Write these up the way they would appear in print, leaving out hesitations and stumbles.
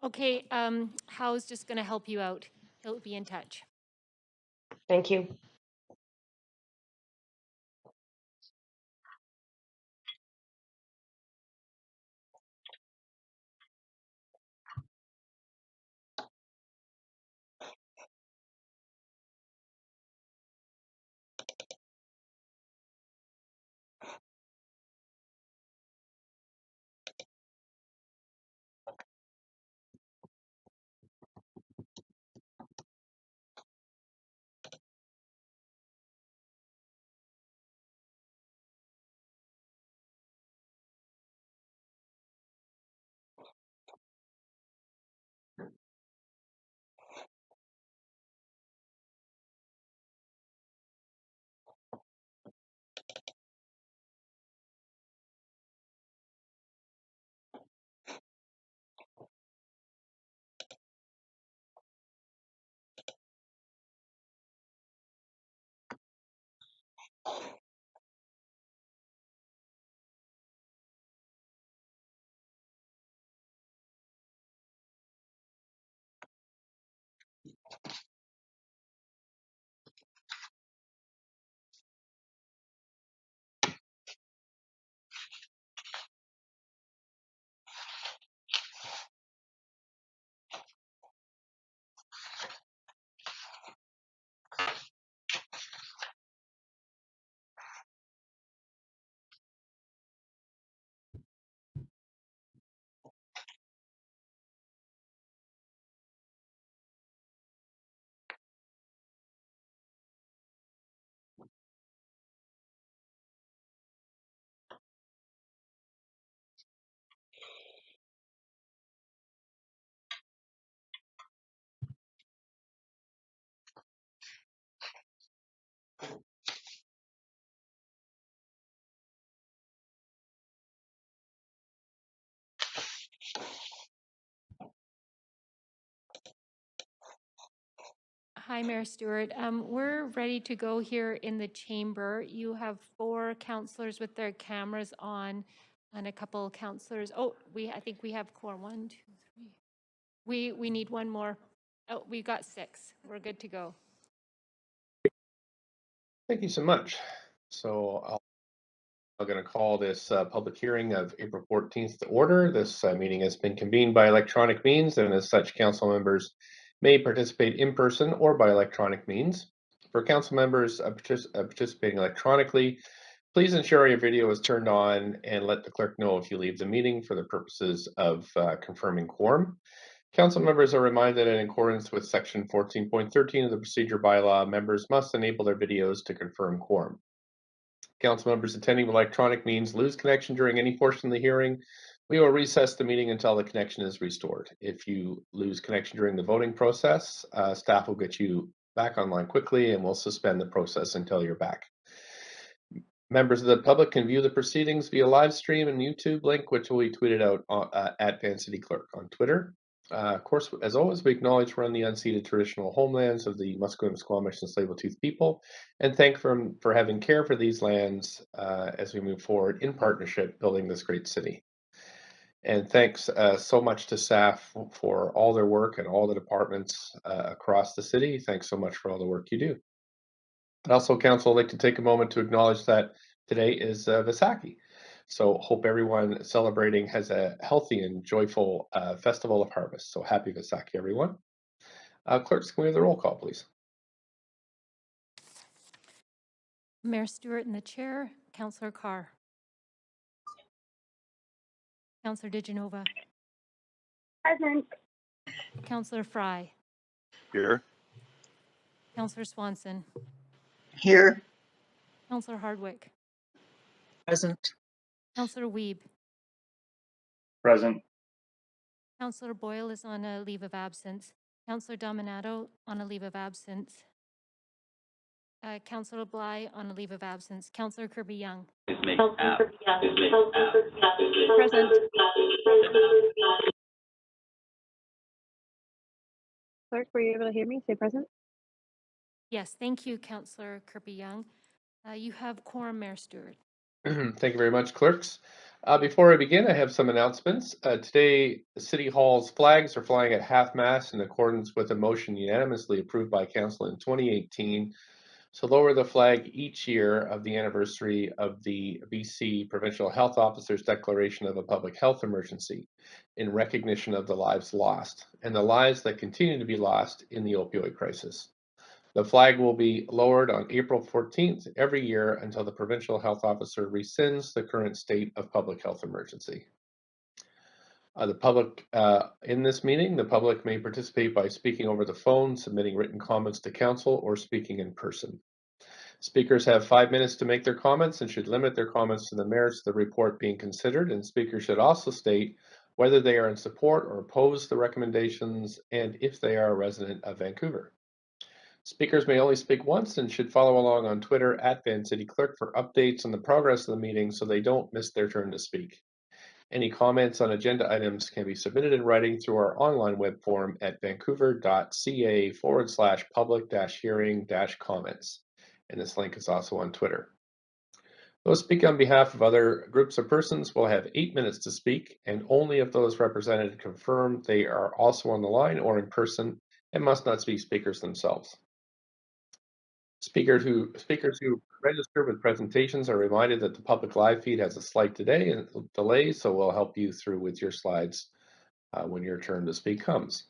Okay, Hal's just going to help you out. He'll be in touch. Thank you. Hi, Mayor Stewart. We're ready to go here in the chamber. You have 4 councillors with their cameras on and a couple councillors. Oh, I think we have quorum. 1, 2, 3. We need one more. Oh, we got 6. We're good to go. Thank you so much. So I'm going to call this public hearing of April 14th to order. This meeting has been convened by electronic means, and as such, council members may participate in person or by electronic means. For council members participating electronically, please ensure your video is turned on and let the clerk know if you leave the meeting for the purposes of confirming quorum. Council members are reminded that in accordance with section 14.13 of the procedure bylaw, members must enable their videos to confirm quorum. Council members attending with electronic means lose connection during any portion of the hearing. We will recess the meeting until the connection is restored. If you lose connection during the voting process, staff will get you back online quickly and we'll suspend the process until you're back. Members of the public can view the proceedings via live stream and YouTube link, which will be tweeted out at Van City Clerk on Twitter. Of course, as always, we acknowledge we're on the unceded traditional homelands of the Musqueam, Squamish, and Tsleil-Waututh people, and thank them for having care for these lands as we move forward in partnership building this great city. And thanks so much to staff for all their work and all the departments across the city. Thanks so much for all the work you do. And also, council, I'd like to take a moment to acknowledge that today is Vaisakhi. So hope everyone celebrating has a healthy and joyful Festival of Harvest. So happy Vaisakhi, everyone. Clerks, can we have the roll call, please? Mayor Stewart in the chair. Councillor Carr. Councillor DiGenova. Present. Councillor Fry. Here. Councillor Swanson. Here. Councillor Hardwick. Present. Councillor Wiebe. Present. Councillor Boyle is on a leave of absence. Councillor Dominato on a leave of absence. Councillor Bly on a leave of absence. Councillor Kirby-Young. Present. Clerk, were you able to hear me? Say present. Yes, thank you, Councillor Kirby-Young. You have quorum, Mayor Stewart. Thank you very much, clerks. Before I begin, I have some announcements. Today, City Hall's flags are flying at half-mast in accordance with a motion unanimously approved by Council in 2018 to lower the flag each year of the anniversary of the BC Provincial Health Officer's declaration of a public health emergency in recognition of the lives lost and the lives that continue to be lost in the opioid crisis. The flag will be lowered on April 14th every year until the provincial health officer rescinds the current state of public health emergency. In this meeting, the public may participate by speaking over the phone, submitting written comments to council, or speaking in person. Speakers have 5 minutes to make their comments and should limit their comments to the merits of the report being considered, and speakers should also state whether they are in support or oppose the recommendations and if they are a resident of Vancouver. Speakers may only speak once and should follow along on Twitter at VanCityClerk for updates on the progress of the meeting so they don't miss their turn to speak. Any comments on agenda items can be submitted in writing through our online web form at vancouver.ca/public-hearing-comments. And this link is also on Twitter. Those speaking on behalf of other groups or persons will have 8 minutes to speak, and only if those represented confirm they are also on the line or in person and must not be speakers themselves. Speakers who register with presentations are reminded that the public live feed has a slight delay, so we'll help you through with your slides when your turn to speak comes.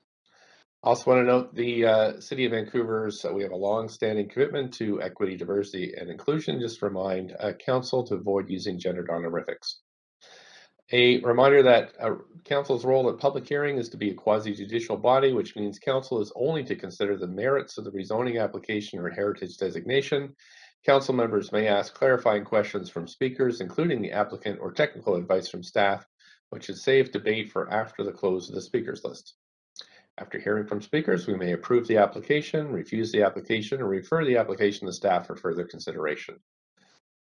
Also want to note the City of Vancouver's, we have a long-standing commitment to equity, diversity, and inclusion. Just remind Council to avoid using gendered honorifics. A reminder that Council's role at public hearing is to be a quasi-judicial body, which means Council is only to consider the merits of the rezoning application or heritage designation. Council members may ask clarifying questions from speakers, including the applicant, or technical advice from staff, which is save debate for after the close of the speakers list. After hearing from speakers, we may approve the application, refuse the application, or refer the application to staff for further consideration.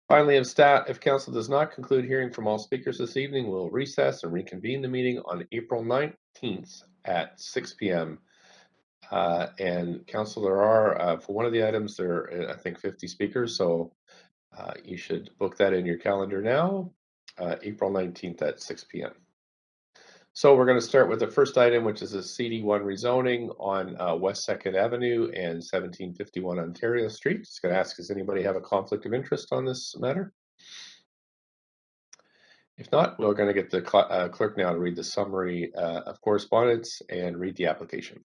Finally, if Council does not conclude hearing from all speakers this evening, we'll recess and reconvene the meeting on April 19th at 6 p.m. And Council, there are, for one of the items, there are, I think, 50 speakers, so you should book that in your calendar now, April 19th at 6 p.m. So we're going to start with the first item, which is a CD1 rezoning on West 2nd Avenue and 1751 Ontario Street. Just going to ask, does anybody have a conflict of interest on this matter? If not, we're going to get the clerk now to read the summary of correspondence and read the application.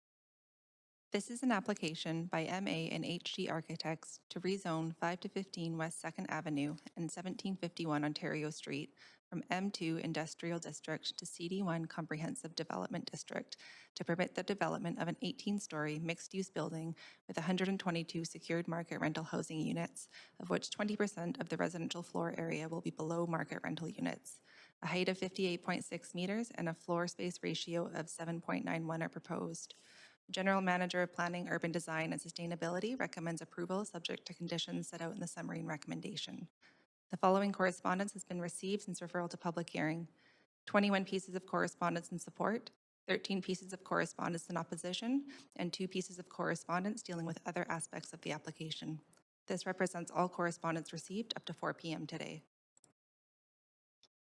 This is an application by MA and HG Architects to rezone 5 to 15 West 2nd Avenue and 1751 Ontario Street from M2 Industrial District to CD1 Comprehensive Development District to permit the development of an 18-story mixed-use building with 122 secured market rental housing units, of which 20% of the residential floor area will be below market rental units. A height of 58.6 meters and a floor space ratio of 7.91 are proposed. General Manager of Planning, Urban Design, and Sustainability recommends approval subject to conditions set out in the summary and recommendation. The following correspondence has been received since referral to public hearing: 21 pieces of correspondence in support, 13 pieces of correspondence in opposition, and 2 pieces of correspondence dealing with other aspects of the application. This represents all correspondence received up to 4 p.m. today.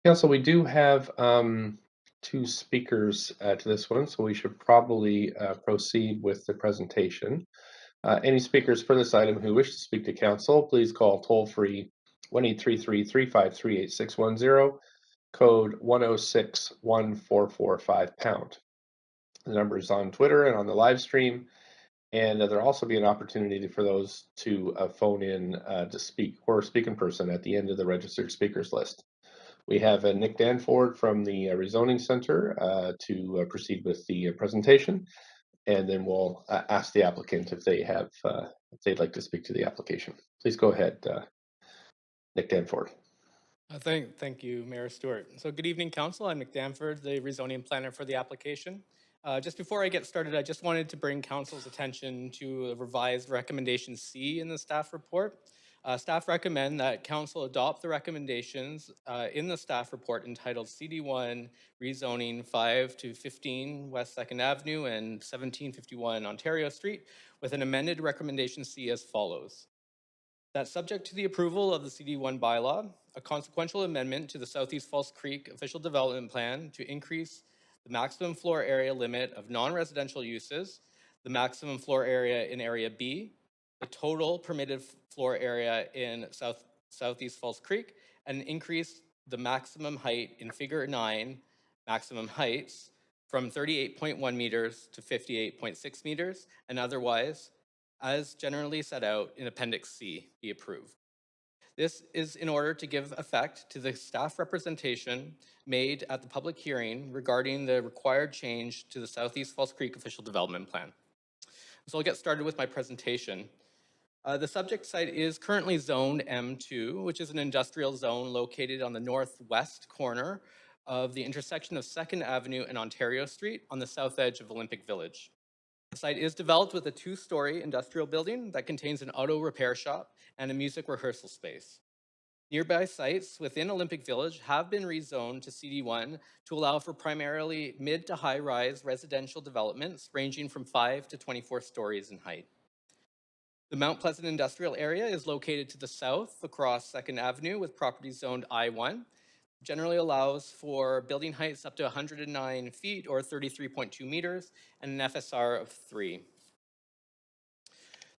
Council, we do have 2 speakers to this one, so we should probably proceed with the presentation. Any speakers for this item who wish to speak to Council, please call toll-free 1-833-353-8610, code 106-1445#. The number is on Twitter and on the live stream, and there'll also be an opportunity for those to phone in to speak or speak in person at the end of the registered speakers list. We have Nick Danford from the Rezoning Center to proceed with the presentation, and then we'll ask the applicant if they have if they'd like to speak to the application. Please go ahead, Nick Danford. Thank you, Mayor Stewart. So good evening, Council. I'm Nick Danford, the rezoning planner for the application. Just before I get started, I just wanted to bring Council's attention to a revised recommendation C in the staff report. Staff recommend that Council adopt the recommendations in the staff report entitled CD1 Rezoning 5 to 15 West 2nd Avenue and 1751 Ontario Street with an amended recommendation C as follows. That subject to the approval of the CD1 bylaw, a consequential amendment to the Southeast Falls Creek official development plan to increase the maximum floor area limit of non-residential uses, the maximum floor area in Area B, the total permitted floor area in Southeast Falls Creek, and increase the maximum height in Figure 9, maximum heights, from 38.1 meters to 58.6 meters, and otherwise, as generally set out in Appendix C, be approved. This is in order to give effect to the staff representation made at the public hearing regarding the required change to the Southeast Falls Creek official development plan. So I'll get started with my presentation. The subject site is currently zoned M2, which is an industrial zone located on the northwest corner of the intersection of 2nd Avenue and Ontario Street on the south edge of Olympic Village. The site is developed with a 2-story industrial building that contains an auto repair shop and a music rehearsal space. Nearby sites within Olympic Village have been rezoned to CD1 to allow for primarily mid to high-rise residential developments ranging from 5 to 24 stories in height. The Mount Pleasant industrial area is located to the south across 2nd Avenue with property zoned I1. Generally allows for building heights up to 109 feet or 33.2 meters and an FSR of 3.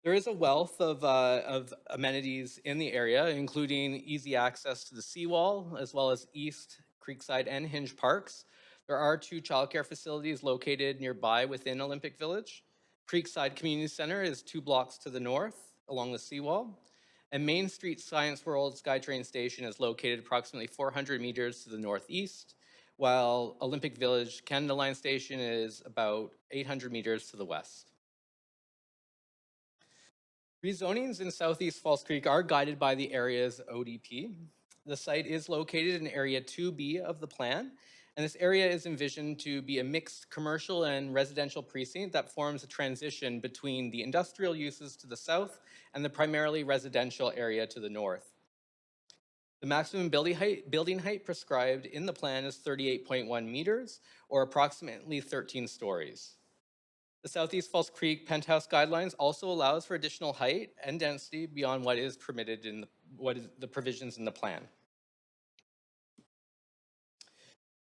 There is a wealth of amenities in the area, including easy access to the seawall, as well as East, Creekside, and Hinge Parks. There are 2 childcare facilities located nearby within Olympic Village. Creekside Community Center is 2 blocks to the north along the seawall. And Main Street Science World SkyTrain Station is located approximately 400 meters to the northeast, while Olympic Village Canada Line Station is about 800 meters to the west. Rezonings in Southeast Falls Creek are guided by the area's ODP. The site is located in Area 2B of the plan, and this area is envisioned to be a mixed commercial and residential precinct that forms a transition between the industrial uses to the south and the primarily residential area to the north. The maximum building height prescribed in the plan is 38.1 meters, or approximately 13 stories. The Southeast Falls Creek penthouse guidelines also allows for additional height and density beyond what is permitted in the provisions in the plan.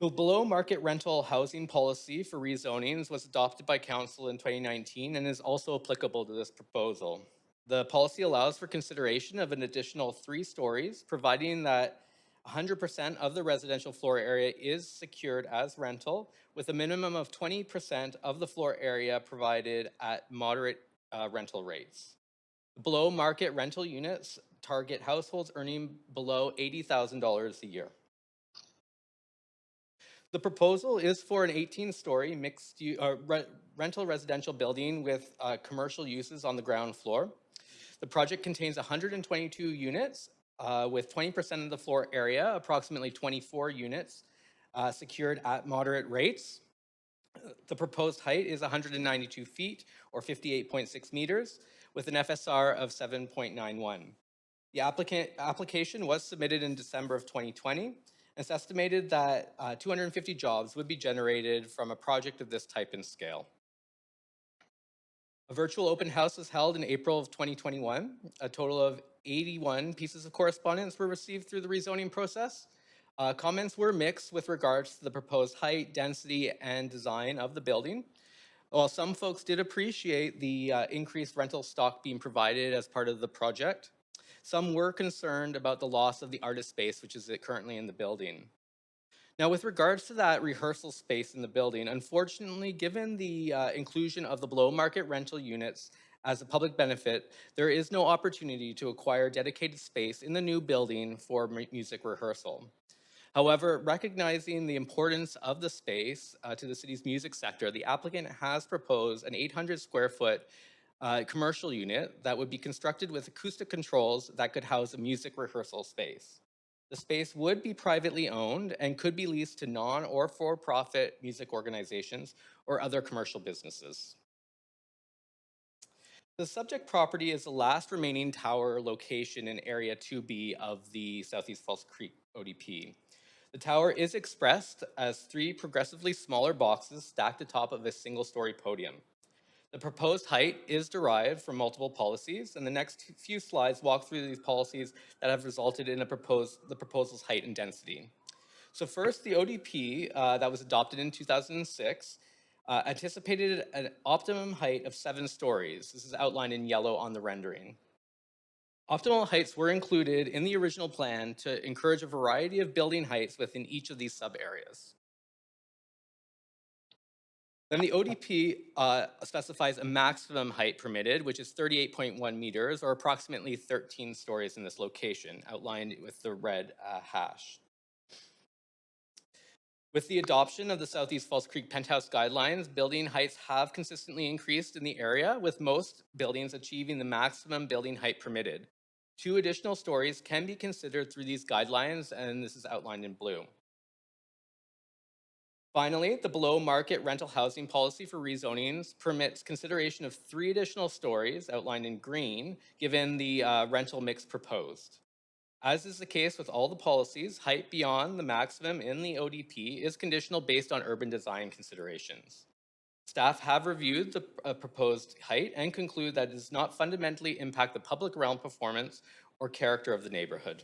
The below market rental housing policy for rezonings was adopted by Council in 2019 and is also applicable to this proposal. The policy allows for consideration of an additional 3 stories, providing that 100% of the residential floor area is secured as rental, with a minimum of 20% of the floor area provided at moderate rental rates. Below market rental units target households earning below $80,000 a year. The proposal is for an 18-story mixed rental residential building with commercial uses on the ground floor. The project contains 122 units with 20% of the floor area, approximately 24 units, secured at moderate rates. The proposed height is 192 feet or 58.6 meters with an FSR of 7.91. The application was submitted in December of 2020. It's estimated that 250 jobs would be generated from a project of this type and scale. A virtual open house was held in April of 2021. A total of 81 pieces of correspondence were received through the rezoning process. Comments were mixed with regards to the proposed height, density, and design of the building. While some folks did appreciate the increased rental stock being provided as part of the project, some were concerned about the loss of the artist space, which is currently in the building. Now, with regards to that rehearsal space in the building, unfortunately, given the inclusion of the below market rental units as a public benefit, there is no opportunity to acquire dedicated space in the new building for music rehearsal. However, recognizing the importance of the space to the city's music sector, the applicant has proposed an 800 square foot commercial unit that would be constructed with acoustic controls that could house a music rehearsal space. The space would be privately owned and could be leased to non or for-profit music organizations or other commercial businesses. The subject property is the last remaining tower location in Area 2B of the Southeast Falls Creek ODP. The tower is expressed as 3 progressively smaller boxes stacked atop of a single-story podium. The proposed height is derived from multiple policies, and the next few slides walk through these policies that have resulted in the proposal's height and density. So first, the ODP that was adopted in 2006 anticipated an optimum height of 7 stories. This is outlined in yellow on the rendering. Optimal heights were included in the original plan to encourage a variety of building heights within each of these sub-areas. Then the ODP specifies a maximum height permitted, which is 38.1 meters, or approximately 13 stories in this location, outlined with the red hash. With the adoption of the Southeast Falls Creek Penthouse Guidelines, building heights have consistently increased in the area, with most buildings achieving the maximum building height permitted. 2 additional stories can be considered through these guidelines, and this is outlined in blue. Finally, the below market rental housing policy for rezonings permits consideration of 3 additional stories, outlined in green, given the rental mix proposed. As is the case with all the policies, height beyond the maximum in the ODP is conditional based on urban design considerations. Staff have reviewed the proposed height and conclude that it does not fundamentally impact the public realm performance or character of the neighborhood.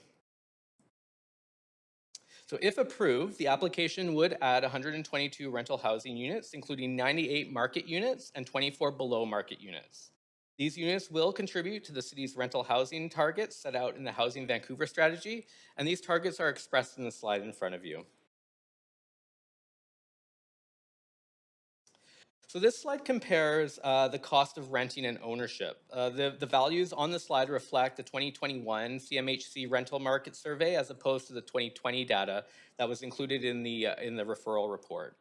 So if approved, the application would add 122 rental housing units, including 98 market units and 24 below market units. These units will contribute to the city's rental housing targets set out in the Housing Vancouver strategy, and these targets are expressed in the slide in front of you. So this slide compares the cost of renting and ownership. The values on the slide reflect the 2021 CMHC rental market survey as opposed to the 2020 data that was included in the referral report.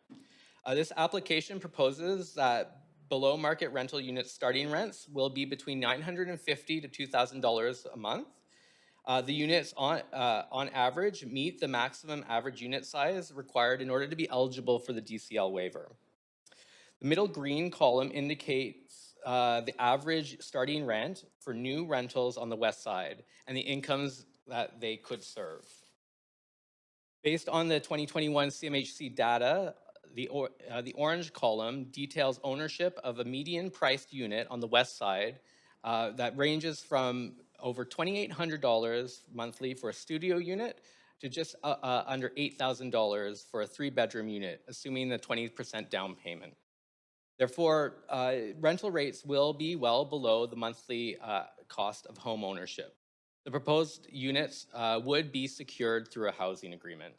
This application proposes that below market rental unit starting rents will be between $950 to $2,000 a month. The units on average meet the maximum average unit size required in order to be eligible for the DCL waiver. The middle green column indicates the average starting rent for new rentals on the west side and the incomes that they could serve. Based on the 2021 CMHC data, the orange column details ownership of a median priced unit on the west side that ranges from over $2,800 monthly for a studio unit to just under $8,000 for a 3-bedroom unit, assuming the 20% down payment. Therefore, rental rates will be well below the monthly cost of home ownership. The proposed units would be secured through a housing agreement.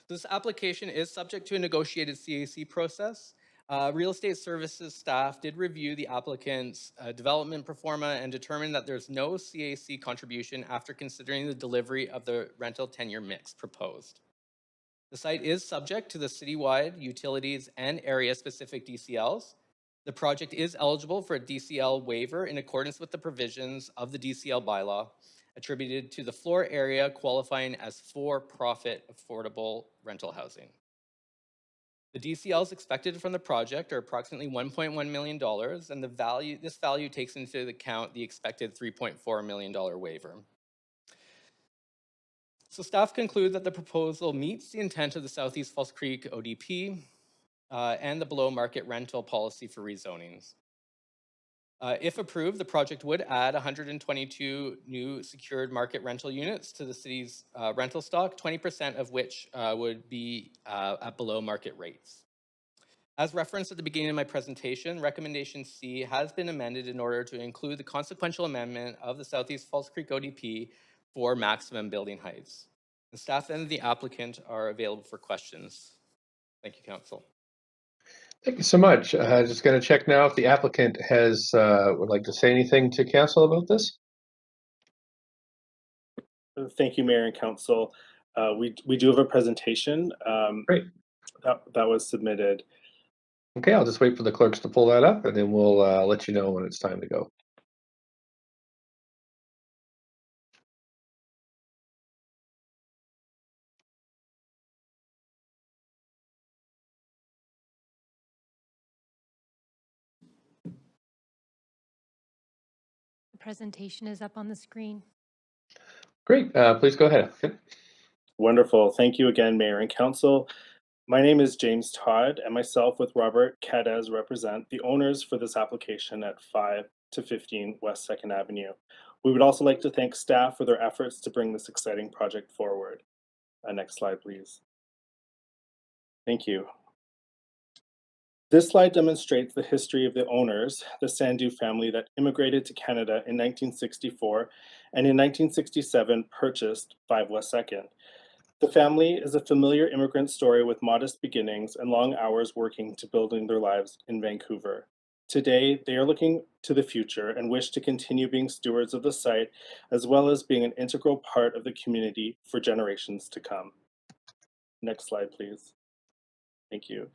This application is subject to a negotiated CAC process. Real estate services staff did review the applicant's development pro forma and determined that there's no CAC contribution after considering the delivery of the rental tenure mix proposed. The site is subject to the citywide utilities and area-specific DCLs. The project is eligible for a DCL waiver in accordance with the provisions of the DCL bylaw, attributed to the floor area qualifying as for-profit affordable rental housing. The DCLs expected from the project are approximately $1.1 million, and this value takes into account the expected $3.4 million waiver. So staff conclude that the proposal meets the intent of the Southeast Falls Creek ODP and the below market rental policy for rezonings. If approved, the project would add 122 new secured market rental units to the city's rental stock, 20% of which would be at below market rates. As referenced at the beginning of my presentation, recommendation C has been amended in order to include the consequential amendment of the Southeast Falls Creek ODP for maximum building heights. The staff and the applicant are available for questions. Thank you, Council. Thank you so much. Just going to check now if the applicant has would like to say anything to Council about this. Thank you, Mayor and Council. We do have a presentation Great. that was submitted. Okay, I'll just wait for the clerks to pull that up, and then we'll let you know when it's time to go. The presentation is up on the screen. Great. Please go ahead. Okay. Wonderful. Thank you again, Mayor and Council. My name is James Todd, and myself with Robert Cadez represent the owners for this application at 5 to 15 West 2nd Avenue. We would also like to thank staff for their efforts to bring this exciting project forward. Next slide, please. Thank you. This slide demonstrates the history of the owners, the Sandu family that immigrated to Canada in 1964 and in 1967 purchased 5 West 2nd. The family is a familiar immigrant story with modest beginnings and long hours working to building their lives in Vancouver. Today, they are looking to the future and wish to continue being stewards of the site, as well as being an integral part of the community for generations to come. Next slide, please. Thank you.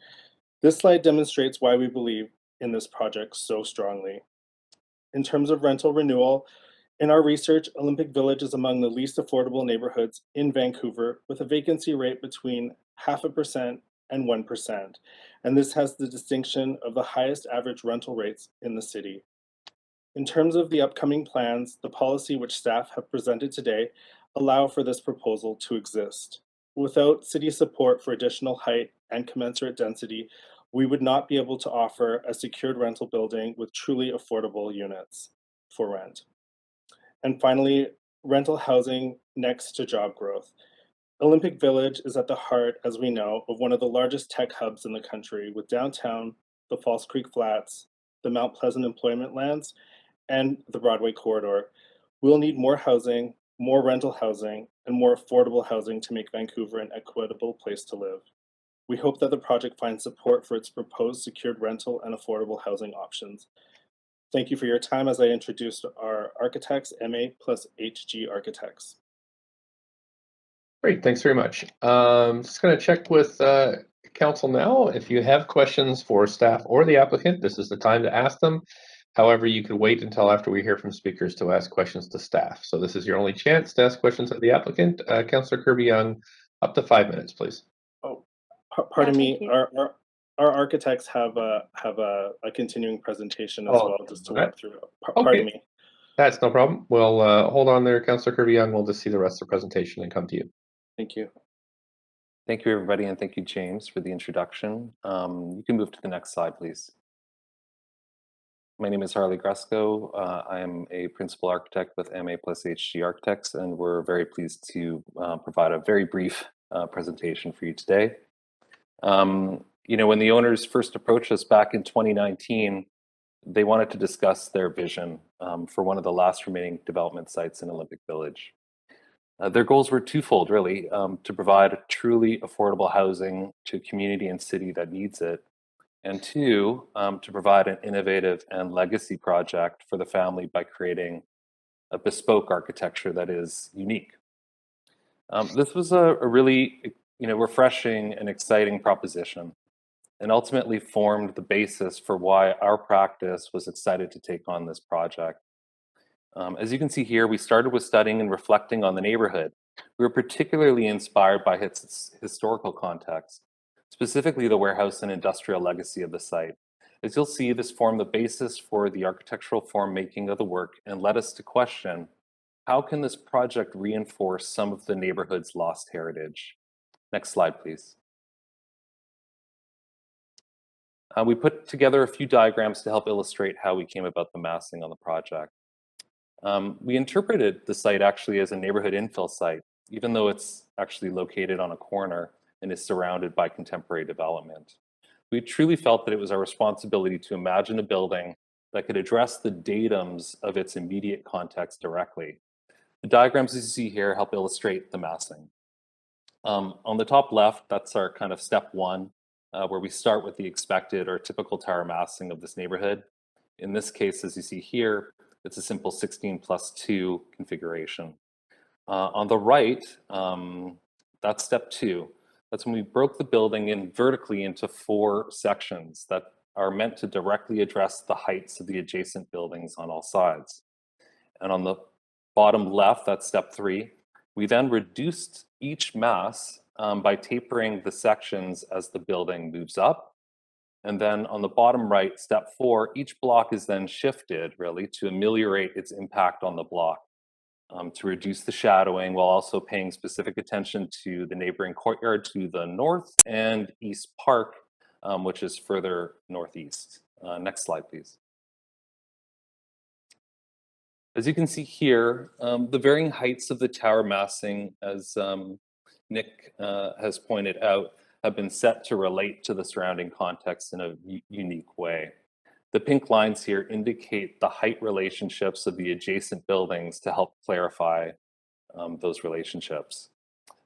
This slide demonstrates why we believe in this project so strongly. In terms of rental renewal, in our research, Olympic Village is among the least affordable neighborhoods in Vancouver, with a vacancy rate between 0.5% and 1%. And this has the distinction of the highest average rental rates in the city. In terms of the upcoming plans, the policy which staff have presented today allow for this proposal to exist. Without city support for additional height and commensurate density, we would not be able to offer a secured rental building with truly affordable units for rent. And finally, rental housing next to job growth. Olympic Village is at the heart, as we know, of one of the largest tech hubs in the country, with downtown, the False Creek Flats, the Mount Pleasant employment lands, and the Broadway corridor. We'll need more housing, more rental housing, and more affordable housing to make Vancouver an equitable place to live. We hope that the project finds support for its proposed secured rental and affordable housing options. Thank you for your time as I introduced our architects, MA plus HG architects. Great, thanks very much. Just going to check with council now. If you have questions for staff or the applicant, this is the time to ask them. However, you could wait until after we hear from speakers to ask questions to staff. So this is your only chance to ask questions of the applicant. Councillor Kirby-Young, up to 5 minutes, please. Oh, pardon me. thank you. Our architects have a continuing presentation as well, just to walk through. Pardon me. That's no problem. We'll hold on there, Councillor Kirby-Young. We'll just see the rest of the presentation and come to you. Thank you. Thank you, everybody, and thank you, James, for the introduction. You can move to the next slide, please. My name is Harley Gresco. I am a principal architect with MA plus HG Architects, and we're very pleased to provide a very brief presentation for you today. When the owners first approached us back in 2019, they wanted to discuss their vision for one of the last remaining development sites in Olympic Village. Their goals were twofold, really, to provide truly affordable housing to a community and city that needs it, and two, to provide an innovative and legacy project for the family by creating a bespoke architecture that is unique. This was a really refreshing and exciting proposition, and ultimately formed the basis for why our practice was excited to take on this project. As you can see here, we started with studying and reflecting on the neighborhood. We were particularly inspired by its historical context, specifically the warehouse and industrial legacy of the site. As you'll see, this formed the basis for the architectural form making of the work and led us to question, how can this project reinforce some of the neighborhood's lost heritage? Next slide, please. We put together a few diagrams to help illustrate how we came about the massing on the project. We interpreted the site actually as a neighborhood infill site, even though it's actually located on a corner and is surrounded by contemporary development. We truly felt that it was our responsibility to imagine a building that could address the datums of its immediate context directly. The diagrams as you see here help illustrate the massing. On the top left, that's our kind of step one, where we start with the expected or typical tower massing of this neighborhood. In this case, as you see here, it's a simple 16+2 configuration. On the right, that's step two. That's when we broke the building in vertically into 4 sections that are meant to directly address the heights of the adjacent buildings on all sides. And on the bottom left, that's step 3. We then reduced each mass by tapering the sections as the building moves up. And then on the bottom right, step 4, each block is then shifted really to ameliorate its impact on the block. to reduce the shadowing while also paying specific attention to the neighboring courtyard to the north and East Park, which is further northeast. Next slide, please. As you can see here, the varying heights of the tower massing, as Nick has pointed out, have been set to relate to the surrounding context in a unique way. The pink lines here indicate the height relationships of the adjacent buildings to help clarify those relationships.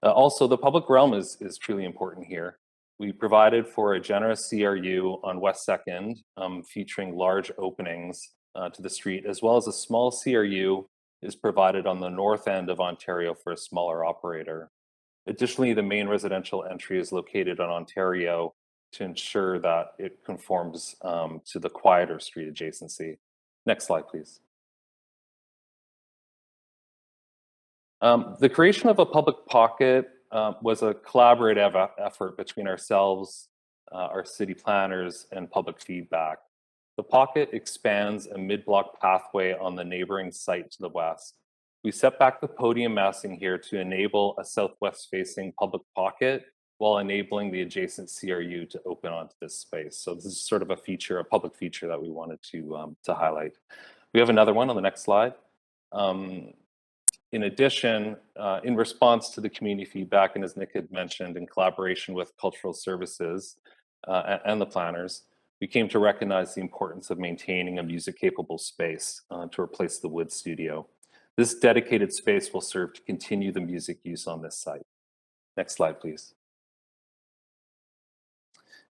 Also, the public realm is truly important here. We provided for a generous CRU on West 2nd, featuring large openings to the street, as well as a small CRU is provided on the north end of Ontario for a smaller operator. Additionally, the main residential entry is located on Ontario to ensure that it conforms to the quieter street adjacency. Next slide, please. The creation of a public pocket was a collaborative effort between ourselves, our city planners, and public feedback. The pocket expands a mid-block pathway on the neighboring site to the west. We set back the podium massing here to enable a southwest-facing public pocket while enabling the adjacent CRU to open onto this space. So this is sort of a feature, a public feature that we wanted to highlight. We have another one on the next slide. In addition, in response to the community feedback, and as Nick had mentioned, in collaboration with cultural services and the planners, we came to recognize the importance of maintaining a music-capable space to replace the wood studio. This dedicated space will serve to continue the music use on this site. Next slide, please.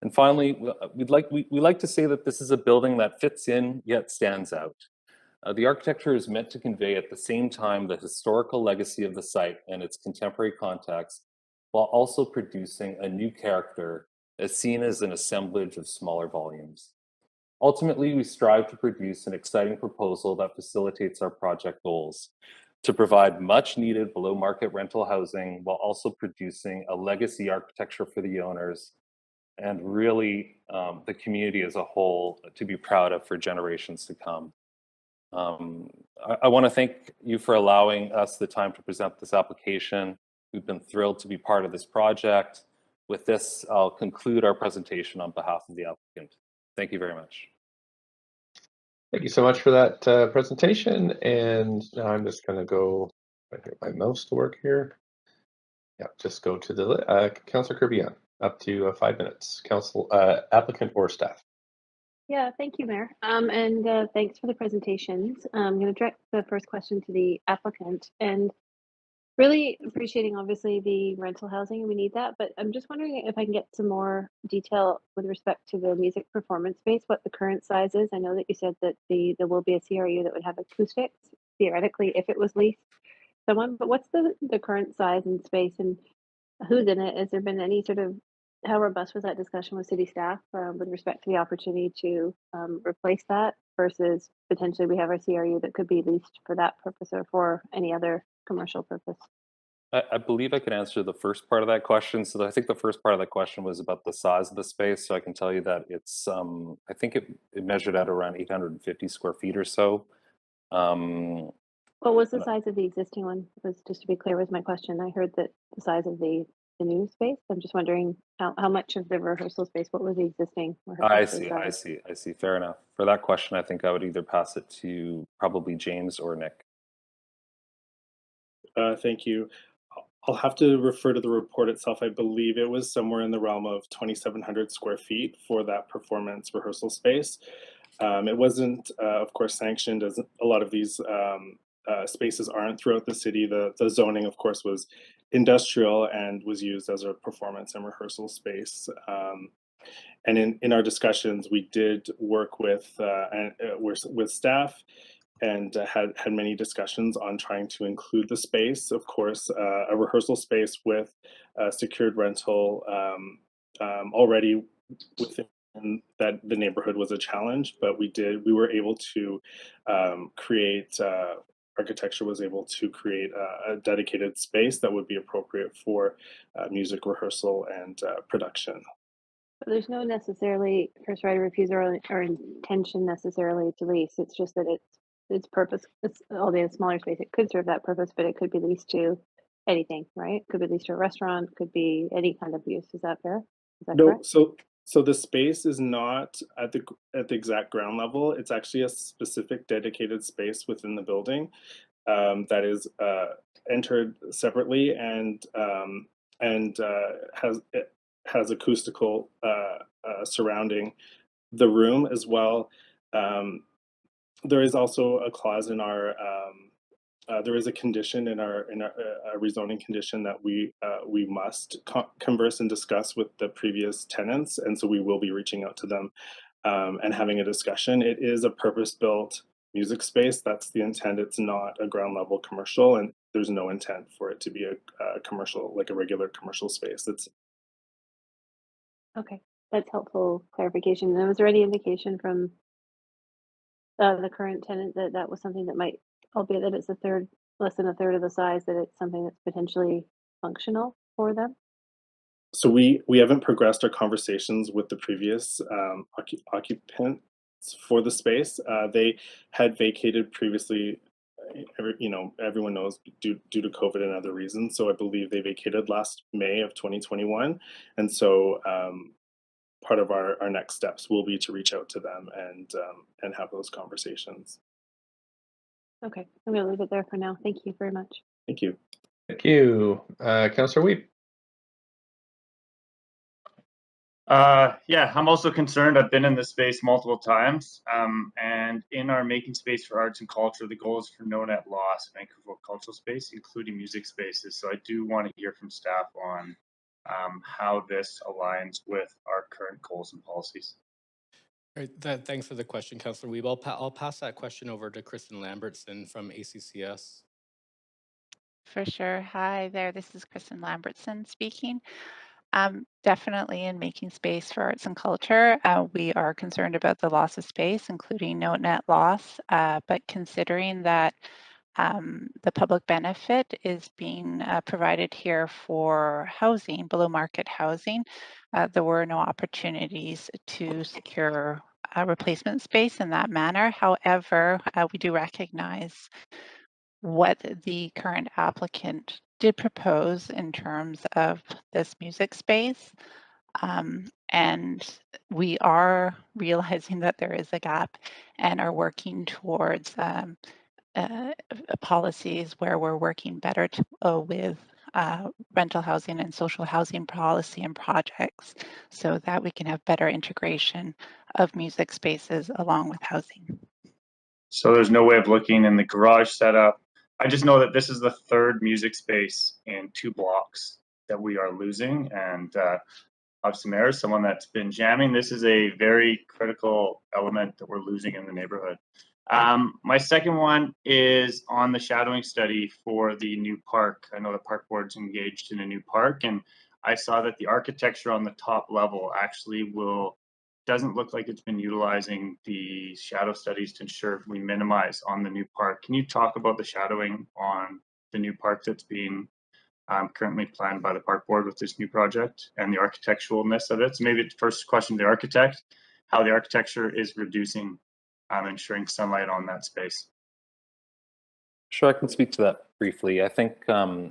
And finally, we like to say that this is a building that fits in yet stands out. The architecture is meant to convey at the same time the historical legacy of the site and its contemporary context, while also producing a new character as seen as an assemblage of smaller volumes. Ultimately, we strive to produce an exciting proposal that facilitates our project goals, to provide much needed below market rental housing while also producing a legacy architecture for the owners and really the community as a whole to be proud of for generations to come. I want to thank you for allowing us the time to present this application. We've been thrilled to be part of this project. With this, I'll conclude our presentation on behalf of the applicant. Thank you very much. Thank you so much for that presentation. And now I'm just going to go, I get my mouse to work here. Yeah, just go to the Councillor Kirby up to 5 minutes. Council applicant or staff. Yeah, thank you, Mayor. And thanks for the presentations. I'm going to direct the first question to the applicant and really appreciating obviously the rental housing, and we need that, but I'm just wondering if I can get some more detail with respect to the music performance space, what the current size is. I know that you said that there will be a CRU that would have acoustics, theoretically, if it was leased to someone, but what's the current size and space and who's in it? Has there been any sort of, how robust was that discussion with city staff with respect to the opportunity to replace that versus potentially we have a CRU that could be leased for that purpose or for any other commercial purpose? I believe I could answer the first part of that question. So I think the first part of that question was about the size of the space. So I can tell you that it's, I think it measured out around 850 square feet or so. What was the size of the existing one? Was just to be clear was my question. I heard that the size of the new space. I'm just wondering how much of the rehearsal space, what was the existing rehearsal space? I see. Fair enough. For that question, I think I would either pass it to probably James or Nick. Thank you. I'll have to refer to the report itself. I believe it was somewhere in the realm of 2,700 square feet for that performance rehearsal space. It wasn't, of course, sanctioned, as a lot of these spaces aren't throughout the city. The zoning, of course, was industrial and was used as a performance and rehearsal space. And in our discussions, we did work with staff and had many discussions on trying to include the space. Of course, a rehearsal space with secured rental already within that the neighborhood was a challenge, but we were able to create architecture was able to create a dedicated space that would be appropriate for music rehearsal and production. But there's no necessarily first right of refusal or intention necessarily to lease. It's just that it's its purpose, it's albeit a smaller space, it could serve that purpose, but it could be leased to anything, right? Could be leased to a restaurant, could be any kind of use. Is that fair? Is that No, correct? so the space is not at the exact ground level. It's actually a specific dedicated space within the building that is entered separately and has acoustical surrounding the room as well. There is also a clause in our there is a condition in our rezoning condition that we must converse and discuss with the previous tenants, and so we will be reaching out to them and having a discussion. It is a purpose-built music space. That's the intent. It's not a ground level commercial, and there's no intent for it to be a commercial, like a regular commercial space. It's Okay, that's helpful clarification. And was there any indication from the current tenant that that was something that might, albeit that it's less than a third of the size, that it's something that's potentially functional for them? so we haven't progressed our conversations with the previous occupants for the space. They had vacated previously. Everyone knows due to COVID and other reasons. So I believe they vacated last May of 2021, and so part of our next steps will be to reach out to them and have those conversations. Okay, I'm gonna leave it there for now. Thank you very much. Thank you. Thank you. Councillor Weep. Yeah, I'm also concerned. I've been in this space multiple times, and in our Making Space for Arts and Culture, the goal is for no net loss Vancouver cultural space, including music spaces. So I do want to hear from staff on how this aligns with our current goals and policies. Right, thanks for the question, Councillor Weeb. I'll pass that question over to Kristen Lambertson from ACCS. For sure. Hi there, this is Kristen Lambertson speaking. Definitely in Making Space for Arts and Culture, we are concerned about the loss of space, including no net loss, but considering that the public benefit is being provided here for housing, below market housing, there were no opportunities to secure replacement space in that manner. However, we do recognize what the current applicant did propose in terms of this music space. And we are realizing that there is a gap and are working towards policies where we're working better with rental housing and social housing policy and projects so that we can have better integration of music spaces along with housing. So there's no way of looking in the garage setup. I just know that this is the third music space in 2 blocks that we are losing. And obviously, Mayor, someone that's been jamming, this is a very critical element that we're losing in the neighborhood. My second one is on the shadowing study for the new park. I know the park board's engaged in a new park, and I saw that the architecture on the top level actually doesn't look like it's been utilizing the shadow studies to ensure we minimize on the new park. Can you talk about the shadowing on the new park that's being currently planned by the park board with this new project and the architecturalness of it? So maybe the first question to the architect, how the architecture is reducing, ensuring sunlight on that space. Sure, I can speak to that briefly. I think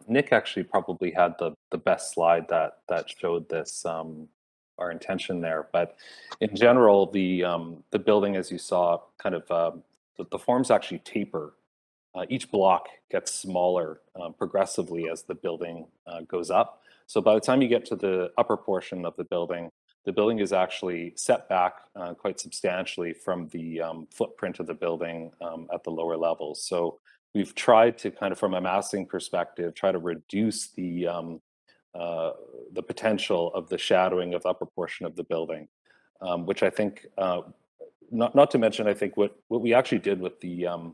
Nick actually probably had the best slide that showed this, our intention there. But in general, the building, as you saw, kind of the forms actually taper. Each block gets smaller progressively as the building goes up. So by the time you get to the upper portion of the building is actually set back quite substantially from the footprint of the building at the lower levels. So we've tried to kind of, from a massing perspective, try to reduce the potential of the shadowing of the upper portion of the building, which I think, not to mention, I think what we actually did with the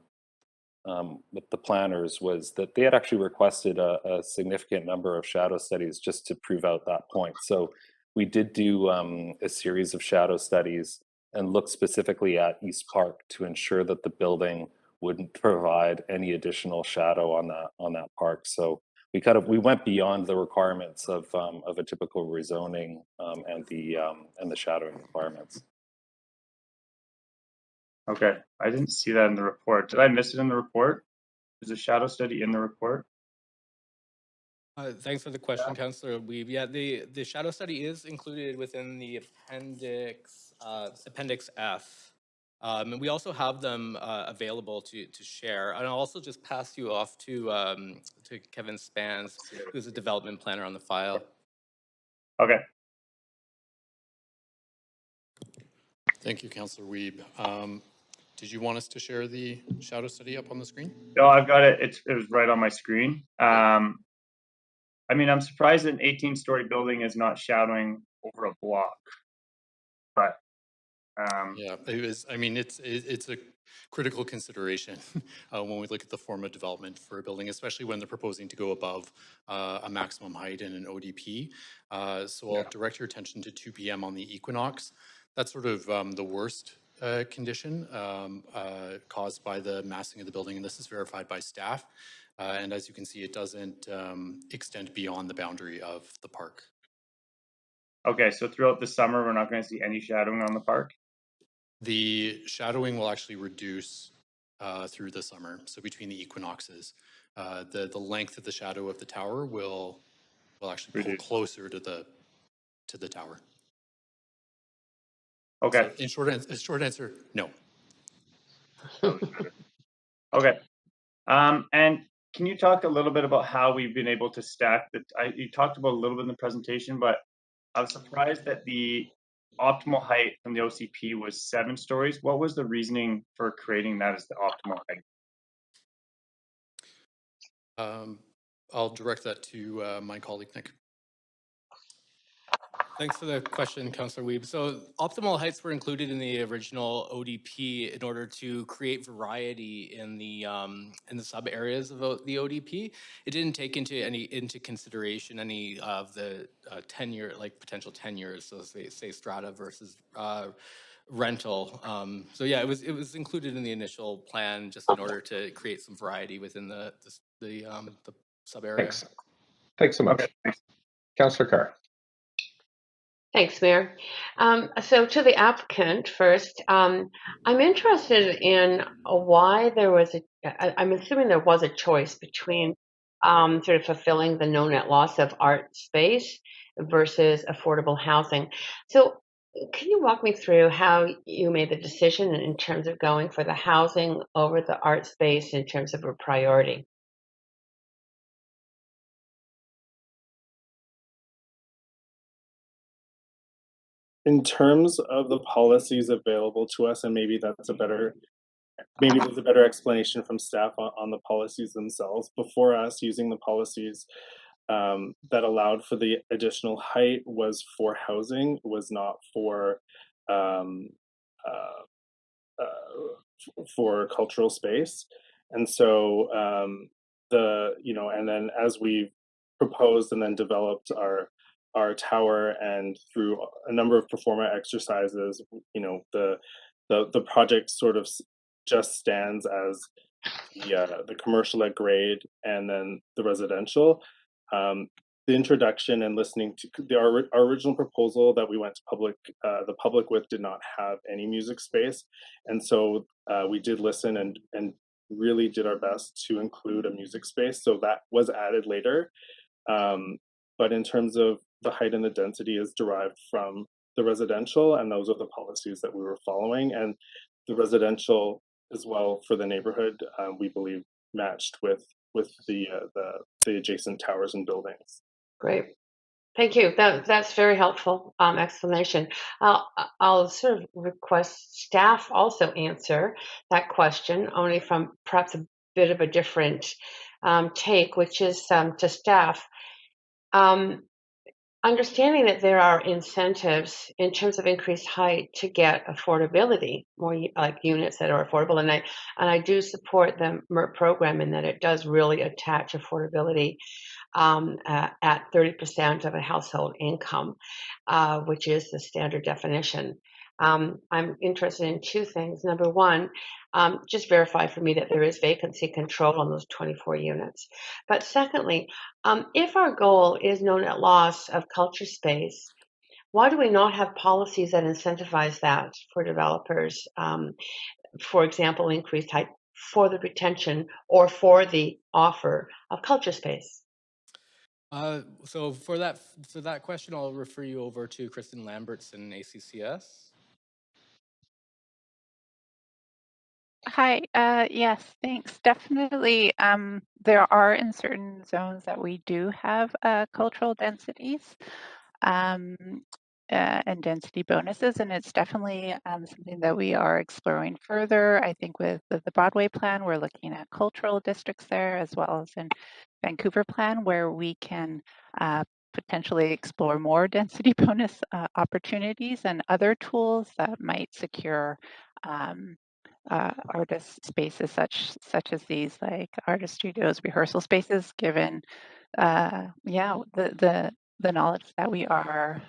planners was that they had actually requested a significant number of shadow studies just to prove out that point. So we did do a series of shadow studies and looked specifically at East Park to ensure that the building wouldn't provide any additional shadow on that park. So we went beyond the requirements of a typical rezoning and the shadowing requirements. Okay, I didn't see that in the report. Did I miss it in the report? Is a shadow study in the report? Thanks for the question, Councillor Weeb. Yeah, the shadow study is included within the appendix F. And we also have them available to share. And I'll also just pass you off to Kevin Spans, who's a development planner on the file. Okay. Thank you, Councillor Weeb. Did you want us to share the shadow study up on the screen? No, I've got it. It was right on my screen. I mean, I'm surprised that an 18-story building is not shadowing over a block. But yeah, it is. I mean, it's a critical consideration when we look at the form of development for a building, especially when they're proposing to go above a maximum height in an ODP. So I'll direct your attention to 2 p.m. on the equinox. That's sort of the worst condition caused by the massing of the building, and this is verified by staff. And as you can see, it doesn't extend beyond the boundary of the park. okay, so throughout the summer, we're not going to see any shadowing on the park? The shadowing will actually reduce through the summer. So between the equinoxes, the length of the shadow of the tower will actually pull closer to the tower. Okay. So in short answer, no. Okay. And can you talk a little bit about how we've been able to stack that? You talked about a little bit in the presentation, but I was surprised that the optimal height from the OCP was 7 stories. What was the reasoning for creating that as the optimal height? I'll direct that to my colleague, Nick. Thanks for the question, Councillor Weeb. So optimal heights were included in the original ODP in order to create variety in the sub areas of the ODP. It didn't take into consideration any of the tenure, like potential tenures, so say strata versus rental. So yeah, it was included in the initial plan just in order to create some variety within the sub area. Thanks so much. Okay. Councillor Carr. Thanks, Mayor. So to the applicant first, I'm interested in why there was I'm assuming there was a choice between sort of fulfilling the no net loss of art space versus affordable housing. So can you walk me through how you made the decision in terms of going for the housing over the art space in terms of a priority? In terms of the policies available to us, and maybe there's a better explanation from staff on the policies themselves. Before us, using the policies that allowed for the additional height was for housing, was not for cultural space. And so and then as we proposed and then developed our tower, and through a number of performa exercises, the project sort of just stands as the commercial at grade and then the residential. The introduction and listening to our original proposal that we went to the public with did not have any music space, and so we did listen and really did our best to include a music space. So that was added later, but in terms of the height and the density is derived from the residential, and those are the policies that we were following. And the residential as well for the neighborhood, we believe matched with the adjacent towers and buildings. Great. Thank you. That's very helpful explanation. I'll sort of request staff also answer that question, only from perhaps a bit of a different take, which is to staff. Understanding that there are incentives in terms of increased height to get affordability, more like units that are affordable, and I do support the MERT program in that it does really attach affordability at 30% of a household income, which is the standard definition. I'm interested in 2 things. Number one, just verify for me that there is vacancy control on those 24 units. But secondly, if our goal is no net loss of culture space, why do we not have policies that incentivize that for developers? for example, increased height for the retention or for the offer of culture space? So for that question, I'll refer you over to Kristen Lambertson, ACCS. Hi, yes, thanks. Definitely, there are in certain zones that we do have cultural densities um, and density bonuses, and it's definitely something that we are exploring further. I think with the Broadway plan, we're looking at cultural districts there, as well as in Vancouver plan, where we can potentially explore more density bonus opportunities and other tools that might secure artist spaces such as these, like artist studios, rehearsal spaces, given the knowledge that we are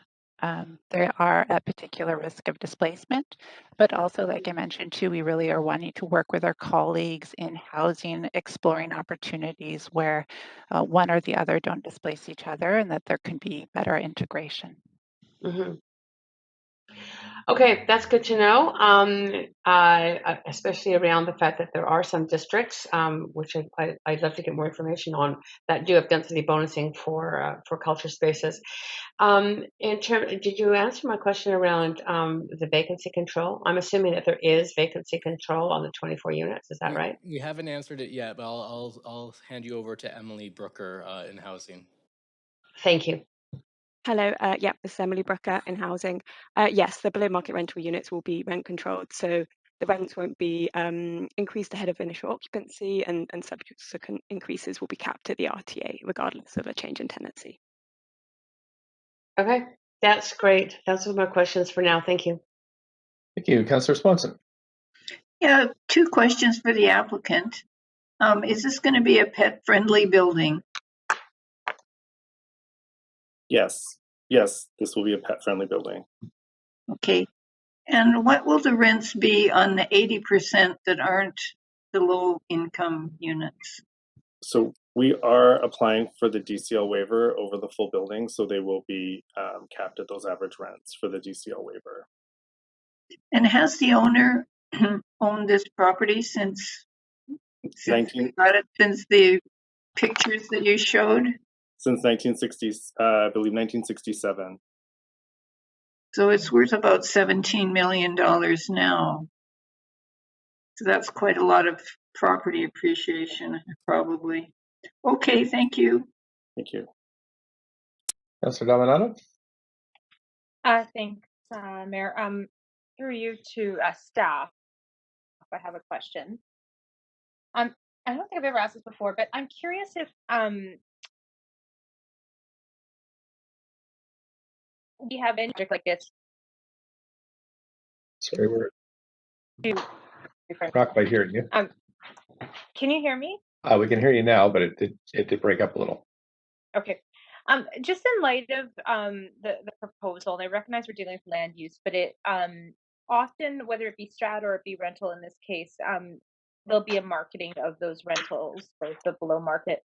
they are at particular risk of displacement. But also, like I mentioned too, we really are wanting to work with our colleagues in housing, exploring opportunities where one or the other don't displace each other, and that there can be better integration. Mm-hmm. Okay, that's good to know, especially around the fact that there are some districts, which I'd love to get more information on, that do have density bonusing for culture spaces. Did you answer my question around the vacancy control? I'm assuming that there is vacancy control on the 24 units. Is that right? We haven't answered it yet, but I'll hand you over to Emily Brooker in housing. Thank you. Hello, yeah, this is Emily Brooker in housing. Yes, the below market rental units will be rent controlled, so the rents won't be increased ahead of initial occupancy, and subsequent increases will be capped at the RTA, regardless of a change in tenancy. Okay, that's great. Those are my questions for now. Thank you. Thank you. Councillor Swanson. Yeah, 2 questions for the applicant. Is this going to be a pet-friendly building? Yes, yes, this will be a pet-friendly building. Okay. And what will the rents be on the 80% that aren't the low-income units? So we are applying for the DCL waiver over the full building, so they will be capped at those average rents for the DCL waiver. And has the owner owned this property since the pictures that you showed? Since 1960s, I believe 1967. So it's worth about $17 million now. So that's quite a lot of property appreciation, probably. Okay, thank you. Thank you. Councillor Dominato. Thanks, Mayor. Through you to staff, I have a question. I don't think I've ever asked this before, but I'm curious if we have any project like this. Sorry, we're not quite hearing you. Can you hear me? We can hear you now, but it did break up a little. Okay. Just in light of the proposal, and I recognize we're dealing with land use, but it often, whether it be strat or it be rental in this case, there'll be a marketing of those rentals, both the below market.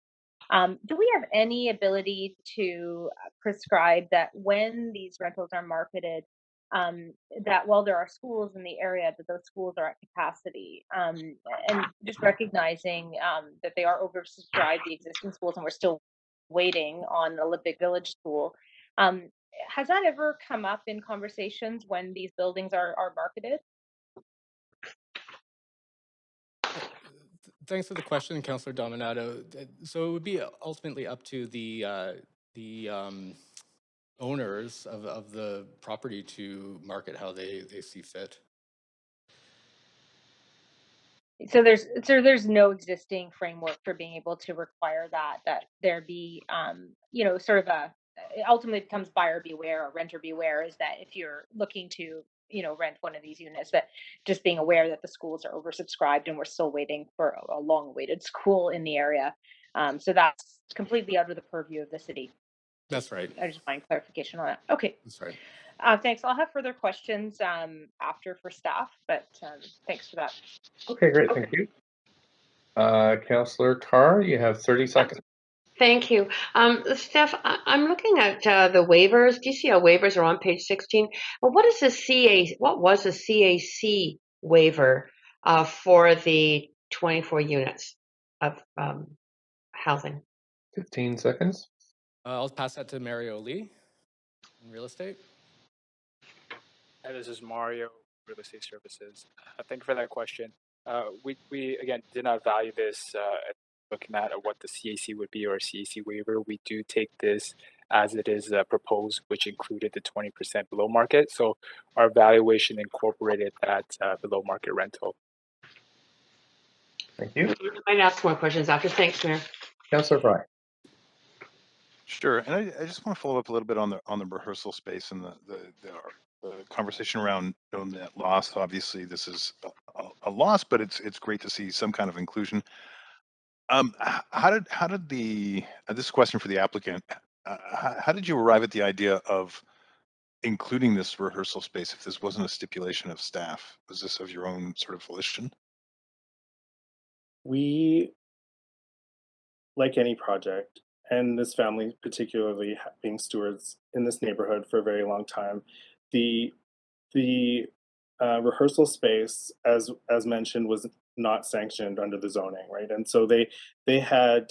Do we have any ability to prescribe that when these rentals are marketed, that while there are schools in the area, that those schools are at capacity, and just recognizing that they are oversubscribed, the existing schools, and we're still waiting on a big village school. Has that ever come up in conversations when these buildings are marketed? Thanks for the question, Councillor Dominato. So it would be ultimately up to the owners of the property to market how they see fit. So there's no existing framework for being able to require that there be sort of it ultimately becomes buyer beware or renter beware, is that if you're looking to rent one of these units, that just being aware that the schools are oversubscribed and we're still waiting for a long awaited school in the area. So that's completely out of the purview of the city. That's right. I just want clarification on that. Okay. That's right. Thanks. I'll have further questions after for staff, but thanks for that. Okay, great. Thank you. Councillor Carr, you have 30 seconds. Thank you. Steph, I'm looking at the waivers. DCL waivers are on page 16. Well, what was the CAC waiver? for the 24 units of housing. 15 seconds. I'll pass that to Mario Lee in real estate. Hi, this is Mario, Real Estate Services. Thank you for that question. We again did not value this looking at what the CAC would be or CAC waiver. We do take this as it is proposed, which included the 20% below market. So our valuation incorporated that below market rental. Thank you. I might ask more questions after. Thanks, Mayor. Councillor Fry. Sure, and I just want to follow up a little bit on the rehearsal space and the conversation around net loss. Obviously, this is a loss, but it's great to see some kind of inclusion. How did the this is a question for the applicant? How did you arrive at the idea of including this rehearsal space if this wasn't a stipulation of staff? Was this of your own sort of volition? We, like any project, and this family particularly being stewards in this neighborhood for a very long time, the rehearsal space, as mentioned, was not sanctioned under the zoning, right? And so they had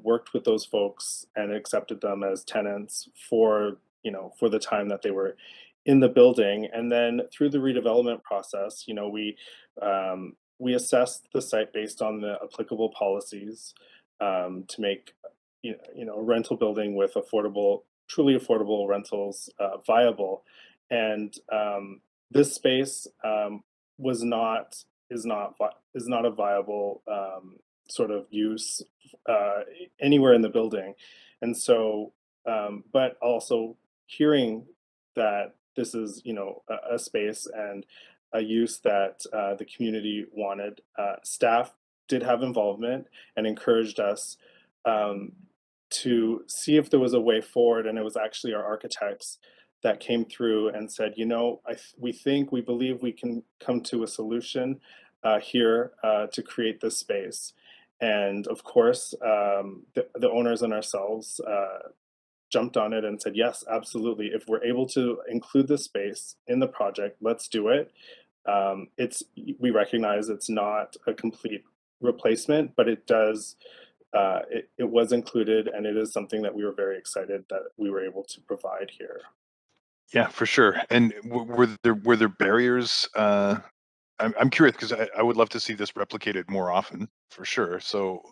worked with those folks and accepted them as tenants for for the time that they were in the building. And then through the redevelopment process, we assessed the site based on the applicable policies to make a rental building with truly affordable rentals viable. And this space is not a viable sort of use anywhere in the building. And so, but also hearing that this is a space and a use that the community wanted, staff did have involvement and encouraged us to see if there was a way forward. And it was actually our architects that came through and said, we believe we can come to a solution here to create this space. And of course, the owners and ourselves jumped on it and said, yes, absolutely. If we're able to include this space in the project, let's do it. We recognize it's not a complete replacement, but it does. It was included, and it is something that we were very excited that we were able to provide here. Yeah, for sure. And were there barriers? I'm curious because I would love to see this replicated more often, for sure. So,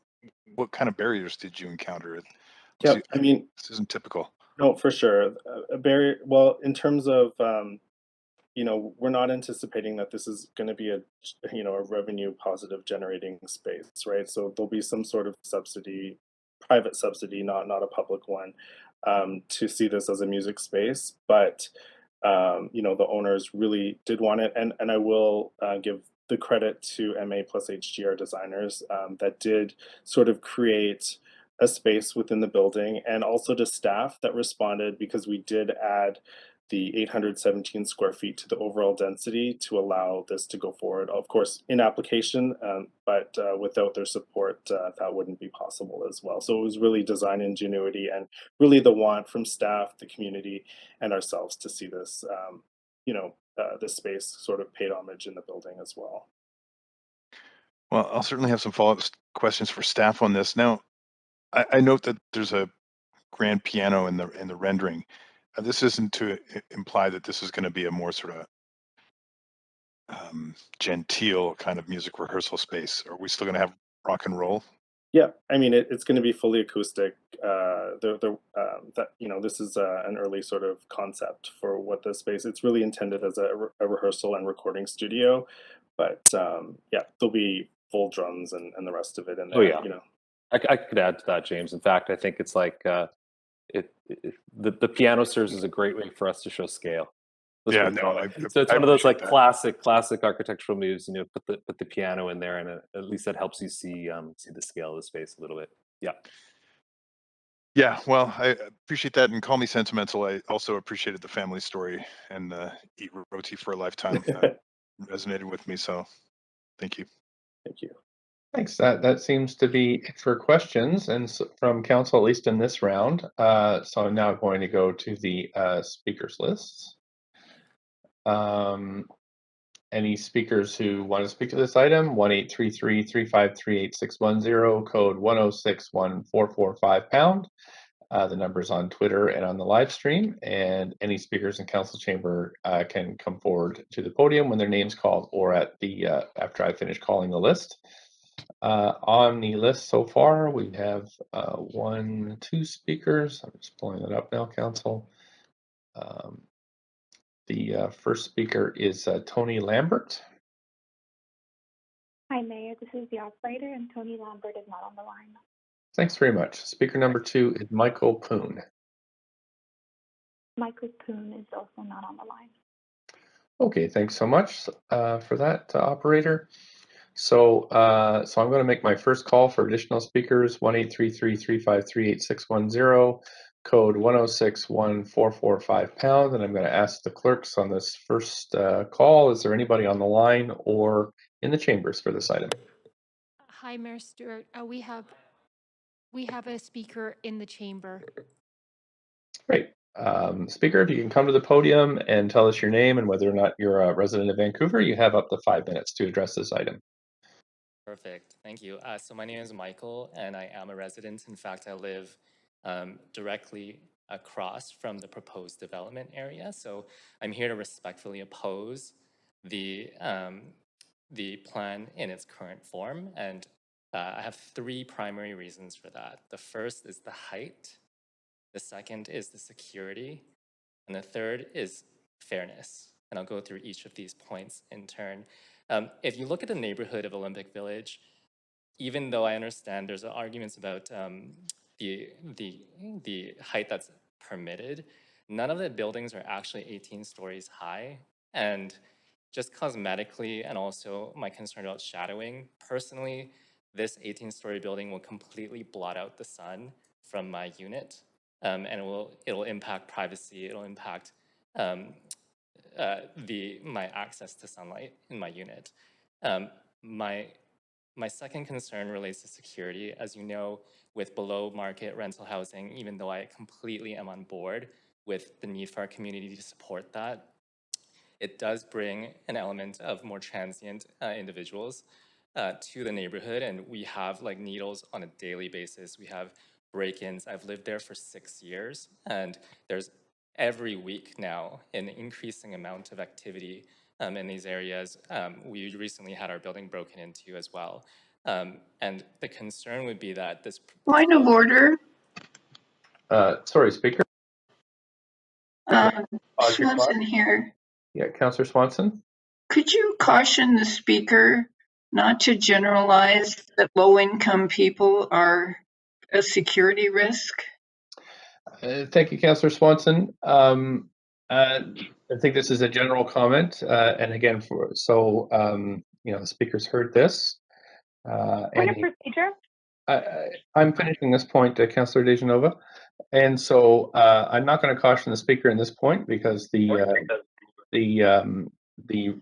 what kind of barriers did you encounter? Yeah, I mean, this isn't typical. No, for sure. A barrier. Well, in terms of we're not anticipating that this is going to be a revenue positive generating space, right? So there'll be some sort of subsidy, private subsidy, not a public one, to see this as a music space. But the owners really did want it, and I will give the credit to MA plus HGR designers that did sort of create a space within the building, and also to staff that responded, because we did add the 817 square feet to the overall density to allow this to go forward. Of course, in application, but without their support, that wouldn't be possible as well. So it was really design ingenuity and really the want from staff, the community, and ourselves to see this, this space sort of paid homage in the building as well. Well, I'll certainly have some follow-up questions for staff on this. Now, I note that there's a grand piano in the rendering. This isn't to imply that this is going to be a more sort of genteel kind of music rehearsal space. Are we still going to have rock and roll? Yeah, I mean it's going to be fully acoustic. This is an early sort of concept for what this space. It's really intended as a rehearsal and recording studio, but yeah, there'll be full drums and the rest of it in there. Oh yeah, I could add to that, James. In fact, I think it's like the piano serves as a great way for us to show scale. Yeah, so it's one of those like classic architectural moves. Put the piano in there, and at least that helps you see the scale of the space a little bit. Yeah. Yeah, well, I appreciate that, and call me sentimental. I also appreciated the family story and eat roti for a lifetime. Resonated with me, so thank you. Thank you. Thanks. That seems to be it for questions, and from council, at least in this round. So I'm now going to go to the speakers lists. Any speakers who want to speak to this item, 1-833-353-8610, code 1061445 #. The number's on Twitter and on the live stream, and any speakers in council chamber can come forward to the podium when their name's called or at the after I finish calling the list. On the list so far, we have 2 speakers. I'm just pulling it up now, council. The first speaker is Tony Lambert. Hi, Mayor. This is the operator, and Tony Lambert is not on the line. Thanks very much. Speaker number 2 is Michael Poon. Michael Poon is also not on the line. Okay, thanks so much for that, operator. So I'm going to make my first call for additional speakers, 1-833-353-8610, code 1061445 #, and I'm going to ask the clerks on this first call, is there anybody on the line or in the chambers for this item? Hi, Mayor Stewart. We have a speaker in the chamber. Great. Speaker, if you can come to the podium and tell us your name and whether or not you're a resident of Vancouver, you have up to 5 minutes to address this item. Perfect. Thank you. So my name is Michael, and I am a resident. In fact, I live directly across from the proposed development area. So I'm here to respectfully oppose the plan in its current form. And I have 3 primary reasons for that. The first is the height. The second is the security. And the third is fairness. And I'll go through each of these points in turn. If you look at the neighborhood of Olympic Village, even though I understand there's arguments about the height that's permitted, none of the buildings are actually 18 stories high. And just cosmetically, and also my concern about shadowing, personally, this 18-story building will completely blot out the sun from my unit, and it'll impact privacy. It'll impact my access to sunlight in my unit. My second concern relates to security. As you know, with below market rental housing, even though I completely am on board with the need for our community to support that, it does bring an element of more transient individuals to the neighborhood, and we have like needles on a daily basis. We have break-ins. I've lived there for 6 years, and there's every week now an increasing amount of activity in these areas. We recently had our building broken into as well. And the concern would be that this... Point of order. Sorry, Speaker. Swanson here. Yeah, Councillor Swanson. Could you caution the speaker not to generalize that low-income people are a security risk? Thank you, Councillor Swanson. I think this is a general comment, and again, the speaker's heard this. Point of procedure. I'm finishing this point, Councillor Dejanova, and so I'm not going to caution the speaker in this point because the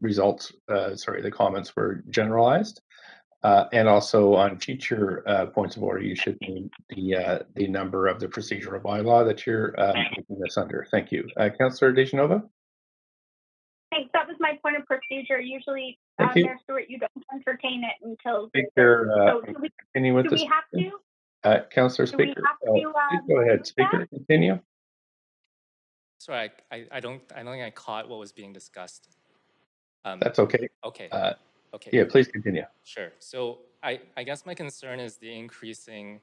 results, the comments were generalized. And also on future points of order, you should name the number of the procedural bylaw that you're making this under. Thank you. Councillor Dejanova? Thanks. That was my point of procedure. Usually, Mayor Stewart, you don't entertain it until... Speaker, so do we continue with this. Do we have to? Councillor Speaker, please go ahead. Speaker, continue. Sorry, I don't think I caught what was being discussed. That's okay. Okay. Okay. Yeah, please continue. Sure. So I guess my concern is the increasing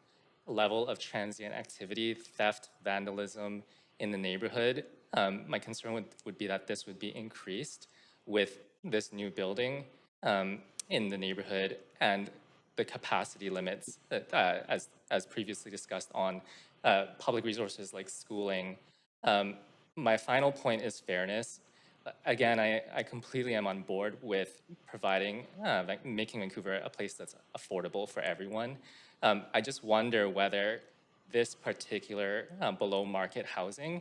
level of transient activity, theft, vandalism in the neighborhood. My concern would be that this would be increased with this new building in the neighborhood and the capacity limits that, as previously discussed on public resources like schooling. My final point is fairness. Again, I completely am on board with providing, making Vancouver a place that's affordable for everyone. I just wonder whether this particular below market housing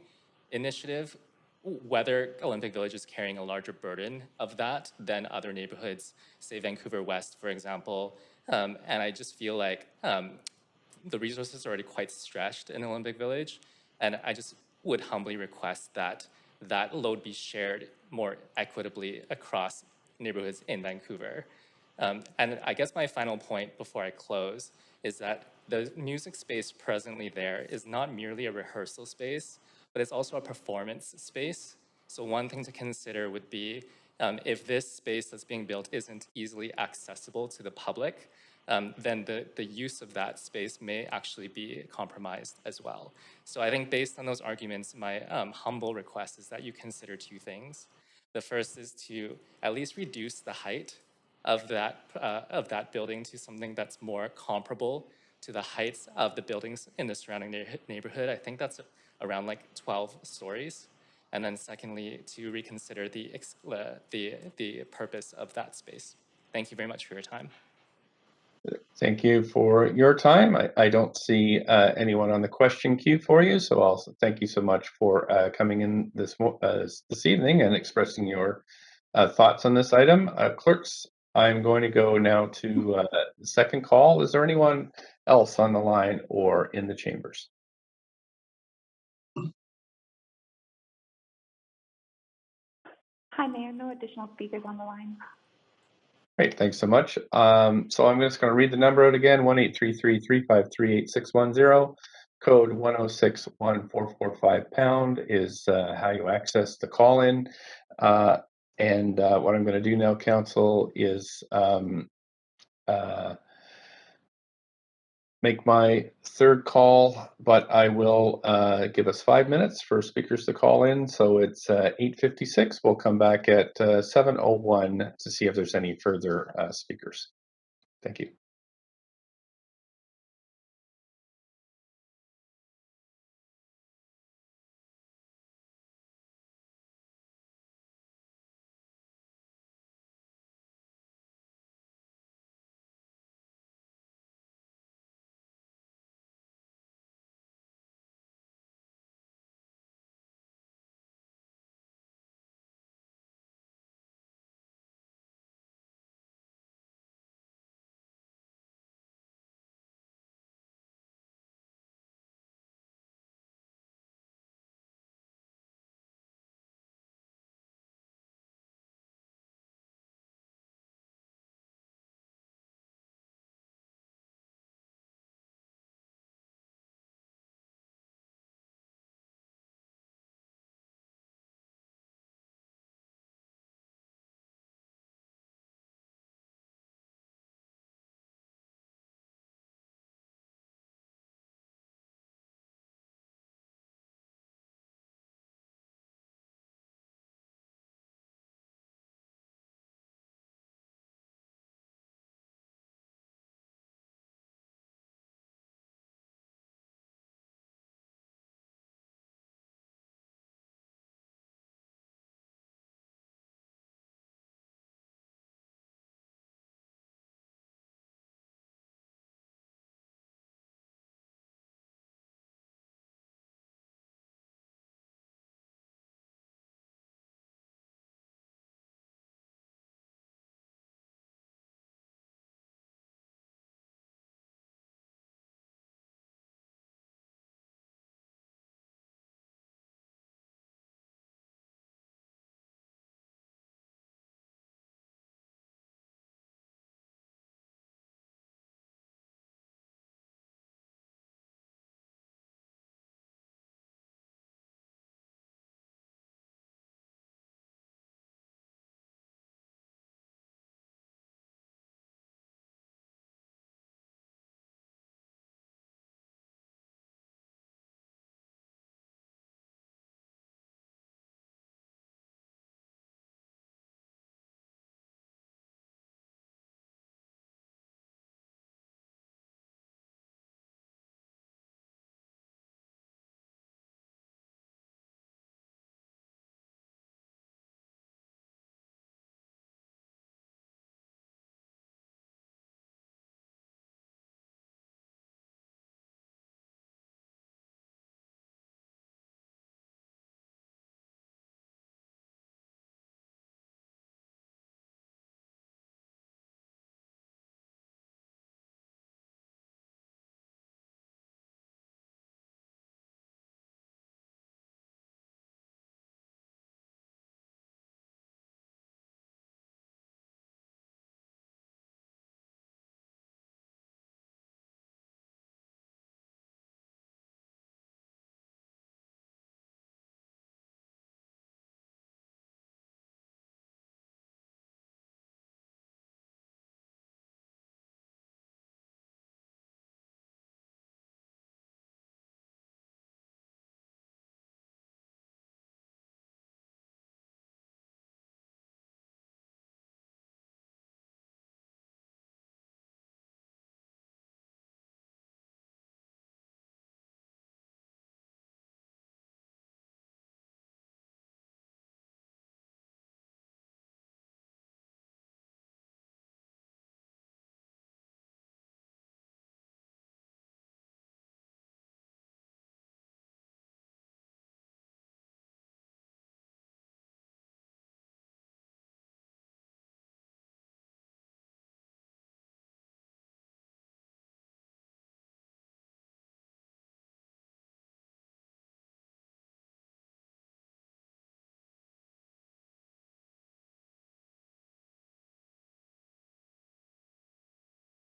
initiative, whether Olympic Village is carrying a larger burden of that than other neighborhoods, say Vancouver West, for example. And I just feel like the resources are already quite stretched in Olympic Village. And I just would humbly request that that load be shared more equitably across neighborhoods in Vancouver. And I guess my final point before I close is that the music space presently there is not merely a rehearsal space, but it's also a performance space. So one thing to consider would be if this space that's being built isn't easily accessible to the public, then the use of that space may actually be compromised as well. So I think based on those arguments, my humble request is that you consider two things. The first is to at least reduce the height of that building to something that's more comparable to the heights of the buildings in the surrounding neighborhood. I think that's around like 12 stories. And then secondly, to reconsider the purpose of that space. Thank you very much for your time. Thank you for your time. I don't see anyone on the question queue for you, so I'll thank you so much for coming in this evening and expressing your thoughts on this item. Clerks, I'm going to go now to the second call. Is there anyone else on the line or in the chambers? Hi, Mayor. No additional speakers on the line. Great, thanks so much. So I'm just going to read the number out again, 1-833-353-8610. Code 1061445 # is how you access the call-in. And what I'm going to do now, Council, is make my third call, but I will give us 5 minutes for speakers to call in. So it's 8:56. We'll come back at 7:01 to see if there's any further speakers. Thank you.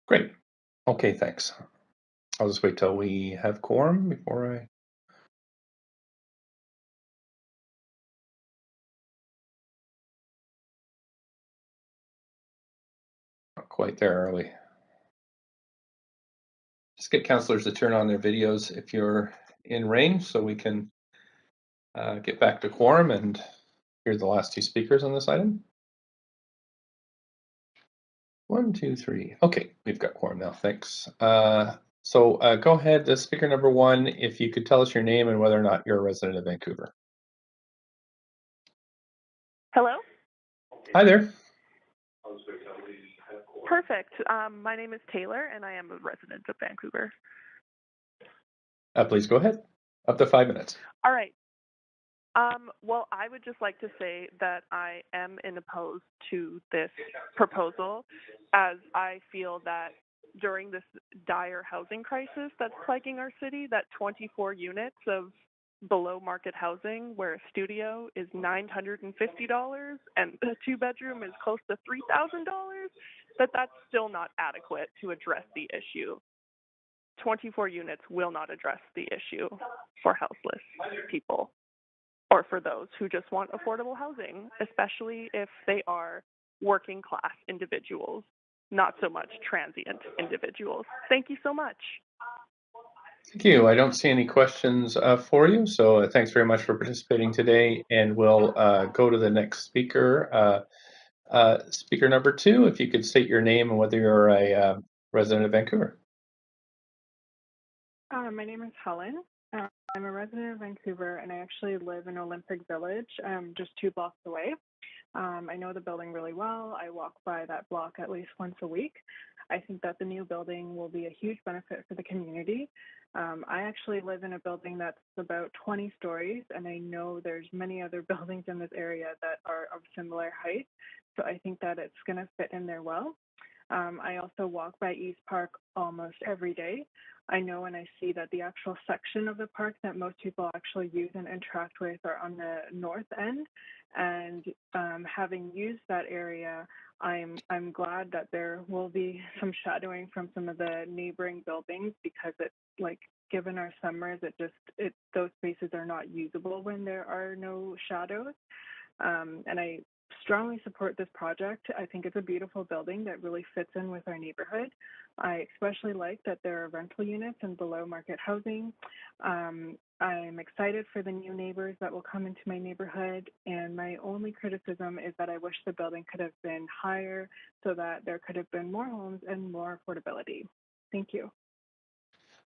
Great. Okay, thanks. I'll just wait till we have quorum before I. Not quite there, are we? Just get councillors to turn on their videos if you're in range so we can get back to quorum and hear the last two speakers on this item. 1, 2, 3. Okay, we've got quorum now. Thanks. So go ahead, speaker number 1, if you could tell us your name and whether or not you're a resident of Vancouver. Hello? Hi there. Perfect. My name is Taylor, and I am a resident of Vancouver. Please go ahead. Up to 5 minutes. All right. Well, I would just like to say that I am opposed to this proposal, as I feel that during this dire housing crisis that's plaguing our city, that 24 units of below market housing where a studio is $950 and a 2-bedroom is close to $3,000, that's still not adequate to address the issue. 24 units will not address the issue for houseless people or for those who just want affordable housing, especially if they are working class individuals, not so much transient individuals. Thank you so much. Thank you. I don't see any questions for you, so thanks very much for participating today, and we'll go to the next speaker. Speaker number 2, if you could state your name and whether you're a resident of Vancouver. My name is Helen. I'm a resident of Vancouver, and I actually live in Olympic Village, just 2 blocks away. I know the building really well. I walk by that block at least once a week. I think that the new building will be a huge benefit for the community. I actually live in a building that's about 20 stories, and I know there's many other buildings in this area that are of similar height. So I think that it's going to fit in there well. I also walk by East Park almost every day. I know and I see that the actual section of the park that most people actually use and interact with are on the north end. And having used that area, I'm glad that there will be some shadowing from some of the neighboring buildings, because it's like, given our summers, those spaces are not usable when there are no shadows. And I strongly support this project. I think it's a beautiful building that really fits in with our neighborhood. I especially like that there are rental units and below market housing. I'm excited for the new neighbors that will come into my neighborhood, and my only criticism is that I wish the building could have been higher so that there could have been more homes and more affordability. Thank you.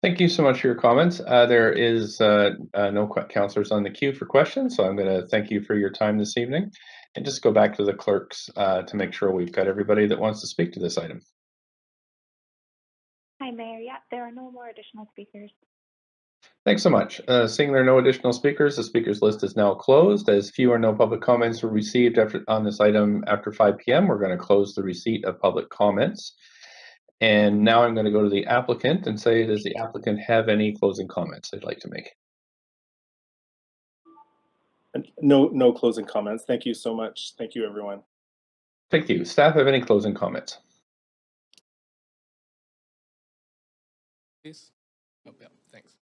Thank you so much for your comments. There is no councillors on the queue for questions, so I'm going to thank you for your time this evening, and just go back to the clerks to make sure we've got everybody that wants to speak to this item. Hi, Mayor. Yeah, there are no more additional speakers. Thanks so much. Seeing there are no additional speakers, the speakers list is now closed. As few or no public comments were received on this item after 5 p.m., we're going to close the receipt of public comments. And now I'm going to go to the applicant and say, does the applicant have any closing comments they'd like to make? No closing comments. Thank you so much. Thank you, everyone. Thank you. Staff have any closing comments? Please. Oh, yeah, thanks.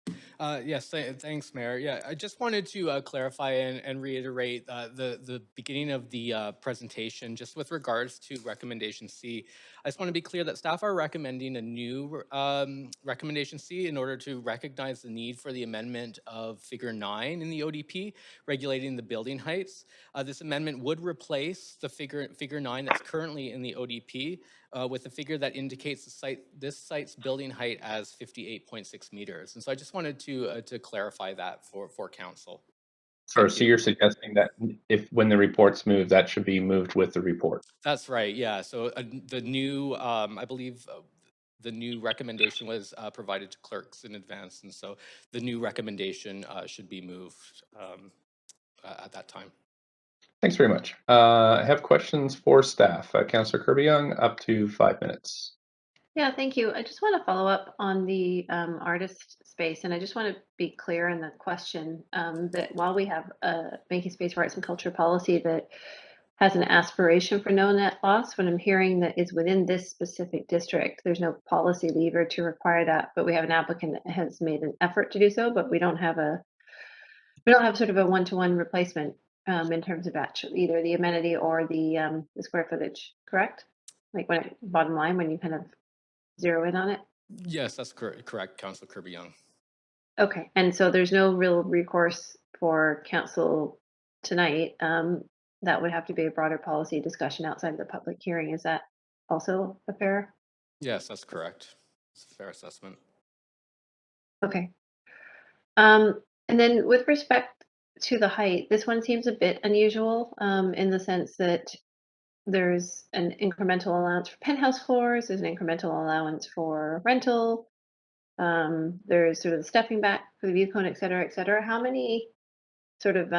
Yes, thanks, Mayor. Yeah, I just wanted to clarify and reiterate the beginning of the presentation, just with regards to recommendation C. I just want to be clear that staff are recommending a new recommendation C in order to recognize the need for the amendment of Figure 9 in the ODP, regulating the building heights. This amendment would replace the figure 9 that's currently in the ODP with a figure that indicates this site's building height as 58.6 meters. And so I just wanted to clarify that for council. Or so you're suggesting that when the report's moved, that should be moved with the report? That's right, yeah. So the new, I believe the new recommendation was provided to clerks in advance. And so the new recommendation should be moved at that time. Thanks very much. I have questions for staff. Councillor Kirby-Young, up to 5 minutes. Yeah, thank you. I just want to follow up on the artist space, and I just want to be clear in the question that while we have a making space for arts and culture policy that has an aspiration for no net loss. What I'm hearing that is within this specific district, there's no policy lever to require that, but we have an applicant that has made an effort to do so, but we don't have sort of a one-to-one replacement in terms of actually either the amenity or the square footage, correct? Like bottom line, when you kind of zero in on it? Yes, that's correct, Councillor Kirby-Young. Okay, and so there's no real recourse for council tonight. That would have to be a broader policy discussion outside of the public hearing. Is that also a fair? Yes, that's correct. It's a fair assessment. Okay. And then with respect to the height, this one seems a bit unusual in the sense that there's an incremental allowance for penthouse floors, there's an incremental allowance for rental, there's sort of the stepping back for the view cone, et cetera, et cetera. How many sort of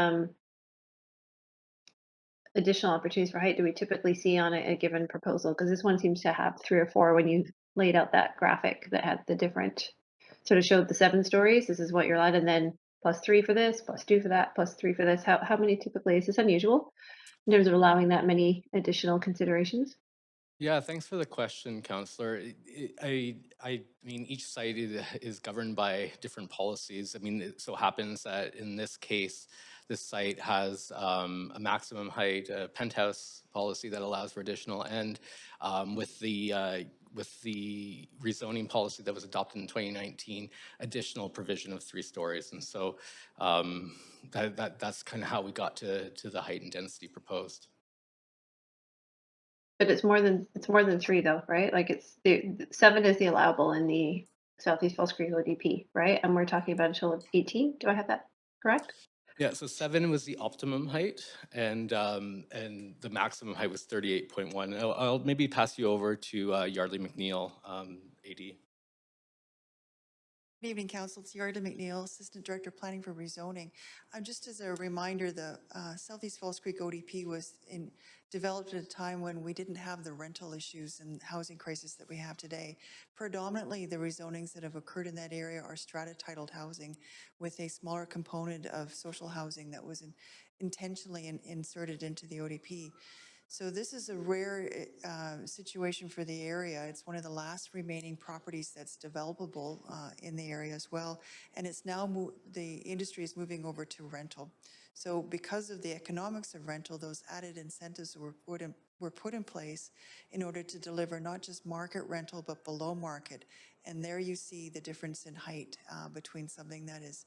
additional opportunities for height do we typically see on a given proposal? Because this one seems to have 3 or 4 when you laid out that graphic that had the different, sort of showed the 7 stories. This is what you're allowed, and then +3 for this, +2 for that, +3 for this. How many typically? Is this unusual in terms of allowing that many additional considerations? Yeah, thanks for the question, Councillor. I mean, each site is governed by different policies. I mean, it so happens that in this case, this site has a maximum height penthouse policy that allows for additional, and with the rezoning policy that was adopted in 2019, additional provision of 3 stories. And so that's kind of how we got to the height and density proposed. But it's more than 3 though, right? Like it's the 7 is the allowable in the Southeast Falls Creek ODP, right? And we're talking about until 18. Do I have that correct? Yeah, so 7 was the optimum height, and the maximum height was 38.1. I'll maybe pass you over to Yardley McNeil, AD. Good evening, Council. It's Yardley McNeil, Assistant Director Planning for Rezoning. Just as a reminder, the Southeast Falls Creek ODP was developed at a time when we didn't have the rental issues and housing crisis that we have today. Predominantly, the rezonings that have occurred in that area are strata-titled housing with a smaller component of social housing that was intentionally inserted into the ODP. So this is a rare situation for the area. It's one of the last remaining properties that's developable in the area as well. And it's now, the industry is moving over to rental. So because of the economics of rental, those added incentives were put in place in order to deliver not just market rental, but below market. And there you see the difference in height between something that is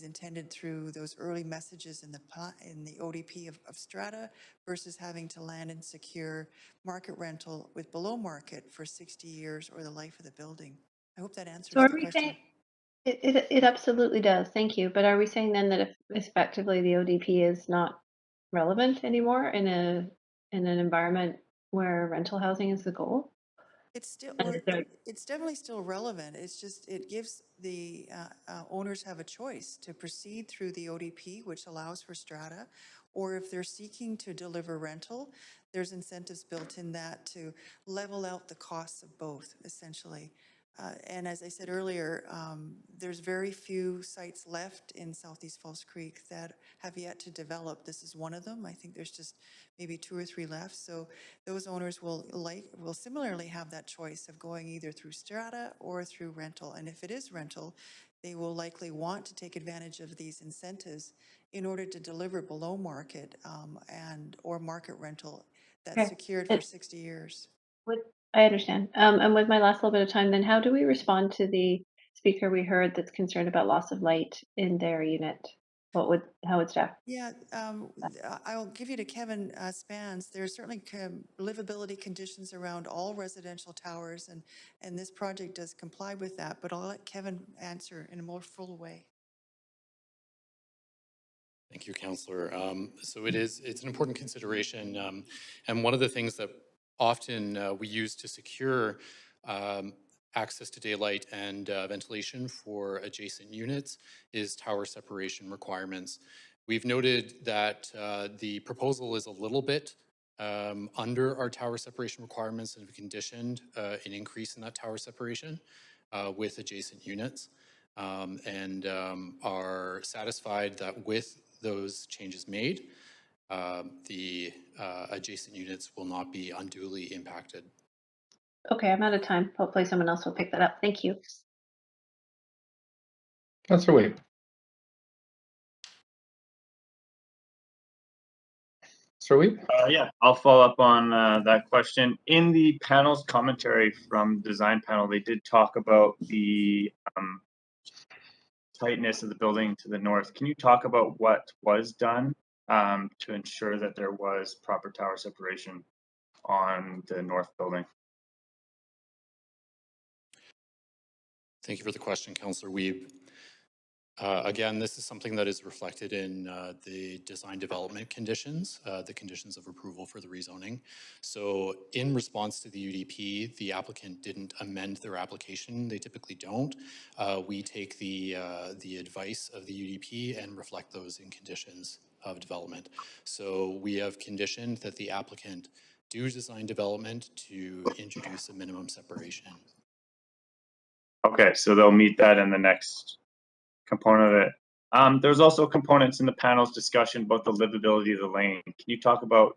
intended through those early messages in the ODP of strata versus having to land and secure market rental with below market for 60 years or the life of the building. I hope that answers So are the we question. saying it absolutely does, thank you. But are we saying then that if effectively the ODP is not relevant anymore in an environment where rental housing is the goal? It's And definitely still relevant. It's just, it gives the owners have a choice to proceed through the ODP, which allows for strata, or if they're seeking to deliver rental, there's incentives built in that to level out the costs of both, essentially. And as I said earlier, there's very few sites left in Southeast Falls Creek that have yet to develop. This is one of them. I think there's just maybe 2 or 3 left. So those owners will similarly have that choice of going either through strata or through rental. And if it is rental, they will likely want to take advantage of these incentives in order to deliver below market or market rental that's Okay. secured for 60 years. I understand. And with my last little bit of time, then how do we respond to the speaker we heard that's concerned about loss of light in their unit? How would staff? Yeah, I'll give you to Kevin Spans. There's certainly livability conditions around all residential towers, and this project does comply with that, but I'll let Kevin answer in a more full way. Thank you, Councillor. So it's an important consideration, and one of the things that often we use to secure access to daylight and ventilation for adjacent units is tower separation requirements. We've noted that the proposal is a little bit under our tower separation requirements and have conditioned an increase in that tower separation with adjacent units, and are satisfied that with those changes made, the adjacent units will not be unduly impacted. Okay, I'm out of time. Hopefully someone else will pick that up. Thank you. Councillor Wade. Sir Weep? Yeah, I'll follow up on that question. In the panel's commentary from design panel, they did talk about the tightness of the building to the north. Can you talk about what was done to ensure that there was proper tower separation on the north building? Thank you for the question, Councillor Weeb. Again, this is something that is reflected in the design development conditions, the conditions of approval for the rezoning. So in response to the UDP, the applicant didn't amend their application. They typically don't. We take the advice of the UDP and reflect those in conditions of development. So we have conditioned that the applicant do design development to introduce a minimum separation. Okay, so they'll meet that in the next component of it. There's also components in the panel's discussion about the livability of the lane. Can you talk about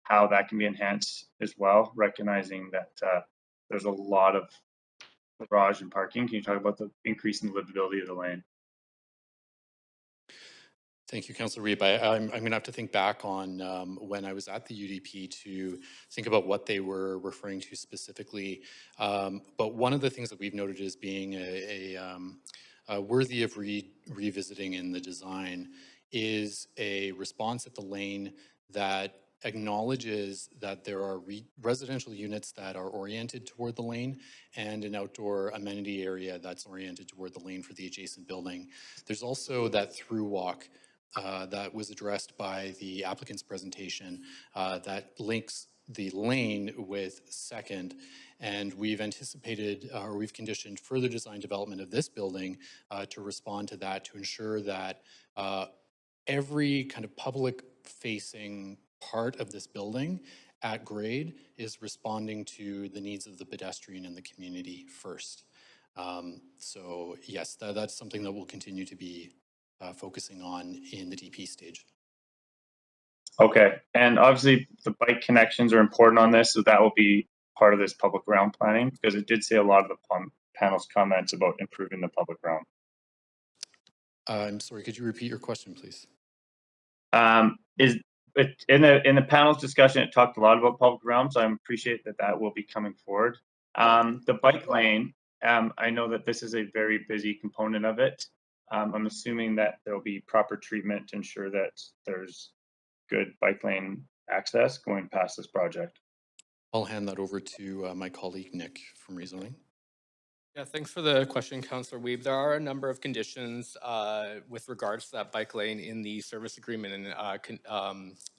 how that can be enhanced as well, recognizing that there's a lot of garage and parking? Can you talk about the increase in the livability of the lane? Thank you, Councillor Reeb. I'm going to have to think back on when I was at the UDP to think about what they were referring to specifically. But one of the things that we've noted as being worthy of revisiting in the design is a response at the lane that acknowledges that there are residential units that are oriented toward the lane and an outdoor amenity area that's oriented toward the lane for the adjacent building. There's also that through walk that was addressed by the applicant's presentation that links the lane with Second, and we've anticipated or we've conditioned further design development of this building to respond to that, to ensure that every kind of public facing part of this building at grade is responding to the needs of the pedestrian and the community first. So yes, that's something that we'll continue to be focusing on in the DP stage. Okay, and obviously the bike connections are important on this, so that will be part of this public realm planning, because it did say a lot of the panel's comments about improving the public realm. I'm sorry, could you repeat your question, please? In the panel's discussion, it talked a lot about public realm, so I appreciate that that will be coming forward. The bike lane, I know that this is a very busy component of it. I'm assuming that there will be proper treatment to ensure that there's good bike lane access going past this project. I'll hand that over to my colleague Nick from Rezoning. Yeah, thanks for the question, Councillor Weeb. There are a number of conditions with regards to that bike lane in the service agreement in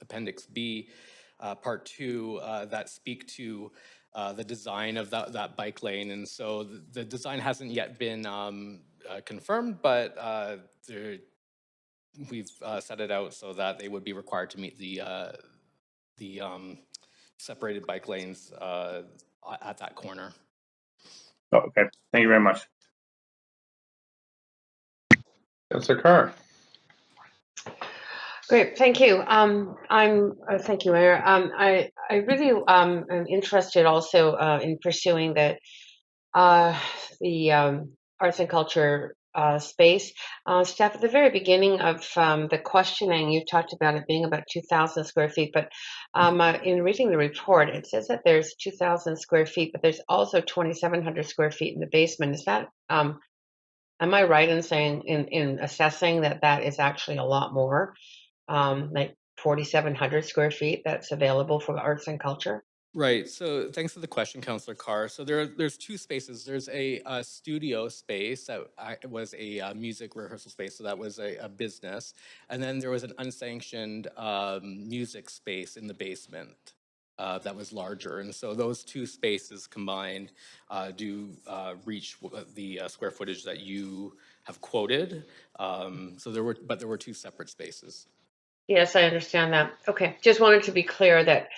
Appendix B, Part 2, that speak to the design of that bike lane. And so the design hasn't yet been confirmed, but we've set it out so that they would be required to meet the separated bike lanes at that corner. Oh, okay, thank you very much. Councillor Carr. Great, thank you. Thank you, Mayor. I really am interested also in pursuing the arts and culture space. Steph, at the very beginning of the questioning, you talked about it being about 2,000 square feet, but in reading the report, it says that there's 2,000 square feet, but there's also 2,700 square feet in the basement. Is that, am I right in saying, in assessing that that is actually a lot more, like 4,700 square feet that's available for arts and culture? Right. So thanks for the question, Councillor Carr. So there's two spaces. There's a studio space that was a music rehearsal space. So that was a business. And then there was an unsanctioned music space in the basement that was larger. And so those two spaces combined do reach the square footage that you have quoted. So there were two separate spaces. Yes, I understand that. Okay, just wanted to be clear that,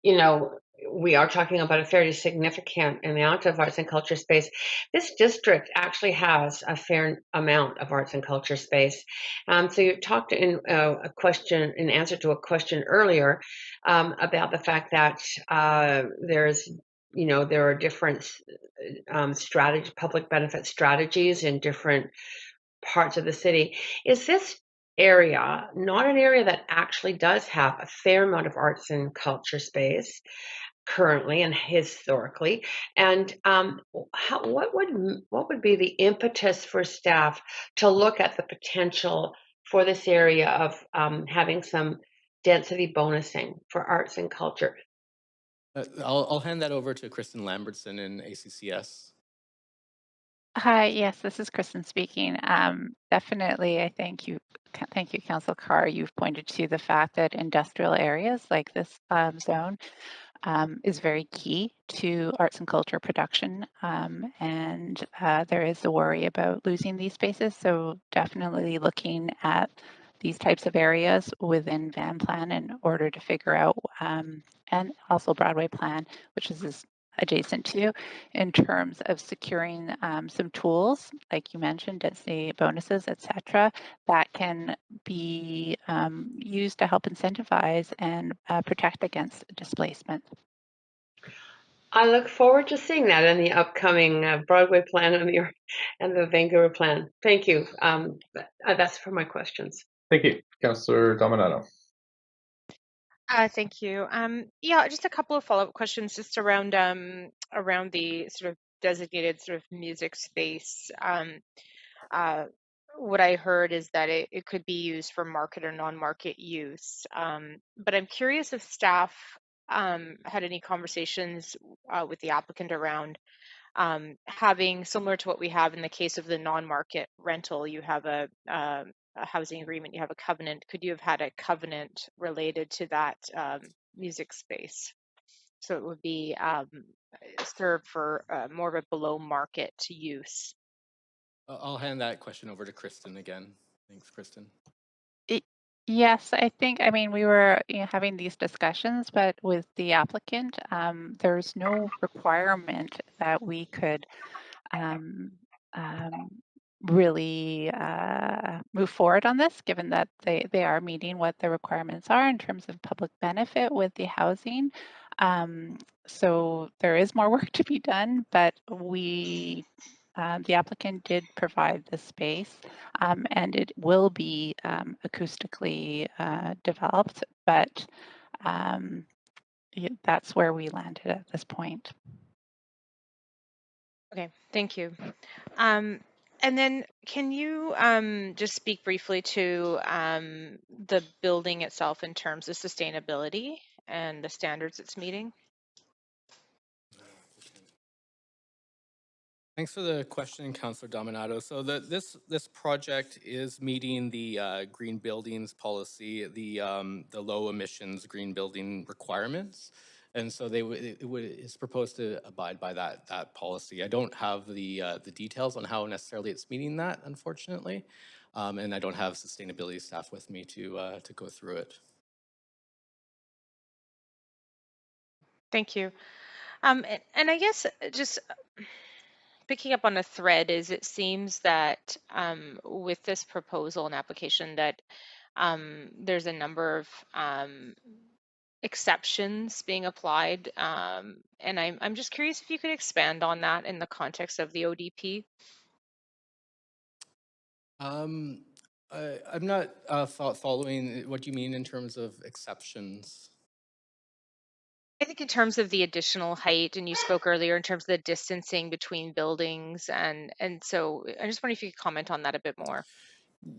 you know, we are talking about a fairly significant amount of arts and culture space. This district actually has a fair amount of arts and culture space. So you talked in in answer to a question earlier about the fact that there are different public benefit strategies in different parts of the city. Is this area not an area that actually does have a fair amount of arts and culture space currently and historically? And what would be the impetus for staff to look at the potential for this area of having some density bonusing for arts and culture? I'll hand that over to Kristen Lambertson in ACCS. Hi, yes, this is Kristen speaking. Definitely, I thank you, Council Carr. You've pointed to the fact that industrial areas like this zone is very key to arts and culture production, and there is a worry about losing these spaces. So definitely looking at these types of areas within Van Plan in order to figure out, and also Broadway Plan, which is adjacent to, in terms of securing some tools, like you mentioned, density bonuses, et cetera, that can be used to help incentivize and protect against displacement. I look forward to seeing that in the upcoming Broadway plan and the Vancouver plan. Thank you. That's for my questions. Thank you. Councillor Dominato. Thank you. Yeah, just a couple of follow-up questions just around the sort of designated sort of music space. What I heard is that it could be used for market or non-market use. But I'm curious if staff had any conversations with the applicant around having, similar to what we have in the case of the non-market rental, you have a housing agreement, you have a covenant. Could you have had a covenant related to that music space? So it would be served for more of a below market use. I'll hand that question over to Kristen again. Thanks, Kristen. Yes, I mean, we were having these discussions, but with the applicant, there's no requirement that we could really move forward on this, given that they are meeting what the requirements are in terms of public benefit with the housing. So there is more work to be done, but the applicant did provide the space, and it will be acoustically developed, but that's where we landed at this point. Okay, thank you. And then can you just speak briefly to the building itself in terms of sustainability and the standards it's meeting? Thanks for the question, Councillor Dominato. So this project is meeting the green buildings policy, the low emissions green building requirements, and so it's proposed to abide by that policy. I don't have the details on how necessarily it's meeting that, unfortunately, and I don't have sustainability staff with me to go through it. Thank you. And I guess just picking up on a thread is it seems that with this proposal and application that there's a number of exceptions being applied, and I'm just curious if you could expand on that in the context of the ODP. I'm not following what you mean in terms of exceptions. I think in terms of the additional height, and you spoke earlier in terms of the distancing between buildings, and so I just wonder if you could comment on that a bit more.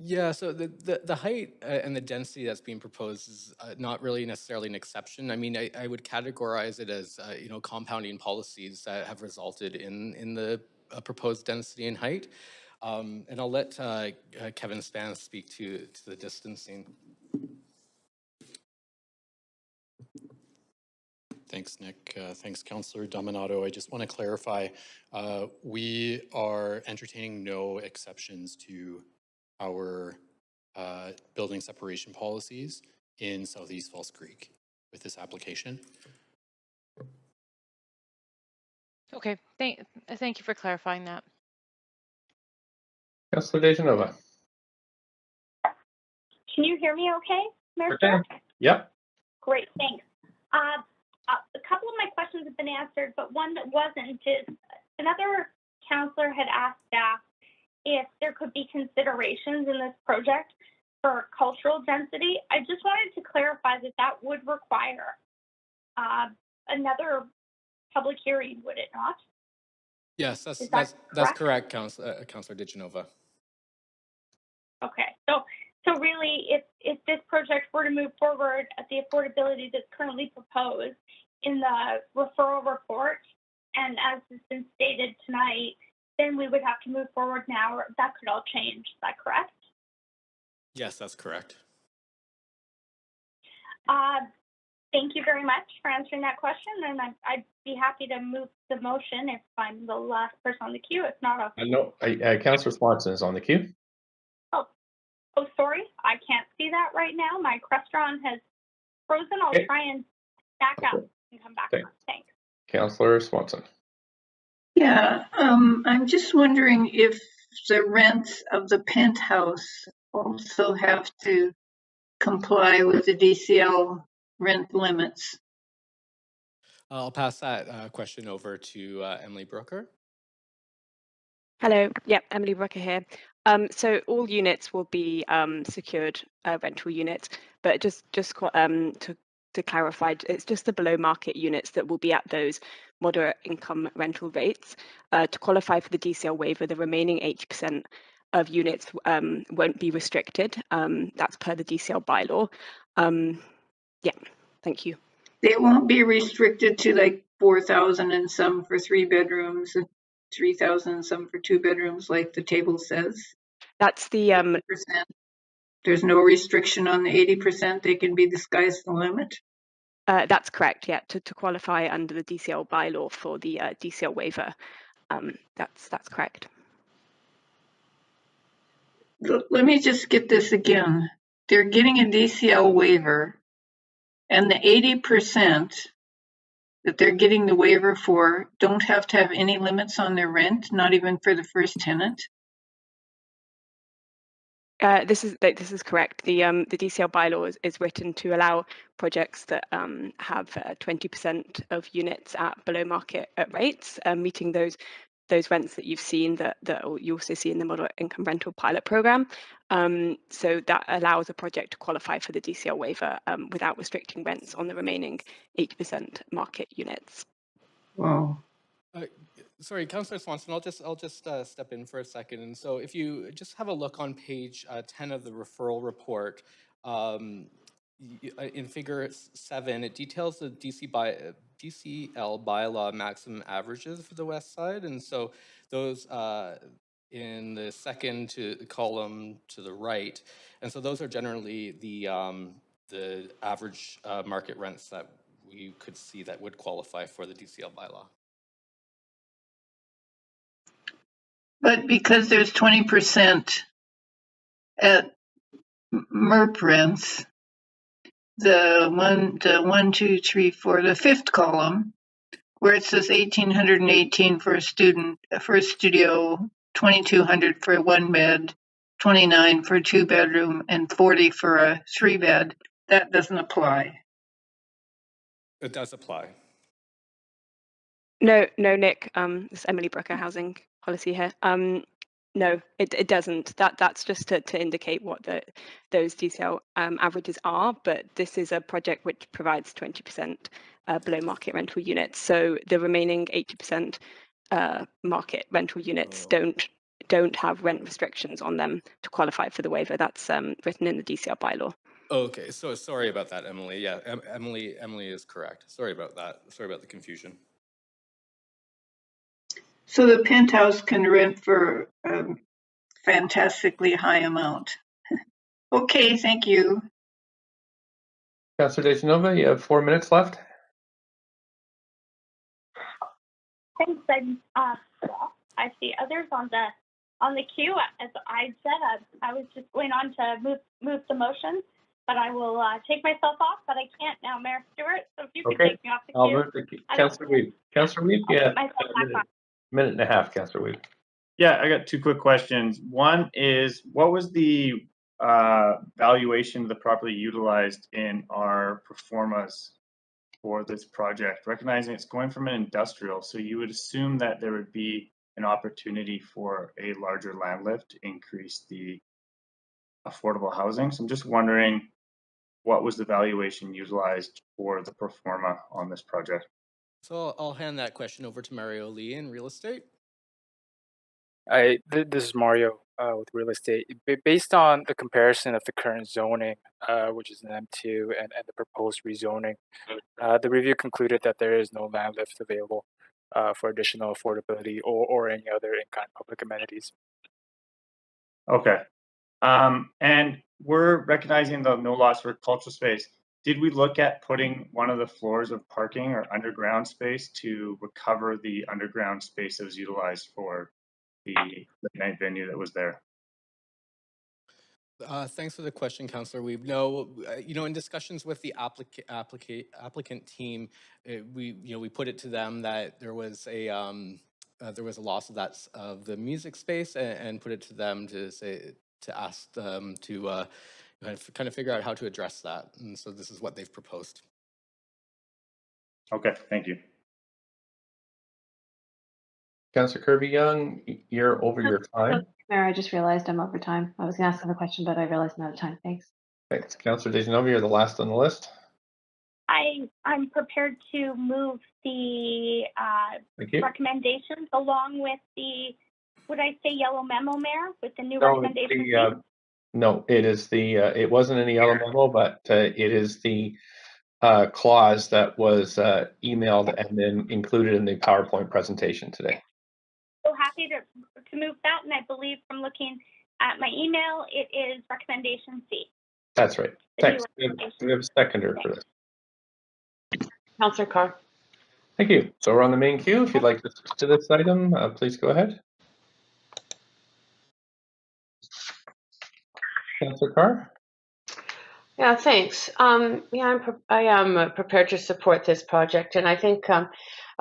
Yeah, so the height and the density that's being proposed is not really necessarily an exception. I mean, I would categorize it as compounding policies that have resulted in the proposed density and height. And I'll let Kevin Span speak to the distancing. Thanks, Nick. Thanks, Councillor Dominato. I just want to clarify, we are entertaining no exceptions to our building separation policies in Southeast False Creek with this application. Okay, thank you for clarifying that. Councillor Dejanova. Can you hear me okay, Mayor Okay. Stewart? Yep. Great, thanks. A couple of my questions have been answered, but one that wasn't is another councillor had asked staff if there could be considerations in this project for cultural density. I just wanted to clarify that that would require another public hearing, would it not? Yes, Is that's correct, Councillor Dejanova. Okay, so really, if this project were to move forward at the affordability that's currently proposed in the referral report, and as has been stated tonight, then we would have to move forward now, or that could all change. Is that correct? Yes, that's correct. Thank you very much for answering that question, and I'd be happy to move the motion if I'm the last person on the queue. If not, I'll... No, Councillor Swanson is on the queue. Oh, sorry, I can't see that right now. My Crestron has frozen. I'll try and back up and come back. Thanks. Councillor Swanson. Yeah, I'm just wondering if the rents of the penthouse also have to comply with the DCL rent limits. I'll pass that question over to Emily Brooker. Hello, yep, Emily Brooker here. So all units will be secured rental units, but just to clarify, it's just the below market units that will be at those moderate income rental rates. To qualify for the DCL waiver, the remaining 80% of units won't be restricted. That's per the DCL bylaw. Yeah, thank you. They won't be restricted to like 4,000 and some for 3 bedrooms and 3,000 and some for 2 bedrooms, like the table says. That's the 80%. There's no restriction on the 80%. They can be the sky's the limit. That's correct. Yeah, to qualify under the DCL bylaw for the DCL waiver, that's correct. Let me just get this again. They're getting a DCL waiver, and the 80% that they're getting the waiver for don't have to have any limits on their rent, not even for the first tenant. This is correct. The DCL bylaw is written to allow projects that have 20% of units at below market rates, meeting those rents that you've seen that you also see in the moderate income rental pilot program. So that allows a project to qualify for the DCL waiver without restricting rents on the remaining 80% market units. Wow. Sorry, Councillor Swanson, I'll just step in for a second. And so if you just have a look on page 10 of the referral report, in figure 7, it details the DCL bylaw maximum averages for the west side. And so those in the second column to the right. And so those are generally the average market rents that we could see that would qualify for the DCL bylaw. But because there's 20% at MERP rents, the 1, 2, 3, 4, the fifth column, where it says 1,818 for a student, for a studio, 2,200 for a 1 bed, 29 for a 2 bedroom, and 40 for a 3 bed, that doesn't apply. It does apply. No, Nick. It's Emily Brooker, Housing Policy here. No, it doesn't. That's just to indicate what those DCL averages are. But this is a project which provides 20% below market rental units. So the remaining 80% market rental units don't have rent restrictions on them to qualify for the waiver. That's written in the DCL bylaw. Okay, so sorry about that, Emily. Yeah, Emily is correct. Sorry about that. Sorry about the confusion. So the penthouse can rent for a fantastically high amount. Okay, thank you. Councillor Dejanova, you have 4 minutes left. Thanks. I see others on the queue. As I said, I was just going on to move the motion. but I will take myself off, but I can't now, Mayor Stewart. So if you could Okay, take me off the I'll queue. move to Councillor Weed. Councillor Weed, I'll yeah, put myself back on. minute and a half, Councillor Weed. Yeah, I got two quick questions. One is, what was the valuation of the property utilized in our performas for this project? Recognizing it's going from an industrial, so you would assume that there would be an opportunity for a larger land lift to increase the affordable housing. So I'm just wondering, what was the valuation utilized for the performa on this project? So I'll hand that question over to Mario Lee in real estate. This is Mario with real estate. Based on the comparison of the current zoning, which is an M2, and the proposed rezoning, the review concluded that there is no land lift available for additional affordability or any other in-kind public amenities. Okay. And we're recognizing the no loss for cultural space. Did we look at putting one of the floors of parking or underground space to recover the underground space that was utilized for the night venue that was there? Thanks for the question, Councillor Weeb. No, in discussions with the applicant team, we put it to them that there was a loss of the music space, and put it to them to ask them to kind of figure out how to address that. And so this is what they've proposed. Okay, thank you. Councillor Kirby-Young, you're over your time. Mayor, I just realized I'm over time. I was going to ask another question, but I realized I'm out of time. Thanks. Thanks. Councillor Dejanova, you're the last on the list. I'm prepared to move the recommendations along with the, would I say yellow memo, Mayor, with the new recommendations? No, it is it wasn't in the yellow memo, but it is the clause that was emailed and then included in the PowerPoint presentation today. So happy to move that, and I believe from looking at my email, it is recommendation C. That's right. Thanks. We have a seconder for this. Councillor Carr. Thank you. So we're on the main queue. If you'd like to speak to this item, please go ahead. Councillor Carr. Yeah, thanks. I am prepared to support this project, and I think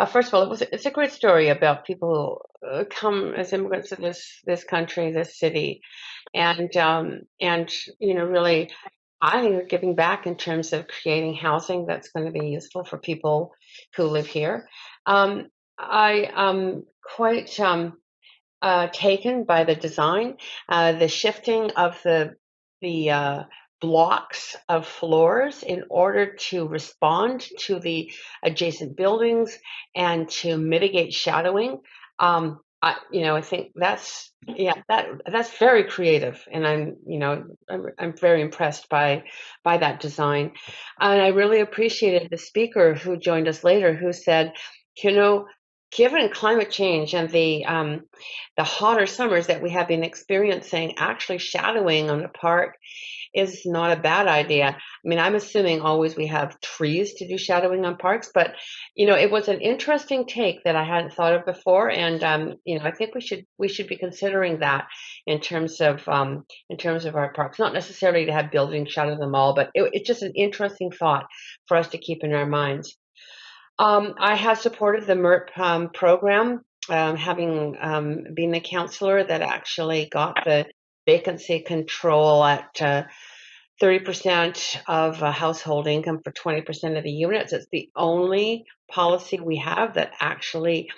first of all, it's a great story about people who come as immigrants to this country, this city, and really, I think giving back in terms of creating housing that's going to be useful for people who live here. I am quite taken by the design, the shifting of the blocks of floors in order to respond to the adjacent buildings and to mitigate shadowing. I think that's very creative, and I'm very impressed by that design. And I really appreciated the speaker who joined us later, who said, given climate change and the hotter summers that we have been experiencing, actually shadowing on the park is not a bad idea. I mean, I'm assuming always we have trees to do shadowing on parks, but it was an interesting take that I hadn't thought of before, and I think we should be considering that in terms of our parks. Not necessarily to have buildings shadow them all, but it's just an interesting thought for us to keep in our minds. I have supported the MERP program, having been the councillor that actually got the vacancy control at 30% of household income for 20% of the units. It's the only policy we have that actually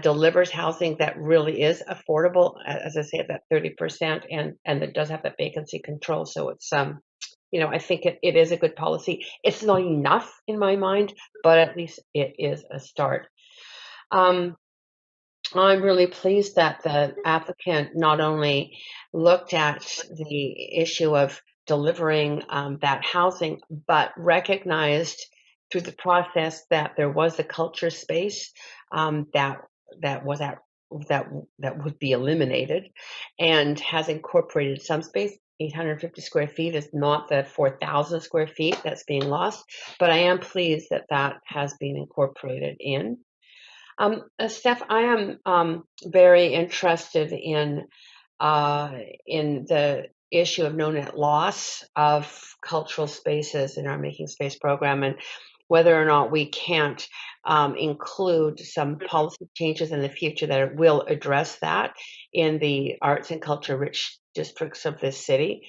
delivers housing that really is affordable, as I say, at that 30%, and that does have that vacancy control. So it's I think it is a good policy. It's not enough in my mind, but at least it is a start. I'm really pleased that the applicant not only looked at the issue of delivering that housing, but recognized through the process that there was a culture space that would be eliminated, and has incorporated some space. 850 square feet is not the 4,000 square feet that's being lost, but I am pleased that that has been incorporated in. Steph, I am very interested in the issue of no net loss of cultural spaces in our Making Space program, and whether or not we can't include some policy changes in the future that will address that in the arts and culture rich districts of this city,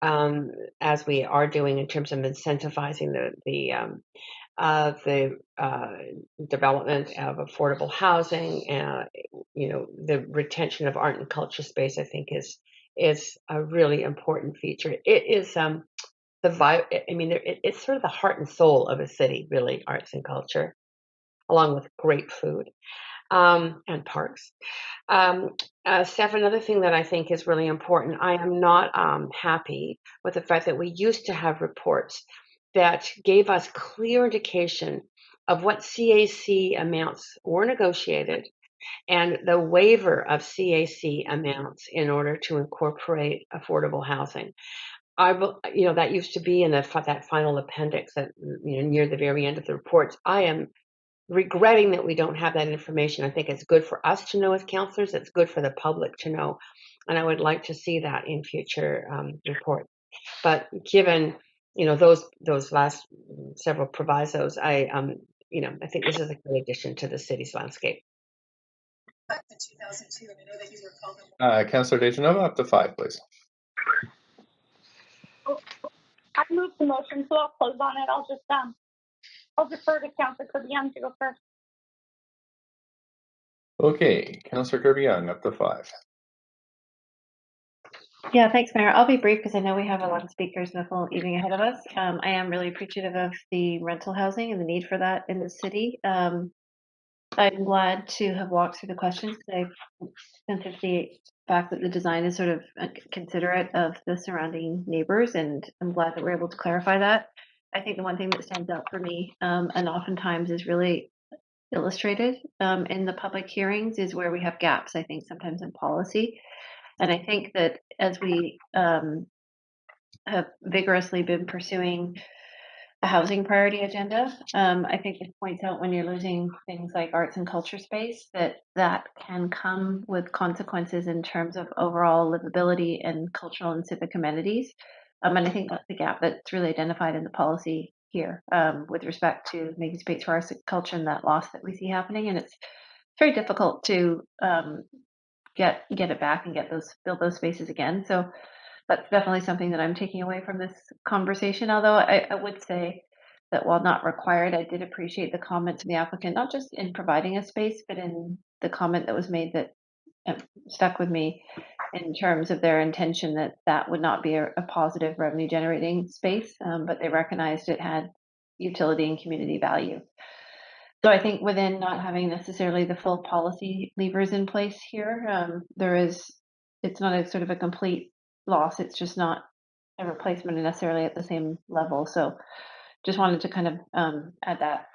as we are doing in terms of incentivizing the development of affordable housing. The retention of art and culture space, I think, is a really important feature. It is the vibe. I mean, it's sort of the heart and soul of a city, really, arts and culture, along with great food and parks. Steph, another thing that I think is really important, I am not happy with the fact that we used to have reports that gave us clear indication of what CAC amounts were negotiated and the waiver of CAC amounts in order to incorporate affordable housing. That used to be in that final appendix that near the very end of the reports. I am regretting that we don't have that information. I think it's good for us to know as counselors. It's good for the public to know, and I would like to see that in future reports. But given those last several provisos, I think this is a good addition to the city's landscape. Councillor Dejanova, up to 5, please. I moved the motion, so I'll close on it. I'll defer to Councillor Kirby-Young to go first. Okay, Councillor Kirby-Young, up to 5. Yeah, thanks, Mayor. I'll be brief because I know we have a lot of speakers and a full evening ahead of us. I am really appreciative of the rental housing and the need for that in the city. I'm glad to have walked through the questions today, since it's the fact that the design is sort of considerate of the surrounding neighbors, and I'm glad that we're able to clarify that. I think the one thing that stands out for me, and oftentimes is really illustrated in the public hearings, is where we have gaps, I think, sometimes in policy. And I think that as we have vigorously been pursuing a housing priority agenda, I think it points out when you're losing things like arts and culture space, that can come with consequences in terms of overall livability and cultural and civic amenities. And I think that's the gap that's really identified in the policy here with respect to making space for arts and culture and that loss that we see happening. And it's very difficult to get it back and build those spaces again. So that's definitely something that I'm taking away from this conversation. Although I would say that while not required, I did appreciate the comment to the applicant, not just in providing a space, but in the comment that was made that stuck with me in terms of their intention that would not be a positive revenue generating space, but they recognized it had utility and community value. So I think within not having necessarily the full policy levers in place here, it's not a sort of a complete loss. It's just not a replacement necessarily at the same level. So just wanted to kind of add that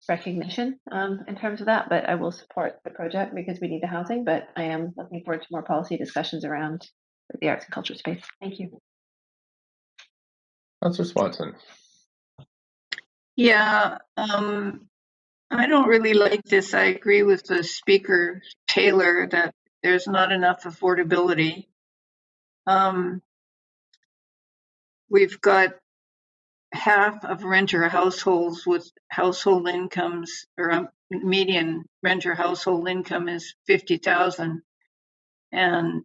recognition in terms of that. But I will support the project because we need the housing. But I am looking forward to more policy discussions around the arts and culture space. Thank you. Councillor Swanson. Yeah, I don't really like this. I agree with the speaker, Taylor, that there's not enough affordability. We've got half of renter households with household incomes, or median renter household income is 50,000. And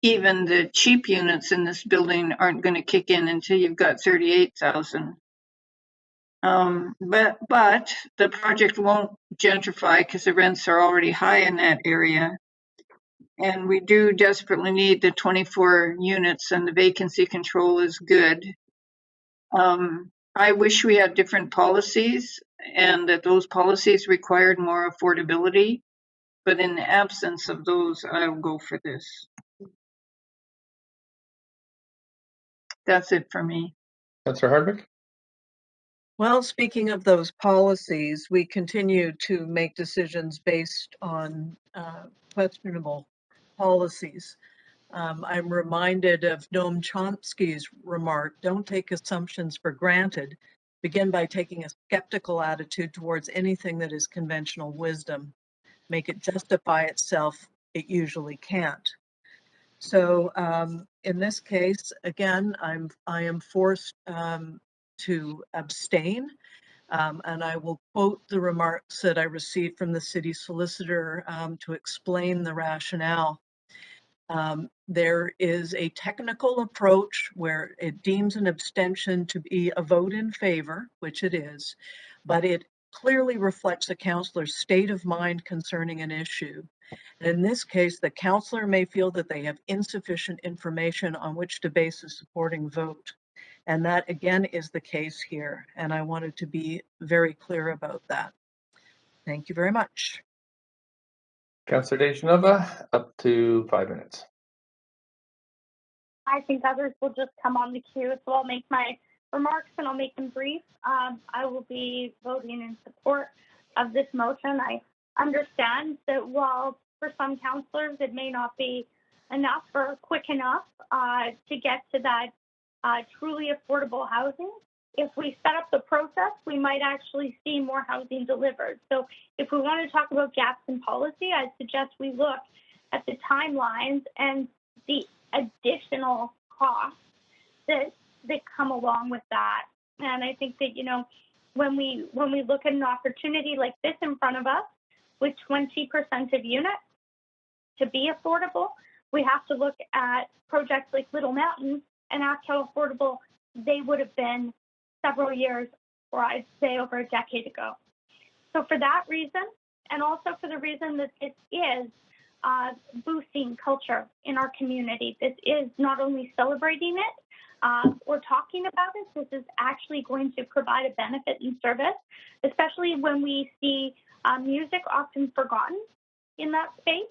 even the cheap units in this building aren't going to kick in until you've got 38,000. But the project won't gentrify because the rents are already high in that area. And we do desperately need the 24 units, and the vacancy control is good. I wish we had different policies and that those policies required more affordability. But in the absence of those, I'll go for this. That's it for me. Councillor Hardwick. Well, speaking of those policies, we continue to make decisions based on questionable policies. I'm reminded of Noam Chomsky's remark, don't take assumptions for granted. Begin by taking a skeptical attitude towards anything that is conventional wisdom. Make it justify itself, it usually can't. So in this case, again, I am forced to abstain. And I will quote the remarks that I received from the city solicitor to explain the rationale. There is a technical approach where it deems an abstention to be a vote in favor, which it is, but it clearly reflects the councillor's state of mind concerning an issue. And in this case, the councillor may feel that they have insufficient information on which to base a supporting vote. And that again is the case here. And I wanted to be very clear about that. Thank you very much. Councillor Dejanova, up to 5 minutes. I think others will just come on the queue, so I'll make my remarks and I'll make them brief. I will be voting in support of this motion. I understand that while for some councillors it may not be enough or quick enough to get to that truly affordable housing, if we set up the process, we might actually see more housing delivered. So if we want to talk about gaps in policy, I suggest we look at the timelines and the additional costs that come along with that. And I think that, you know, when we look at an opportunity like this in front of us with 20% of units to be affordable, we have to look at projects like Little Mountain and ask how affordable they would have been several years, or I'd say over a decade ago. So for that reason, and also for the reason that this is boosting culture in our community, this is not only celebrating it or talking about it, this is actually going to provide a benefit and service, especially when we see music often forgotten in that space,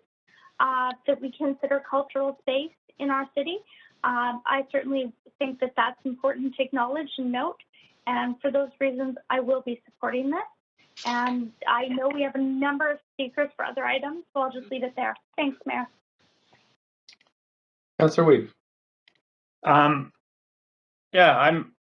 that we consider cultural space in our city. I certainly think that that's important to acknowledge and note. And for those reasons, I will be supporting this. And I know we have a number of speakers for other items, so I'll just leave it there. Thanks, Mayor. Councillor Weed. Yeah, I'm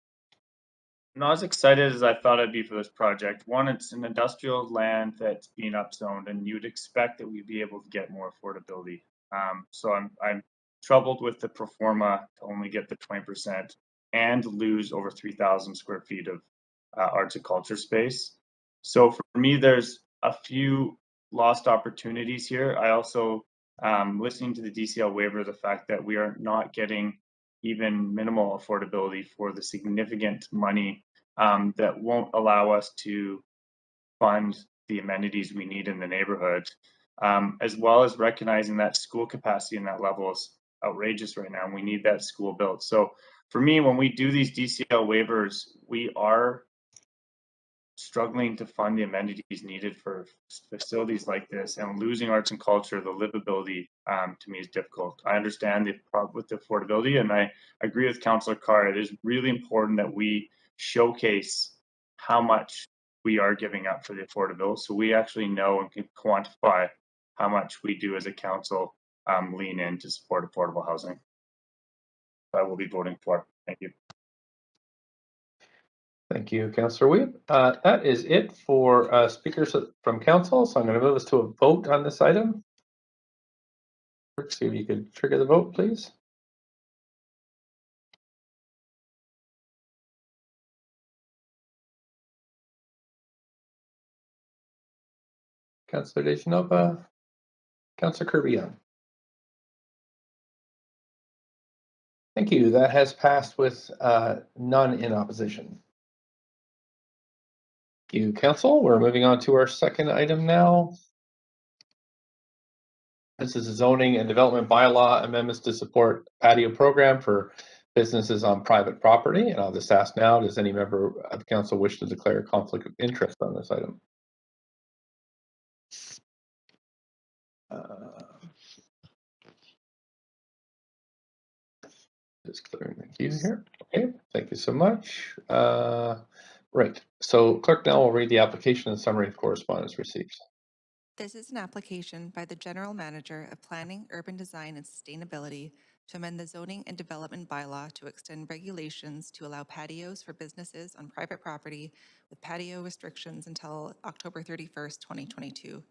not as excited as I thought I'd be for this project. One, it's an industrial land that's being upzoned, and you'd expect that we'd be able to get more affordability. So I'm troubled with the pro forma to only get the 20% and lose over 3,000 square feet of arts and culture space. So for me, there's a few lost opportunities here. I also, listening to the DCL waiver, the fact that we are not getting even minimal affordability for the significant money that won't allow us to fund the amenities we need in the neighborhood, as well as recognizing that school capacity in that level is outrageous right now, and we need that school built. So for me, when we do these DCL waivers, we are struggling to fund the amenities needed for facilities like this, and losing arts and culture, the livability, to me is difficult. I understand the problem with the affordability, and I agree with Councillor Carr. It is really important that we showcase how much we are giving up for the affordability, so we actually know and can quantify how much we do as a council lean in to support affordable housing. I will be voting for. Thank you. Thank you, Councillor Weed. That is it for speakers from council. So I'm going to move us to a vote on this item. Let's see if you could trigger the vote, please. Councillor Dejanova, Councillor Kirby-Young. Thank you. That has passed with none in opposition. Thank you, Council. We're moving on to our second item now. This is a zoning and development bylaw amendments to support patio program for businesses on private property. And I'll just ask now, does any member of council wish to declare a conflict of interest on this item? Just clearing the queue here. Okay, thank you so much. Right, so Clerk now will read the application and summary of correspondence received. This is an application by the General Manager of Planning, Urban Design and Sustainability to amend the Zoning and Development Bylaw to extend regulations to allow patios for businesses on private property with patio restrictions until October 31st, 2022.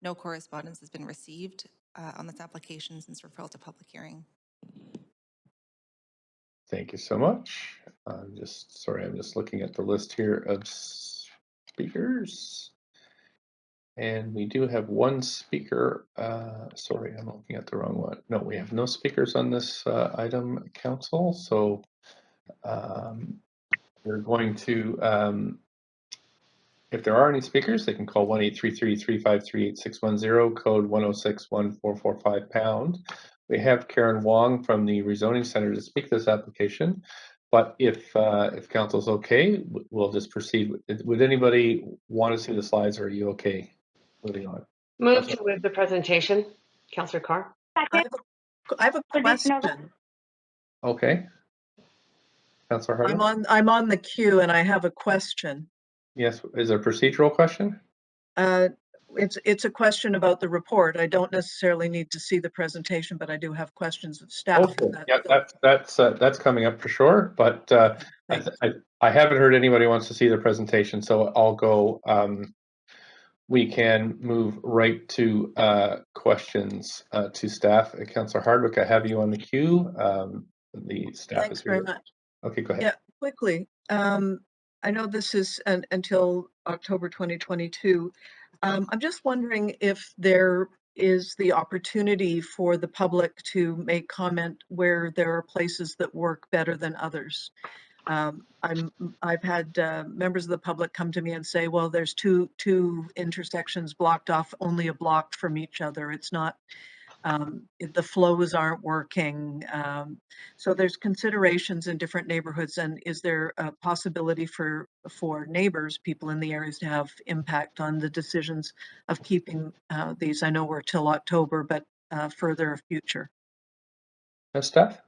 No correspondence has been received on this application since referral to public hearing. Thank you so much. I'm just looking at the list here of speakers. And we do have one speaker. Sorry, I'm looking at the wrong one. No, we have no speakers on this item, Council. So we're going to, if there are any speakers, they can call 1-833-353-8610, code 1061445 #. We have Karen Wong from the Rezoning Center to speak to this application. But if Council's okay, we'll just proceed. Would anybody want to see the slides, or are you okay moving on? Move to with the presentation, Councillor Carr. I have a question. Okay. Councillor Harding? I'm on the queue and I have a question. Yes, is it a procedural question? It's a question about the report. I don't necessarily need to see the presentation, but I do have questions of staff. Okay. Yeah, that's coming up for sure. But I haven't heard anybody wants to see the presentation, so I'll go. We can move right to questions to staff. Councillor Hardwick, I have you on the queue. The staff Thanks is here. very much. Okay, go ahead. Yeah, quickly. I know this is until October 2022. I'm just wondering if there is the opportunity for the public to make comment where there are places that work better than others. I've had members of the public come to me and say, well, there's two intersections blocked off, only a block from each other. It's not, the flows aren't working. So there's considerations in different neighborhoods. And is there a possibility for neighbors, people in the areas, to have impact on the decisions of keeping these? I know we're till October, but further future. Steph?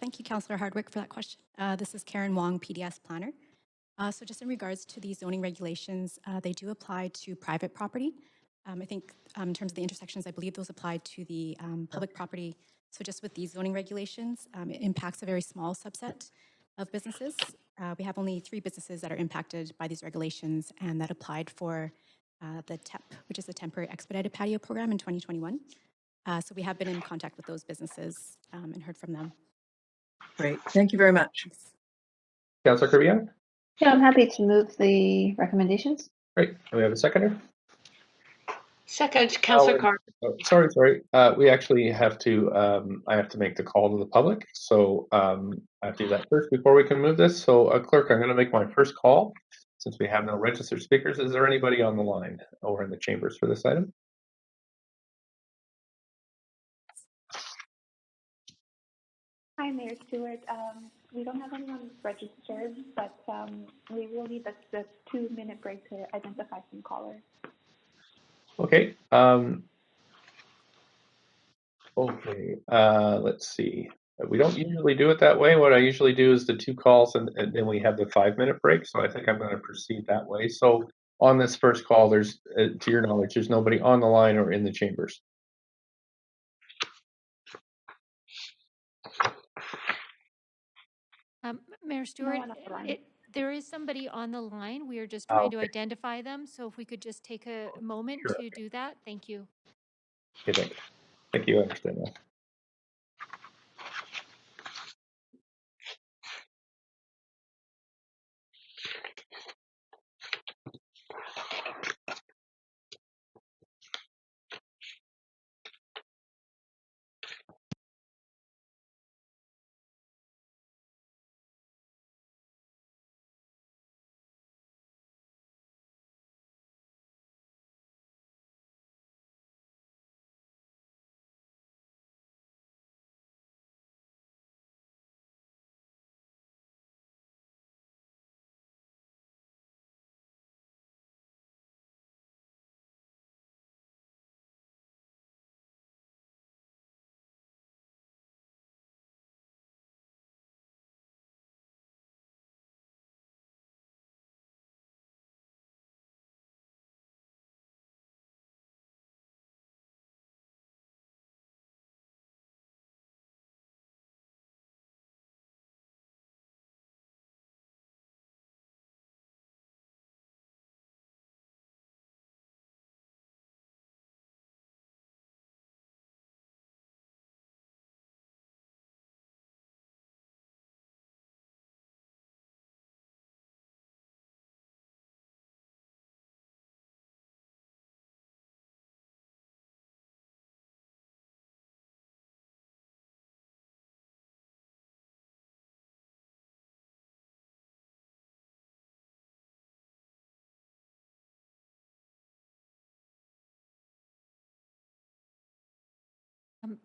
Thank you, Councillor Hardwick, for that question. This is Karen Wong, PDS planner. So just in regards to the zoning regulations, they do apply to private property. I think in terms of the intersections, I believe those apply to the public property. So just with these zoning regulations, it impacts a very small subset of businesses. We have only 3 businesses that are impacted by these regulations and that applied for the TEP, which is the Temporary Expedited Patio Program in 2021. So we have been in contact with those businesses and heard from them. Great, thank you very much. Councillor Kirby? Yeah, I'm happy to move the recommendations. Great. Do we have a seconder? Second, Councillor Carr. Sorry. We actually have to, I have to make the call to the public. So I have to do that first before we can move this. So Clerk, I'm going to make my first call since we have no registered speakers. Is there anybody on the line or in the chambers for this item? Hi, Mayor Stewart. We don't have anyone registered, but we will need a 2-minute break to identify some callers. Okay. Okay. Let's see. We don't usually do it that way. What I usually do is the 2 calls and then we have the 5-minute break. So I think I'm going to proceed that way. So on this first call, there's, to your knowledge, there's nobody on the line or in the chambers. Mayor Stewart, there is somebody on the line. We are just trying to identify them. So if we could just take a moment to do that. Thank you. Okay, thank you. I understand that.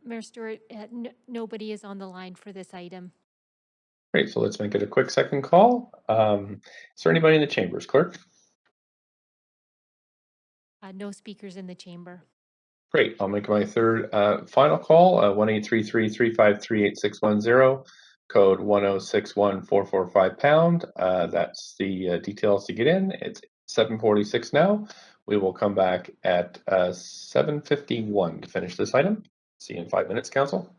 Mayor Stewart, nobody is on the line for this item. Great, so let's make it a quick second call. Is there anybody in the chambers, clerk? No speakers in the chamber. Great, I'll make my third final call, 1-833-353-8610, code 1061445 #. That's the details to get in. It's 7:46 now. We will come back at 7:51 to finish this item. See you in 5 minutes, council.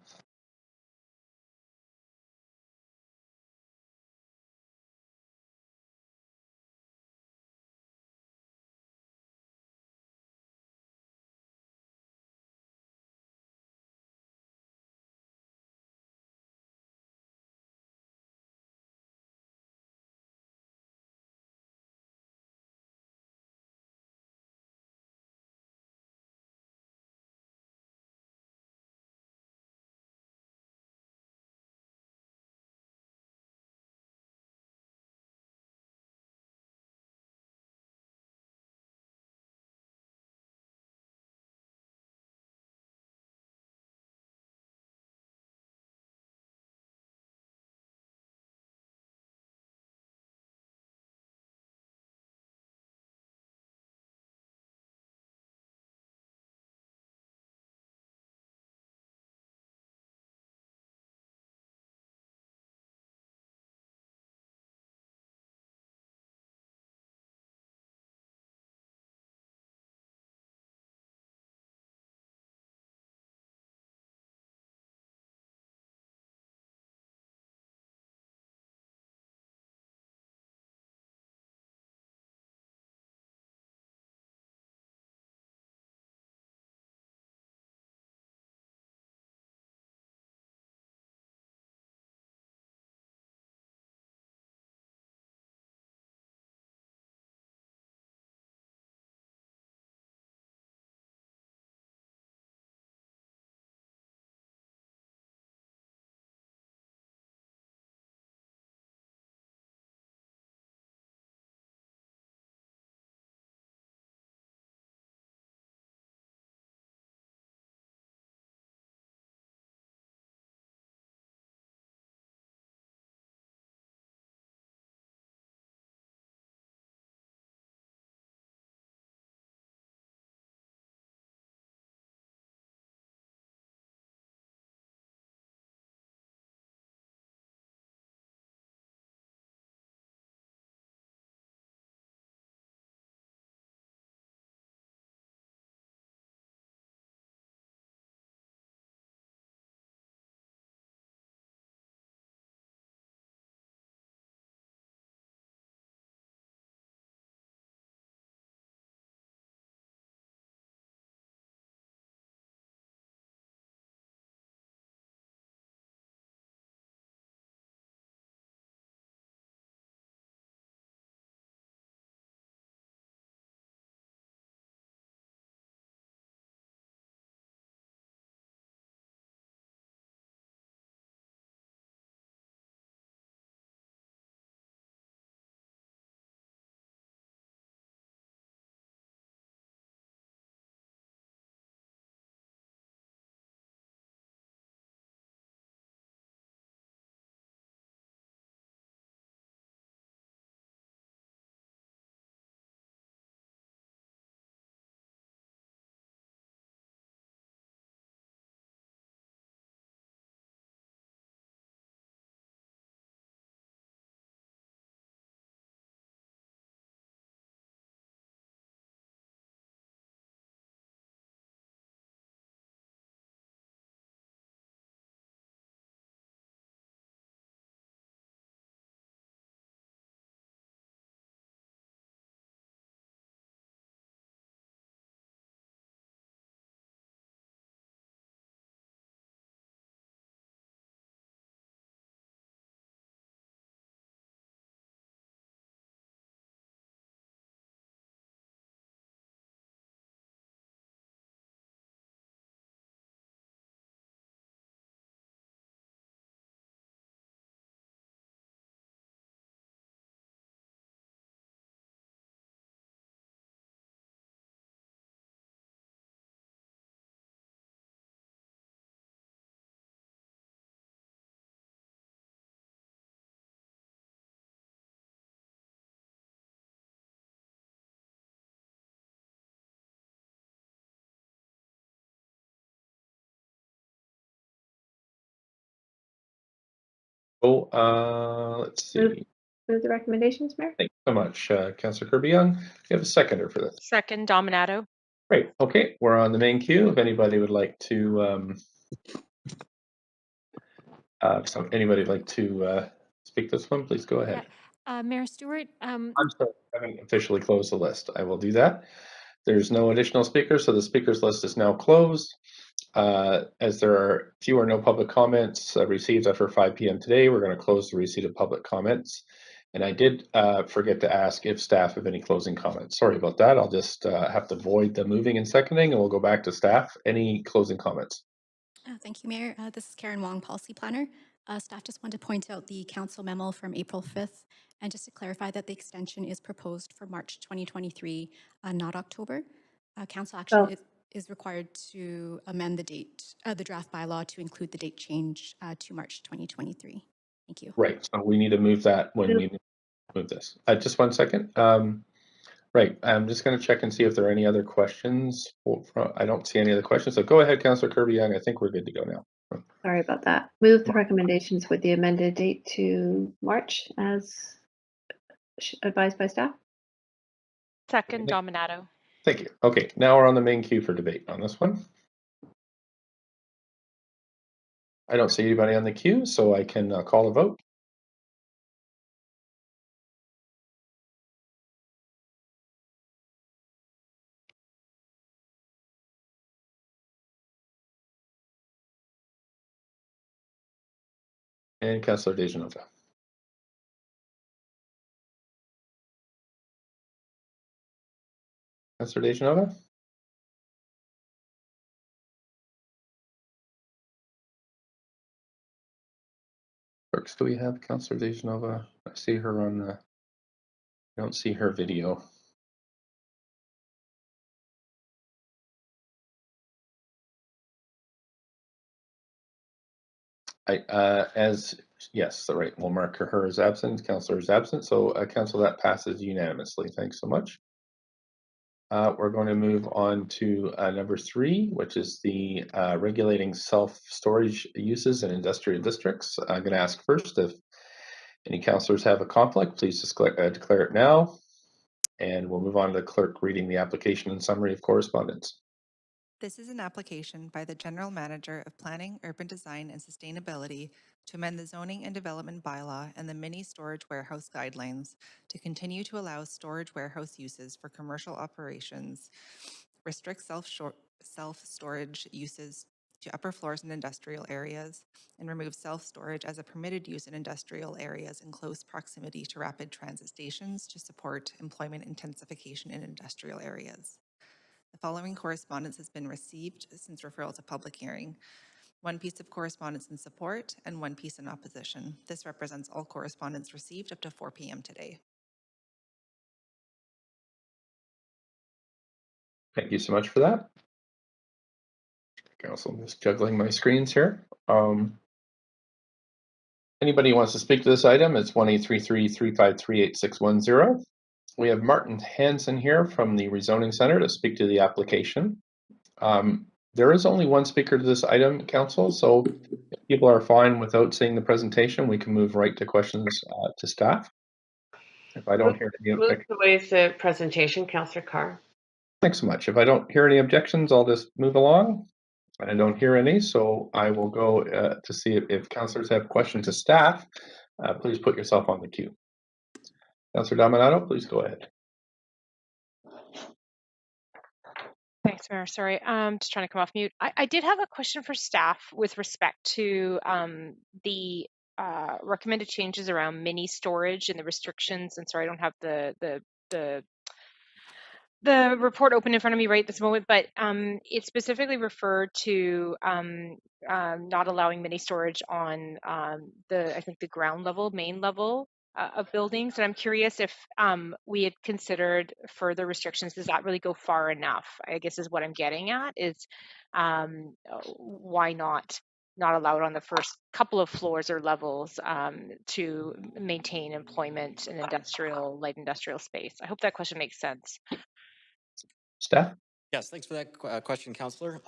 Oh, let's see. Move the recommendations, Mayor. Thank you so much, Councillor Kirby-Young. You have a seconder for this. Second, Dominato. Great. Okay, we're on the main queue. If anybody would like to, speak to this one, please go ahead. Mayor Stewart, I'm sorry, I haven't officially closed the list. I will do that. There's no additional speakers, so the speakers list is now closed. As there are few or no public comments received after 5 p.m. today, we're going to close the receipt of public comments. And I did forget to ask if staff have any closing comments. Sorry about that. I'll just have to void the moving and seconding, and we'll go back to staff. Any closing comments? Thank you, Mayor. This is Karen Wong, Policy Planner. Staff just wanted to point out the council memo from April 5th, and just to clarify that the extension is proposed for March 2023, not October. Council actually is required to amend the date, the draft bylaw to include the date change to March 2023. Thank you. Right, so we need to move that when we move this. Just 1 second. Right, I'm just going to check and see if there are any other questions. I don't see any other questions, so go ahead, Councillor Kirby-Young. I think we're good to go now. Sorry about that. Move the recommendations with the amended date to March as advised by staff. Second, Dominato. Thank you. Okay, now we're on the main queue for debate on this one. I don't see anybody on the queue, so I can call a vote. And Councillor Dejanova. Councillor Dejanova? Clerks, do we have Councillor Dejanova? I see her on the, I don't see her video. Yes, right, we'll mark her as absent. Councillor is absent, so Council, that passes unanimously. Thanks so much. We're going to move on to number 3, which is the regulating self-storage uses in industrial districts. I'm going to ask first if any councillors have a conflict, please just declare it now. And we'll move on to the clerk reading the application and summary of correspondence. This is an application by the General Manager of Planning, Urban Design and Sustainability to amend the Zoning and Development Bylaw and the Mini Storage Warehouse Guidelines to continue to allow storage warehouse uses for commercial operations, restrict self-storage uses to upper floors in industrial areas, and remove self-storage as a permitted use in industrial areas in close proximity to rapid transit stations to support employment intensification in industrial areas. The following correspondence has been received since referral to public hearing. 1 piece of correspondence in support and 1 piece in opposition. This represents all correspondence received up to 4 p.m. today. Thank you so much for that. Council, I'm just juggling my screens here. Anybody who wants to speak to this item, it's 1-833-353-8610. We have Martin Hansen here from the Rezoning Center to speak to the application. There is only 1 speaker to this item, Council, so if people are fine without seeing the presentation, we can move right to questions to staff. If I don't hear any Move the ways the presentation, Councillor Carr. Thanks so much. If I don't hear any objections, I'll just move along. I don't hear any, so I will go to see if councillors have questions to staff. Please put yourself on the queue. Councillor Dominato, please go ahead. Thanks, Mayor. Sorry, just trying to come off mute. I did have a question for staff with respect to the recommended changes around mini storage and the restrictions. And sorry, I don't have the report open in front of me right this moment, but it specifically referred to not allowing mini storage on I think the ground level, main level of buildings. And I'm curious if we had considered further restrictions. Does that really go far enough? I guess is what I'm getting at is why not allow it on the first couple of floors or levels to maintain employment in light industrial space. I hope that question makes sense. Staff? Yes, thanks for that question, Councillor.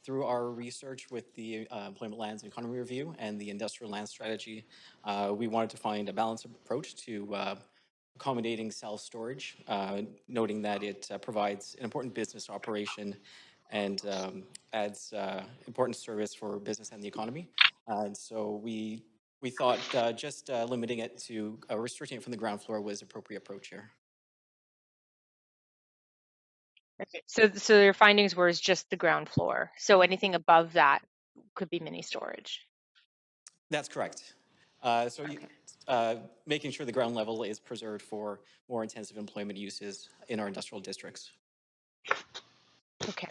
Through our research with the Employment Lands and Economy Review and the Industrial Land Strategy, we wanted to find a balanced approach to accommodating self-storage, noting that it provides an important business operation and adds important service for business and the economy. And so we thought just limiting it to restricting it from the ground floor was an appropriate approach here. Okay. So your findings were just the ground floor. So anything above that could be mini storage. That's correct. Making sure the ground level is preserved for more intensive employment uses in our industrial districts. Okay.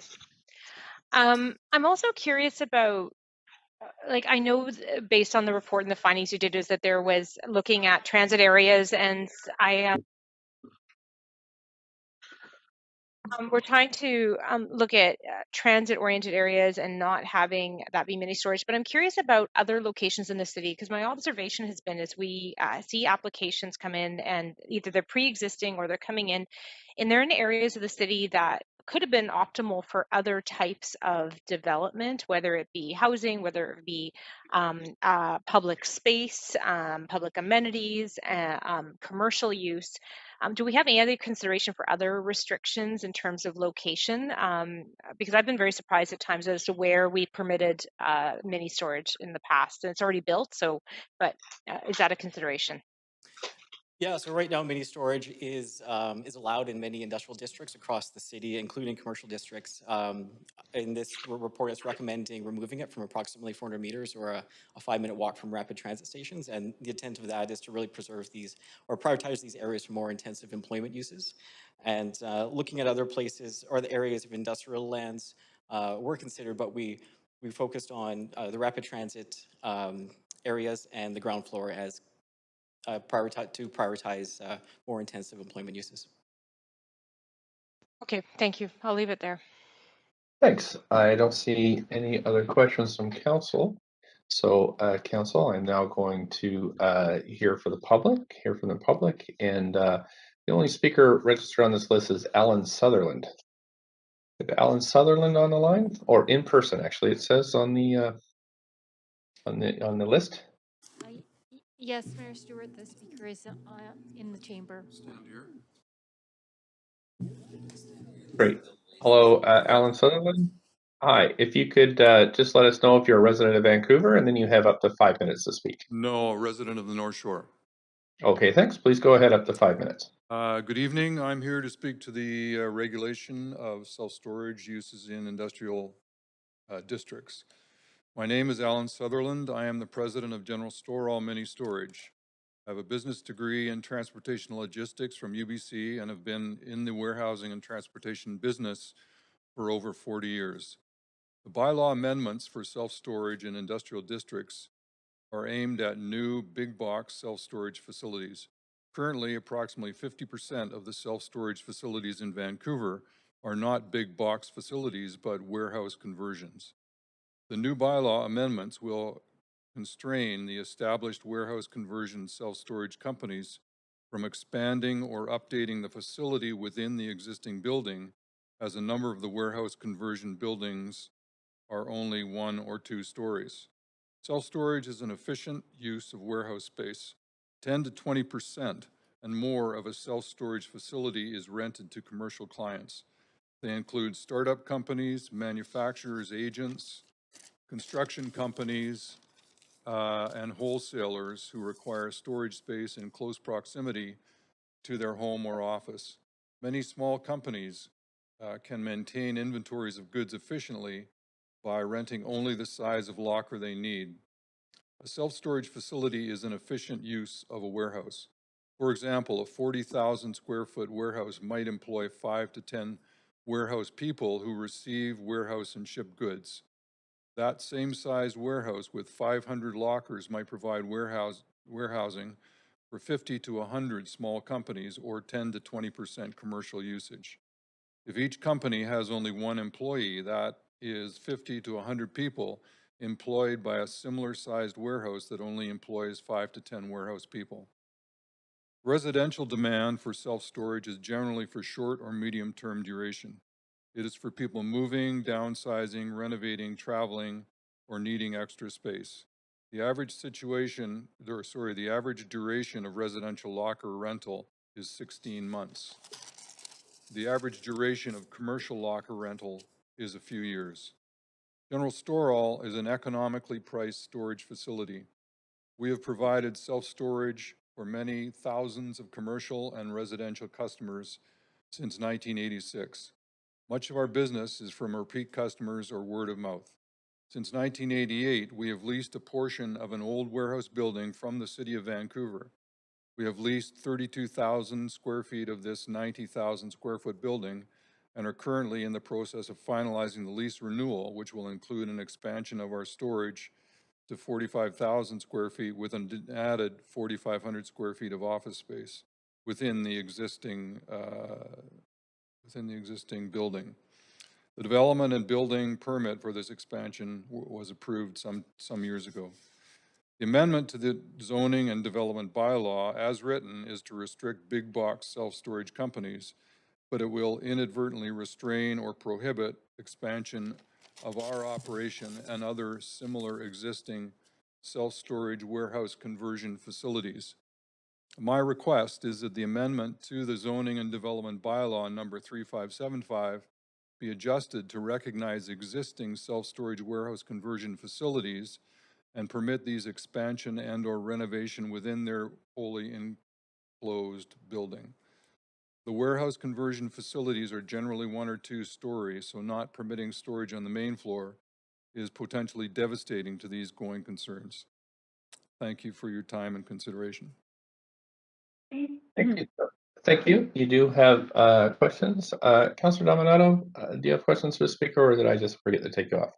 I'm also curious about, like, I know based on the report and the findings you did is that there was looking at transit areas, and we're trying to look at transit-oriented areas and not having that be mini storage. But I'm curious about other locations in the city, because my observation has been as we see applications come in and either they're pre-existing or they're coming in, and they're in areas of the city that could have been optimal for other types of development, whether it be housing, whether it be public space, public amenities, commercial use. Do we have any other consideration for other restrictions in terms of location? Because I've been very surprised at times as to where we permitted mini storage in the past, and it's already built. So, but is that a consideration? Yeah, so right now mini storage is allowed in many industrial districts across the city, including commercial districts. In this report, it's recommending removing it from approximately 400 meters or a 5-minute walk from rapid transit stations. And the intent of that is to really preserve these or prioritize these areas for more intensive employment uses. And looking at other places or the areas of industrial lands were considered, but we focused on the rapid transit areas and the ground floor as prioritize more intensive employment uses. Okay, thank you. I'll leave it there. Thanks. I don't see any other questions from council. So council, I'm now going to hear from the public. And the only speaker registered on this list is Alan Sutherland. Is Alan Sutherland on the line or in person? Actually, it says on the list. Yes, Mayor Stewart, the speaker is in the chamber. Stand here. Great. Hello, Alan Sutherland. Hi, if you could just let us know if you're a resident of Vancouver, and then you have up to 5 minutes to speak. No, a resident of the North Shore. Okay, thanks. Please go ahead, up to 5 minutes. Good evening. I'm here to speak to the regulation of self-storage uses in industrial districts. My name is Alan Sutherland. I am the president of General Store All Mini Storage. I have a business degree in transportation logistics from UBC and have been in the warehousing and transportation business for over 40 years. The bylaw amendments for self-storage in industrial districts are aimed at new big box self-storage facilities. Currently, approximately 50% of the self-storage facilities in Vancouver are not big box facilities, but warehouse conversions. The new bylaw amendments will constrain the established warehouse conversion self-storage companies from expanding or updating the facility within the existing building, as a number of the warehouse conversion buildings are only 1 or 2 stories. Self-storage is an efficient use of warehouse space. 10 to 20% and more of a self-storage facility is rented to commercial clients. They include startup companies, manufacturers, agents, construction companies, and wholesalers who require storage space in close proximity to their home or office. Many small companies can maintain inventories of goods efficiently by renting only the size of locker they need. A self-storage facility is an efficient use of a warehouse. For example, a 40,000 square foot warehouse might employ 5 to 10 warehouse people who receive, warehouse, and ship goods. That same sized warehouse with 500 lockers might provide warehousing for 50 to 100 small companies, or 10 to 20% commercial usage. If each company has only 1 employee, that is 50 to 100 people employed by a similar sized warehouse that only employs 5 to 10 warehouse people. Residential demand for self-storage is generally for short or medium term duration. It is for people moving, downsizing, renovating, traveling, or needing extra space. The average the average duration of residential locker rental is 16 months. The average duration of commercial locker rental is a few years. General Storall is an economically priced storage facility. We have provided self-storage for many thousands of commercial and residential customers since 1986. Much of our business is from repeat customers or word of mouth. Since 1988, we have leased a portion of an old warehouse building from the City of Vancouver. We have leased 32,000 square feet of this 90,000 square foot building and are currently in the process of finalizing the lease renewal, which will include an expansion of our storage to 45,000 square feet with an added 4,500 square feet of office space within the existing building. The development and building permit for this expansion was approved some years ago. The amendment to the zoning and development bylaw as written is to restrict big box self-storage companies, but it will inadvertently restrain or prohibit expansion of our operation and other similar existing self-storage warehouse conversion facilities. My request is that the amendment to the zoning and development bylaw number 3575 be adjusted to recognize existing self-storage warehouse conversion facilities and permit these expansion and or renovation within their wholly enclosed building. The warehouse conversion facilities are generally 1 or 2 stories, so not permitting storage on the main floor is potentially devastating to these going concerns. Thank you for your time and consideration. Thank you. Thank you. You do have questions. Councillor Dominato, do you have questions for the speaker, or did I just forget to take you off?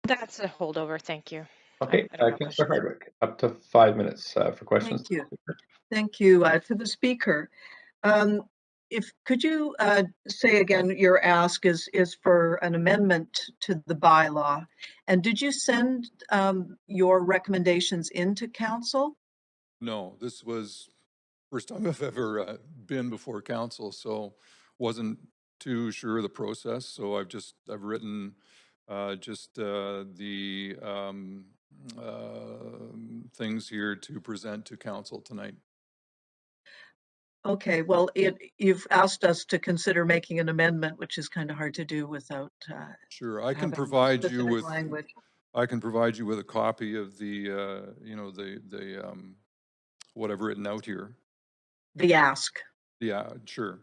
That's a holdover. Thank you. Okay, I don't have Councillor questions. Hardwick, up to 5 minutes for questions. Thank you. Thank you to the speaker. Could you say again, your ask is for an amendment to the bylaw, and did you send your recommendations into council? No, this was first time I've ever been before council, so wasn't too sure of the process. So I've written the things here to present to council tonight. Okay, well, you've asked us to consider making an amendment, which is kind of hard to do without. Sure, I can provide you with language. I can provide you with a copy of the what I've written out here. The ask. Yeah, sure.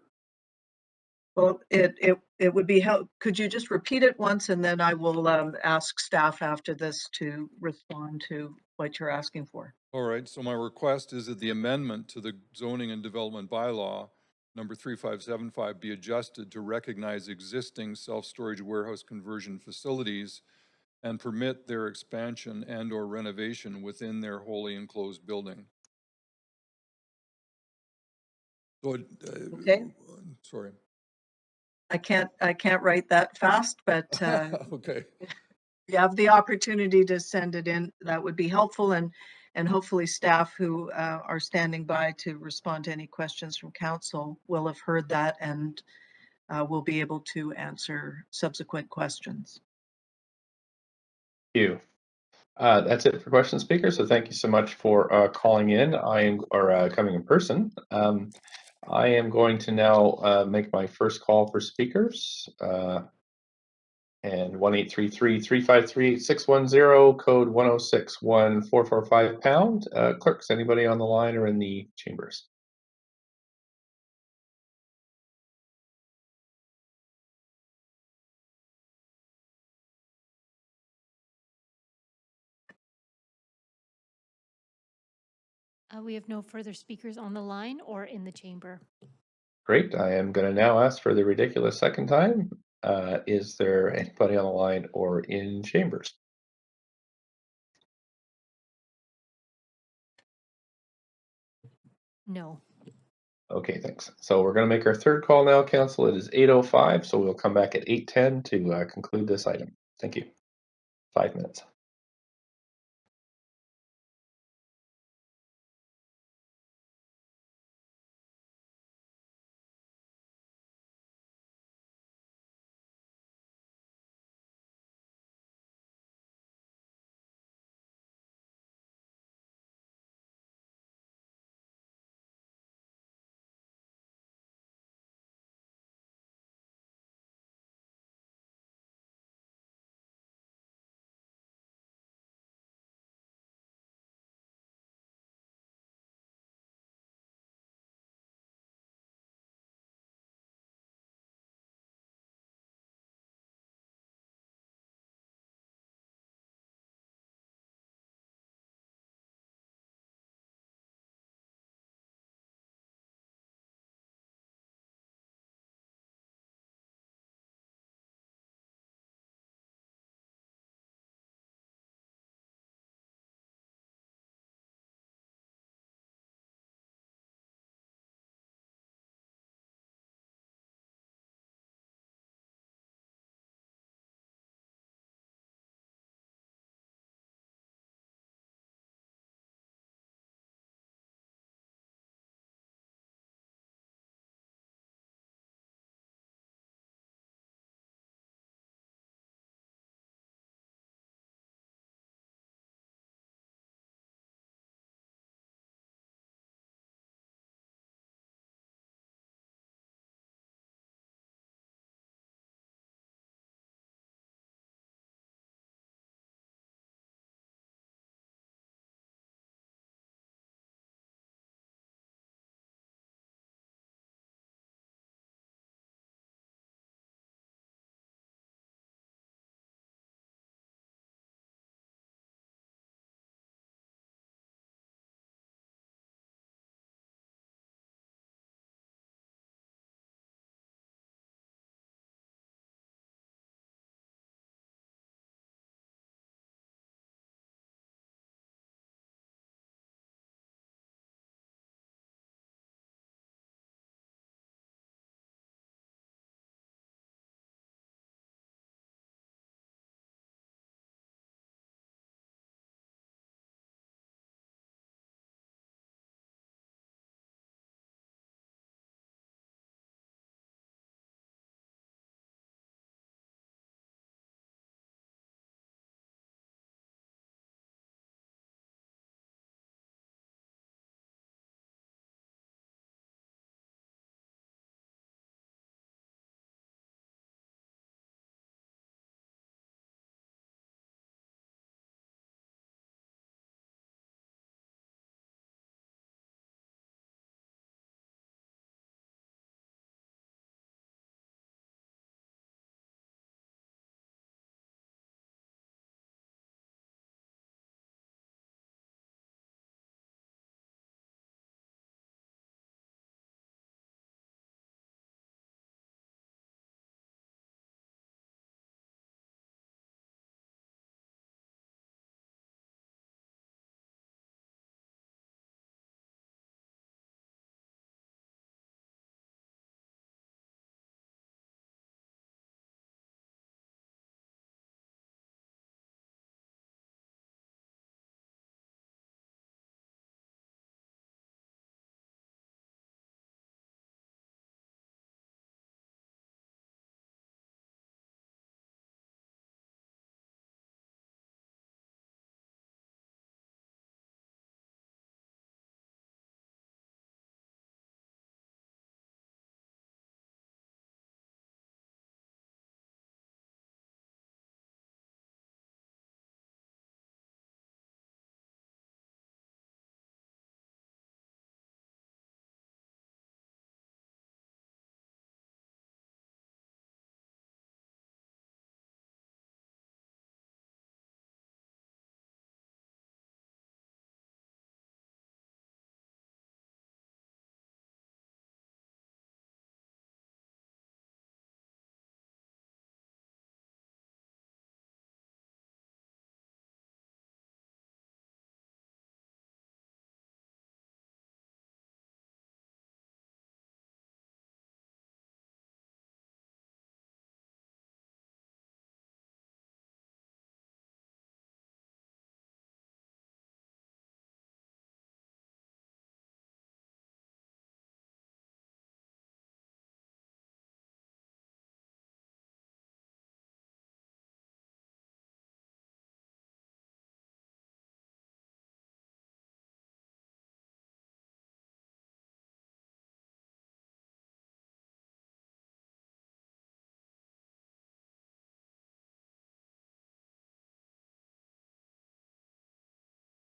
Well, it would be help. Could you just repeat it once, and then I will ask staff after this to respond to what you're asking for. All right, so my request is that the amendment to the zoning and development bylaw number 3575 be adjusted to recognize existing self-storage warehouse conversion facilities and permit their expansion and or renovation within their wholly enclosed building. So, okay. Sorry. I can't write that fast, but okay. If you have the opportunity to send it in, that would be helpful, and hopefully staff who are standing by to respond to any questions from council will have heard that and will be able to answer subsequent questions. Thank you. That's it for questions, speaker. So thank you so much for calling in. Coming in person. I am going to now make my first call for speakers. And 1-833-353-610, code 1061445 #. Clerks, anybody on the line or in the chambers? We have no further speakers on the line or in the chamber. Great. I am going to now ask for the ridiculous second time. Is there anybody on the line or in chambers? No. Okay, thanks. So we're going to make our third call now, Council. It is 8:05, so we'll come back at 8:10 to conclude this item. Thank you. 5 minutes.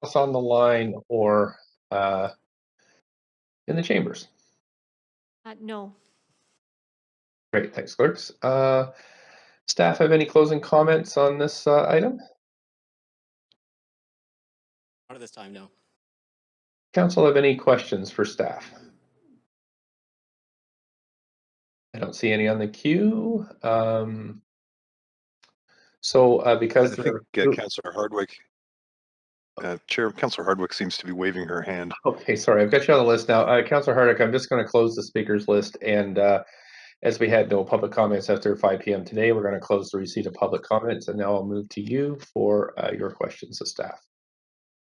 else on the line or in the chambers? No. Great, thanks, clerks. Staff have any closing comments on this item? Not at this time, no. Council have any questions for staff? I don't see any on the queue. Because I think Councillor Hardwick, Chair, Councillor Hardwick seems to be waving her hand. Okay, sorry, I've got you on the list now. Councillor Hardwick, I'm just going to close the speakers list, and as we had no public comments after 5 p.m. today, we're going to close the receipt of public comments, and now I'll move to you for your questions of staff.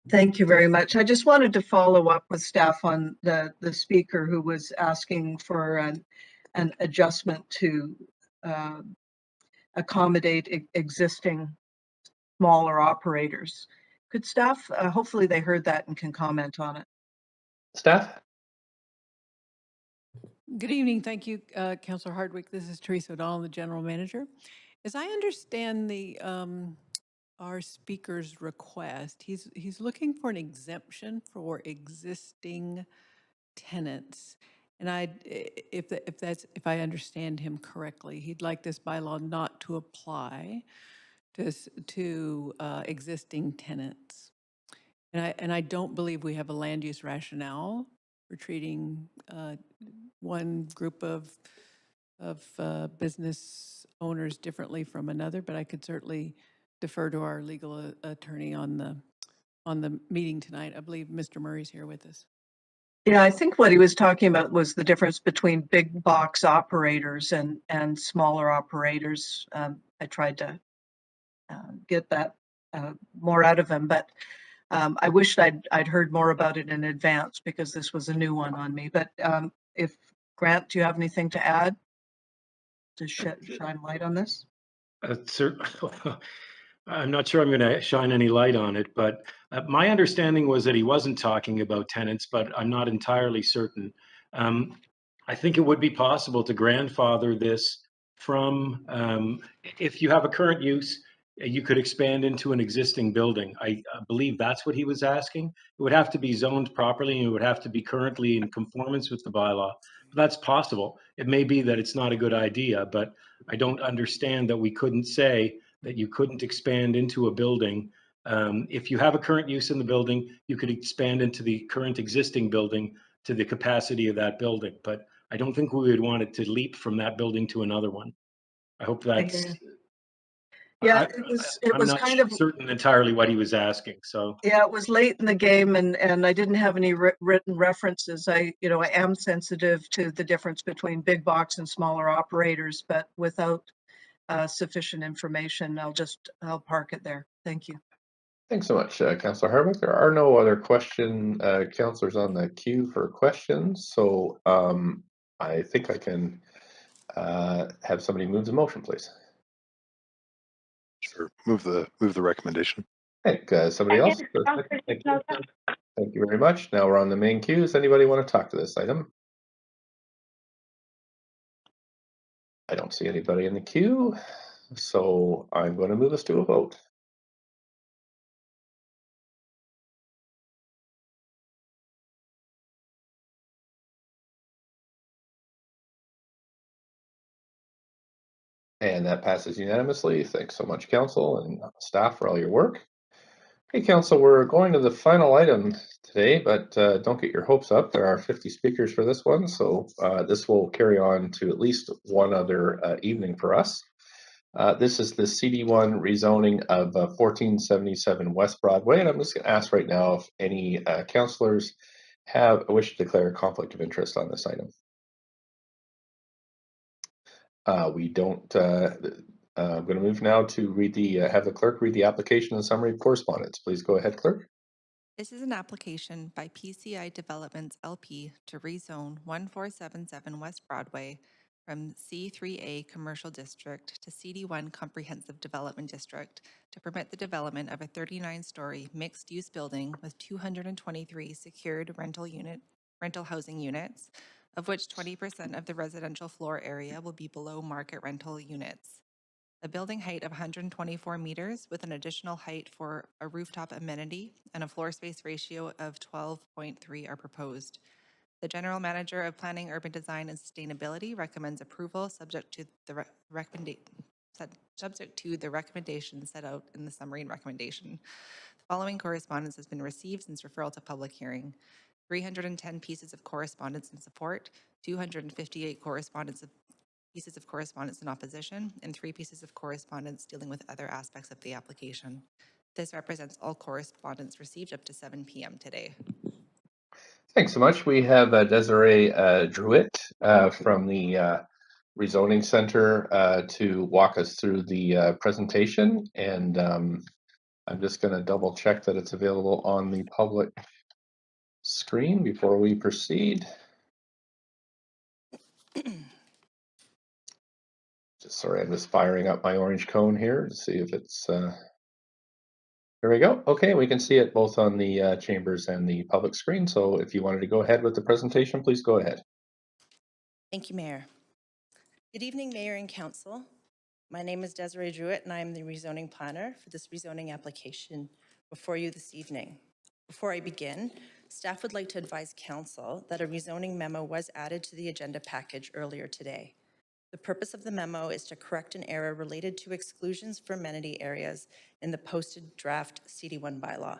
Thank you very much. I just wanted to follow up with staff on the speaker who was asking for an adjustment to accommodate existing smaller operators. Could staff, hopefully they heard that and can comment on it. Staff? Good evening. Thank you, Councillor Hardwick. This is Teresa O'Donnell, the General Manager. As I understand the our speaker's request, he's looking for an exemption for existing tenants. And if I understand him correctly, he'd like this bylaw not to apply to existing tenants. And I don't believe we have a land use rationale for treating one group of business owners differently from another, but I could certainly defer to our legal attorney on the meeting tonight. I believe Mr. Murray's here with us. Yeah, I think what he was talking about was the difference between big box operators and smaller operators. I tried to get that more out of him, but I wished I'd heard more about it in advance because this was a new one on me. But if Grant, do you have anything to add to shine light on this? I'm not sure I'm going to shine any light on it, but my understanding was that he wasn't talking about tenants, but I'm not entirely certain. I think it would be possible to grandfather this from, if you have a current use, you could expand into an existing building. I believe that's what he was asking. It would have to be zoned properly and it would have to be currently in conformance with the bylaw. But that's possible. It may be that it's not a good idea, but I don't understand that we couldn't say that you couldn't expand into a building. If you have a current use in the building, you could expand into the current existing building to the capacity of that building. But I don't think we would want it to leap from that building to another one. I hope that's... Yeah, it was I'm kind not of certain entirely what he was asking, so. Yeah, it was late in the game, and I didn't have any written references. I am sensitive to the difference between big box and smaller operators, but without sufficient information, I'll park it there. Thank you. Thanks so much, Councillor Hardwick. There are no other councillors on the queue for questions, so I think I can have somebody move the motion, please. Sure, move the recommendation. Thank somebody else. Thank you. Thank you very much. Now we're on the main queue. Does anybody want to talk to this item? I don't see anybody in the queue, so I'm going to move us to a vote. And that passes unanimously. Thanks so much, Council and staff, for all your work. Hey, Council, we're going to the final item today, but don't get your hopes up. There are 50 speakers for this one, so this will carry on to at least one other evening for us. This is the CD1 rezoning of 1477 West Broadway, and I'm just going to ask right now if any councillors have a wish to declare a conflict of interest on this item. We don't. I'm going to move now to read have the clerk read the application and summary of correspondence. Please go ahead, clerk. This is an application by PCI Developments LP to rezone 1477 West Broadway from C3A Commercial District to CD1 Comprehensive Development District to permit the development of a 39-story mixed-use building with 223 secured rental housing units, of which 20% of the residential floor area will be below market rental units. a building height of 124 meters with an additional height for a rooftop amenity, and a floor space ratio of 12.3 are proposed. The General Manager of Planning, Urban Design, and Sustainability recommends approval subject to the recommendations set out in the summary and recommendation. The following correspondence has been received since referral to public hearing. 310 pieces of correspondence in support, 258 pieces of correspondence in opposition, and 3 pieces of correspondence dealing with other aspects of the application. This represents all correspondence received up to 7 p.m. today. Thanks so much. We have Desiree Druitt from the Rezoning Center to walk us through the presentation. And I'm just going to double check that it's available on the public screen before we proceed. Sorry, I'm just firing up my orange cone here to see if it's, there we go. Okay, we can see it both on the chambers and the public screen. So if you wanted to go ahead with the presentation, please go ahead. Thank you, Mayor. Good evening, Mayor and Council. My name is Desiree Druitt, and I am the rezoning planner for this rezoning application before you this evening. Before I begin, staff would like to advise Council that a rezoning memo was added to the agenda package earlier today. The purpose of the memo is to correct an error related to exclusions for amenity areas in the posted draft CD1 bylaw.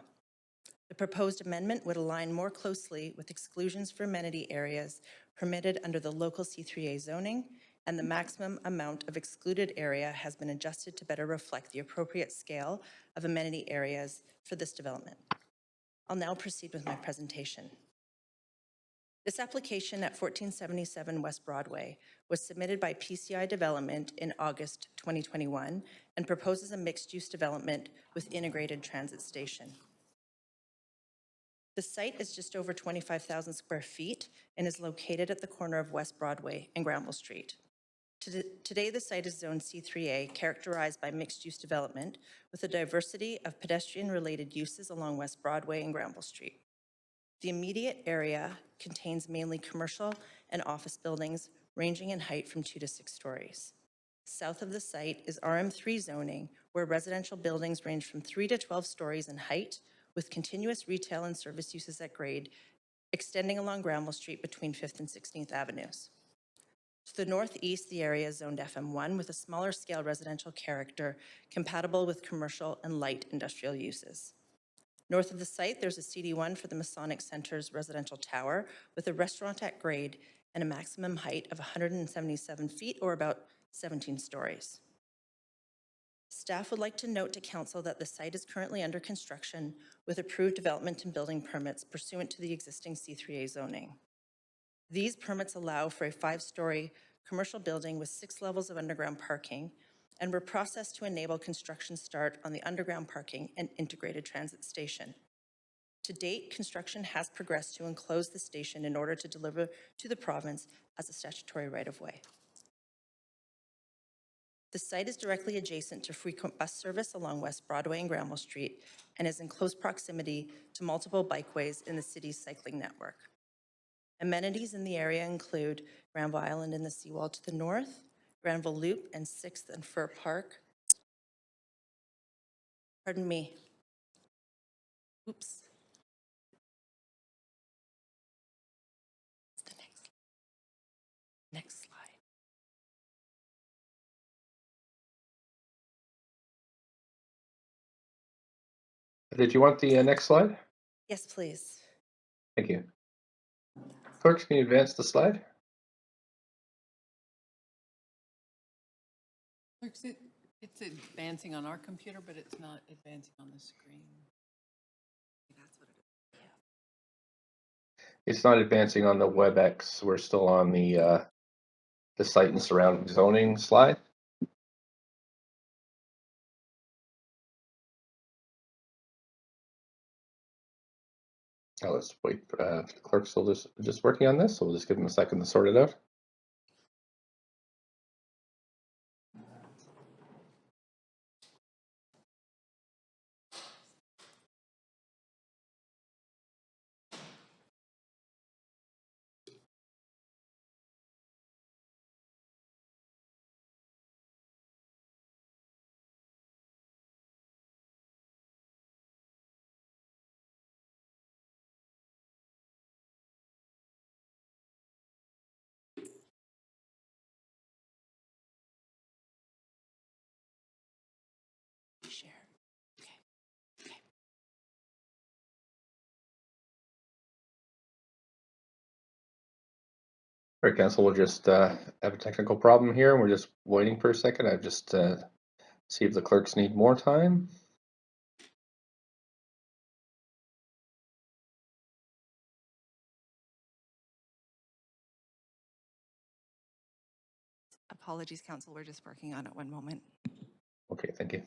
The proposed amendment would align more closely with exclusions for amenity areas permitted under the local C3A zoning, and the maximum amount of excluded area has been adjusted to better reflect the appropriate scale of amenity areas for this development. I'll now proceed with my presentation. This application at 1477 West Broadway was submitted by PCI Development in August 2021 and proposes a mixed-use development with integrated transit station. The site is just over 25,000 square feet and is located at the corner of West Broadway and Granville Street. Today, the site is zoned C3A, characterized by mixed-use development with a diversity of pedestrian-related uses along West Broadway and Granville Street. The immediate area contains mainly commercial and office buildings ranging in height from 2 to 6 stories. South of the site is RM3 zoning, where residential buildings range from 3 to 12 stories in height, with continuous retail and service uses at grade, extending along Granville Street between 5th and 16th Avenues. To the northeast, the area is zoned FM1 with a smaller scale residential character compatible with commercial and light industrial uses. North of the site, there's a CD1 for the Masonic Center's residential tower with a restaurant at grade and a maximum height of 177 feet or about 17 stories. Staff would like to note to Council that the site is currently under construction with approved development and building permits pursuant to the existing C3A zoning. These permits allow for a 5-story commercial building with 6 levels of underground parking and were processed to enable construction start on the underground parking and integrated transit station. To date, construction has progressed to enclose the station in order to deliver to the province as a statutory right-of-way. The site is directly adjacent to frequent bus service along West Broadway and Granville Street and is in close proximity to multiple bikeways in the city's cycling network. Amenities in the area include Granville Island and the seawall to the north, Granville Loop and 6th and Fir Park. Pardon me. Oops. The next slide. Did you want the next slide? Yes, please. Thank you. Clerk, can you advance the slide? It's advancing on our computer, but it's not advancing on the screen. That's what it is. It's not advancing on the WebEx. We're still on the site and surrounding zoning slide. Oh, let's wait. The clerk's still just working on this, so we'll just give them a second to sort it out. All right, council, we'll just have a technical problem here, and we're just waiting for a second. I've just see if the clerks need more time. Apologies, council. We're just working on it. One moment. Okay, thank you.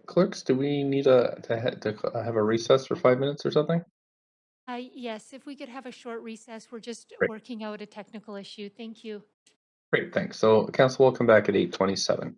Clerks, do we need to have a recess for 5 minutes or something? Yes, if we could have a short recess, we're just Great. working out a technical issue. Thank you. Great, thanks. So council will come back at 8:27.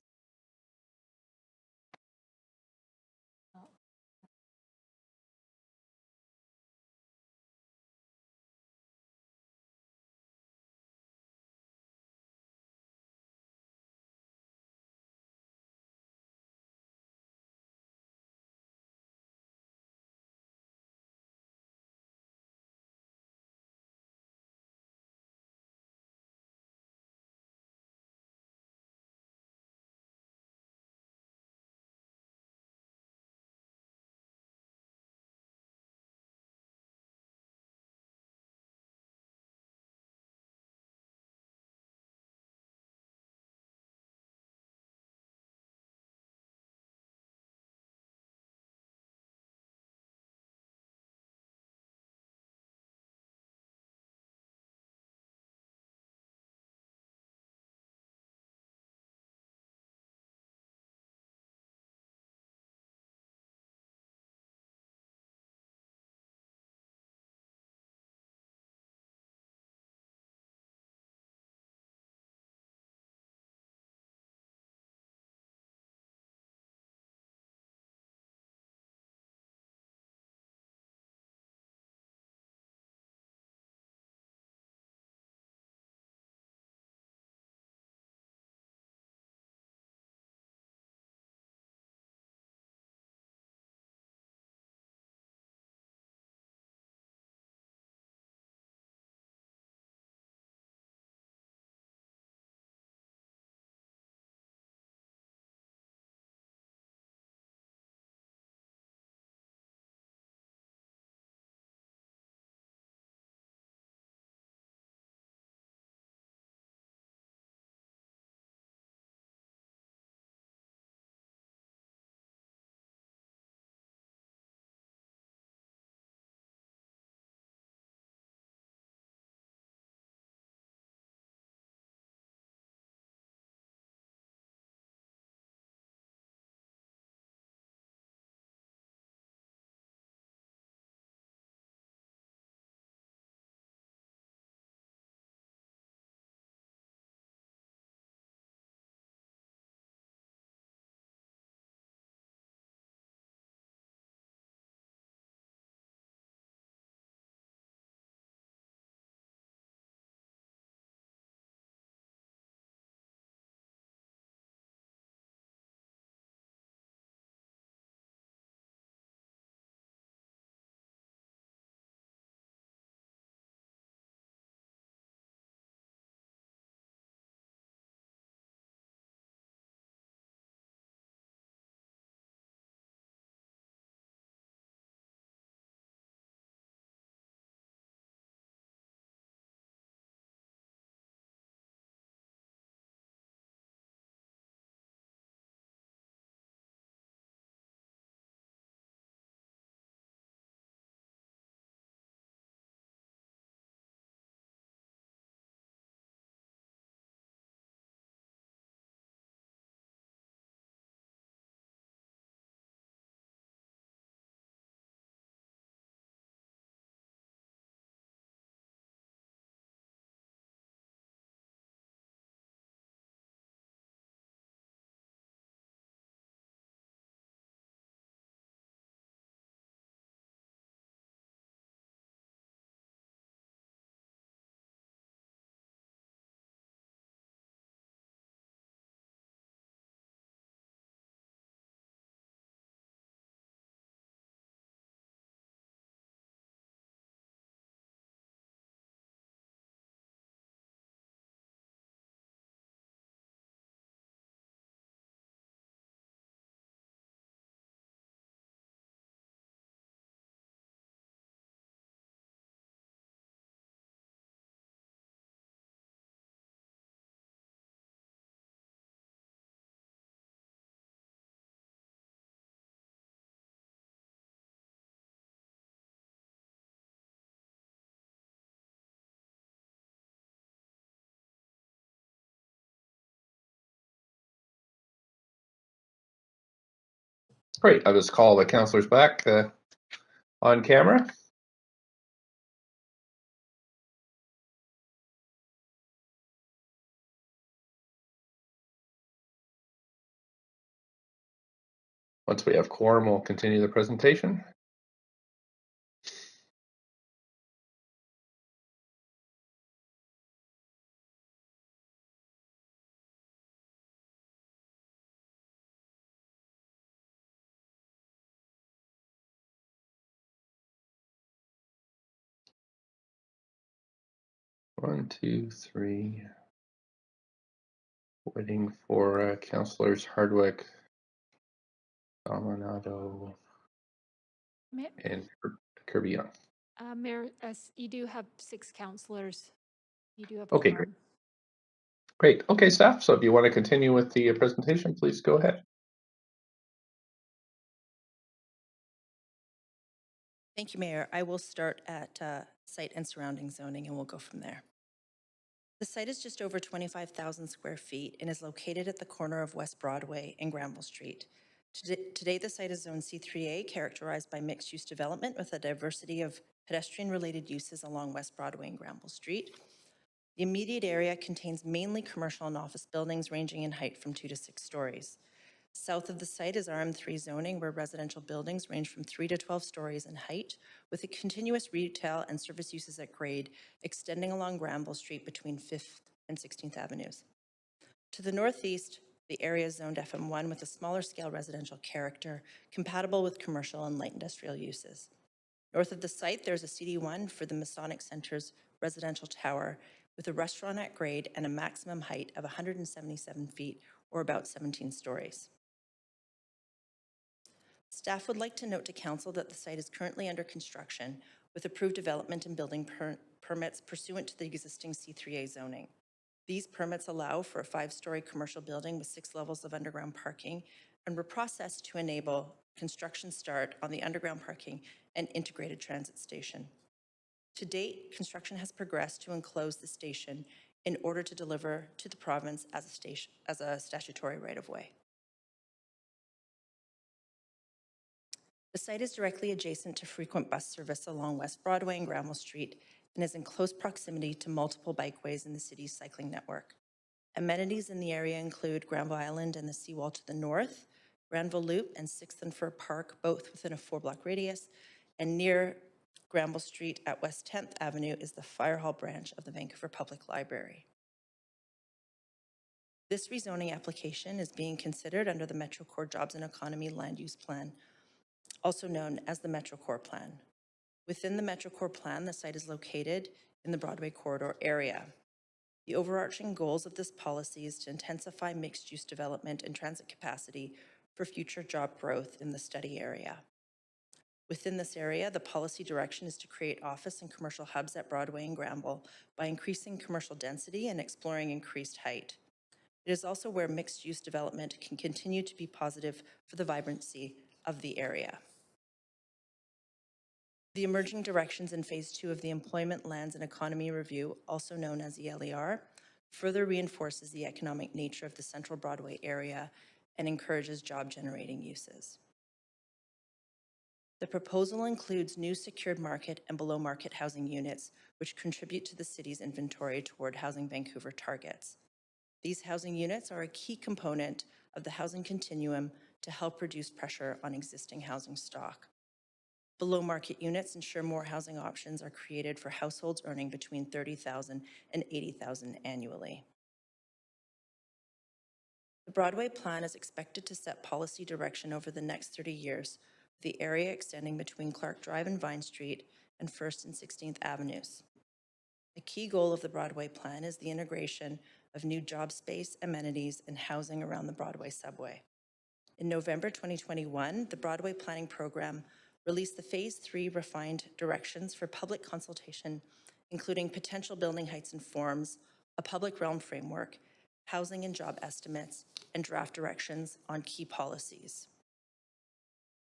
Great. I'll just call the councillors back on camera. Once we have quorum, we'll continue the presentation. One, two, three. Waiting for councillors Hardwick, Dominado, and Kirby Young. Mayor, you do have 6 councillors. You do have Okay, quorum. Great. Okay, staff. So if you want to continue with the presentation, please go ahead. Thank you, Mayor. I will start at site and surrounding zoning, and we'll go from there. The site is just over 25,000 square feet and is located at the corner of West Broadway and Granville Street. Today, the site is Zone C3A, characterized by mixed-use development with a diversity of pedestrian-related uses along West Broadway and Granville Street. The immediate area contains mainly commercial and office buildings ranging in height from 2 to 6 stories. South of the site is RM3 zoning, where residential buildings range from 3 to 12 stories in height, with a continuous retail and service uses at grade extending along Granville Street between 5th and 16th Avenues. To the northeast, the area is zoned FM1 with a smaller scale residential character, compatible with commercial and light industrial uses. North of the site, there's a CD1 for the Masonic Center's residential tower, with a restaurant at grade and a maximum height of 177 feet, or about 17 stories. Staff would like to note to Council that the site is currently under construction with approved development and building permits pursuant to the existing C3A zoning. These permits allow for a 5-story commercial building with 6 levels of underground parking and were processed to enable construction start on the underground parking and integrated transit station. To date, construction has progressed to enclose the station in order to deliver to the province as a statutory right-of-way. The site is directly adjacent to frequent bus service along West Broadway and Granville Street and is in close proximity to multiple bikeways in the city's cycling network. Amenities in the area include Granville Island and the seawall to the north, Granville Loop and 6th and Fir Park, both within a 4-block radius, and near Granville Street at West 10th Avenue is the Fire Hall branch of the Vancouver Public Library. This rezoning application is being considered under the Metro Core Jobs and Economy Land Use Plan, also known as the Metro Core Plan. Within the Metro Core Plan, the site is located in the Broadway corridor area. The overarching goals of this policy is to intensify mixed-use development and transit capacity for future job growth in the study area. Within this area, the policy direction is to create office and commercial hubs at Broadway and Granville by increasing commercial density and exploring increased height. It is also where mixed-use development can continue to be positive for the vibrancy of the area. The emerging directions in Phase 2 of the Employment, Lands and Economy Review, also known as ELER, further reinforces the economic nature of the Central Broadway area and encourages job-generating uses. The proposal includes new secured market and below-market housing units, which contribute to the city's inventory toward housing Vancouver targets. These housing units are a key component of the housing continuum to help reduce pressure on existing housing stock. Below-market units ensure more housing options are created for households earning between $30,000 and $80,000 annually. The Broadway plan is expected to set policy direction over the next 30 years, with the area extending between Clark Drive and Vine Street and 1st and 16th Avenues. A key goal of the Broadway plan is the integration of new job space, amenities, and housing around the Broadway subway. In November 2021, the Broadway Planning Program released the Phase 3 refined directions for public consultation, including potential building heights and forms, a public realm framework, housing and job estimates, and draft directions on key policies.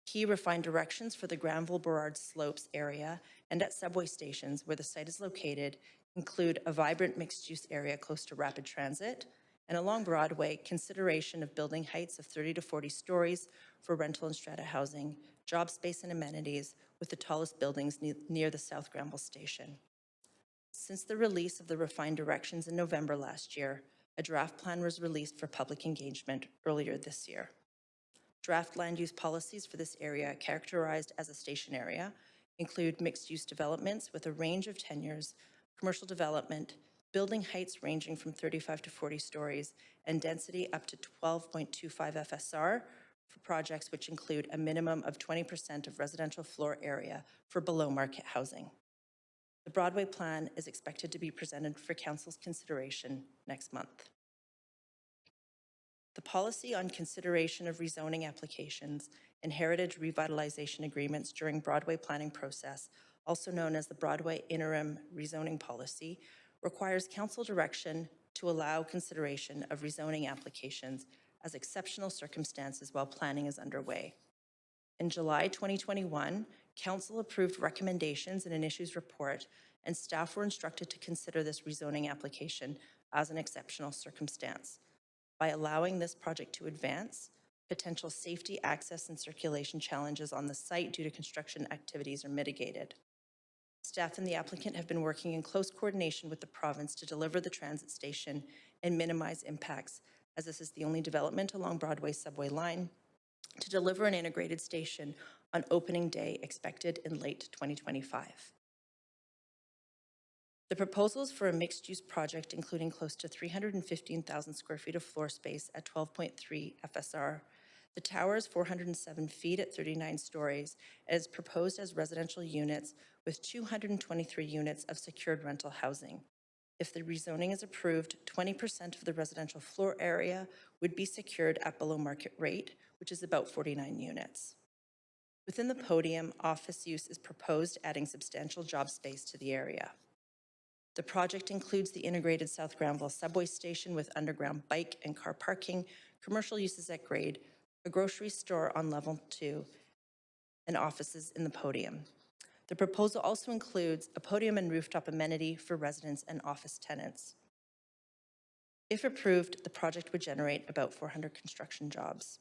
Key refined directions for the Granville-Burrard Slopes area and at subway stations where the site is located include a vibrant mixed-use area close to rapid transit And along Broadway, consideration of building heights of 30 to 40 stories for rental and strata housing, job space and amenities, with the tallest buildings near the South Granville Station. Since the release of the refined directions in November last year, a draft plan was released for public engagement earlier this year. Draft land use policies for this area, characterized as a station area, include mixed-use developments with a range of tenures, commercial development, building heights ranging from 35 to 40 stories, and density up to 12.25 FSR for projects which include a minimum of 20% of residential floor area for below-market housing. The Broadway plan is expected to be presented for Council's consideration next month. The policy on consideration of rezoning applications and heritage revitalization agreements during Broadway planning process, also known as the Broadway Interim Rezoning Policy, requires Council direction to allow consideration of rezoning applications as exceptional circumstances while planning is underway. In July 2021, Council approved recommendations in an issues report, and staff were instructed to consider this rezoning application as an exceptional circumstance. By allowing this project to advance, potential safety, access, and circulation challenges on the site due to construction activities are mitigated. Staff and the applicant have been working in close coordination with the province to deliver the transit station and minimize impacts, as this is the only development along Broadway's subway line to deliver an integrated station on opening day expected in late 2025. The proposals for a mixed-use project including close to 315,000 square feet of floor space at 12.3 FSR. The tower is 407 feet at 39 stories and is proposed as residential units with 223 units of secured rental housing. If the rezoning is approved, 20% of the residential floor area would be secured at below market rate, which is about 49 units. Within the podium, office use is proposed, adding substantial job space to the area. The project includes the integrated South Granville subway station with underground bike and car parking, commercial uses at grade, a grocery store on level 2, and offices in the podium. The proposal also includes a podium and rooftop amenity for residents and office tenants. If approved, the project would generate about 400 construction jobs.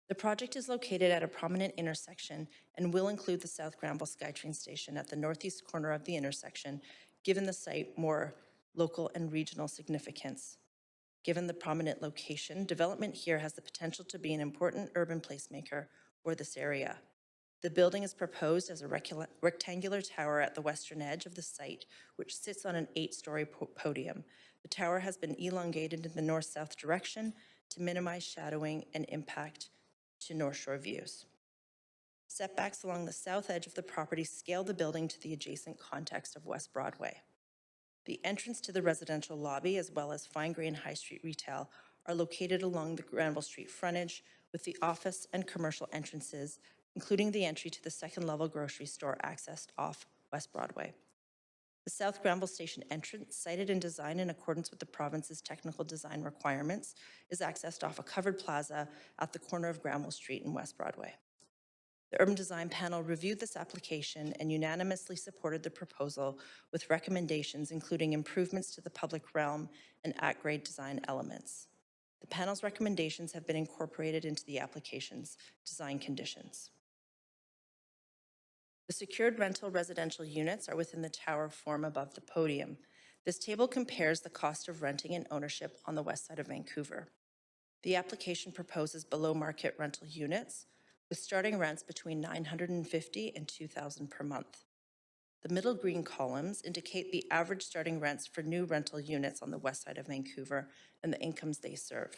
The project is located at a prominent intersection and will include the South Granville SkyTrain station at the northeast corner of the intersection, given the site more local and regional significance. Given the prominent location, development here has the potential to be an important urban placemaker for this area. The building is proposed as a rectangular tower at the western edge of the site, which sits on an 8-story podium. The tower has been elongated in the north-south direction to minimize shadowing and impact to North Shore views. Setbacks along the south edge of the property scale the building to the adjacent context of West Broadway. The entrance to the residential lobby, as well as fine-grain high street retail, are located along the Granville Street frontage, with the office and commercial entrances, including the entry to the second-level grocery store accessed off West Broadway. The South Granville Station entrance, sited and designed in accordance with the province's technical design requirements, is accessed off a covered plaza at the corner of Granville Street and West Broadway. The Urban Design Panel reviewed this application and unanimously supported the proposal with recommendations including improvements to the public realm and at-grade design elements. The panel's recommendations have been incorporated into the application's design conditions. The secured rental residential units are within the tower form above the podium. This table compares the cost of renting and ownership on the west side of Vancouver. The application proposes below-market rental units with starting rents between $950 and $2,000 per month. The middle green columns indicate the average starting rents for new rental units on the west side of Vancouver and the incomes they serve.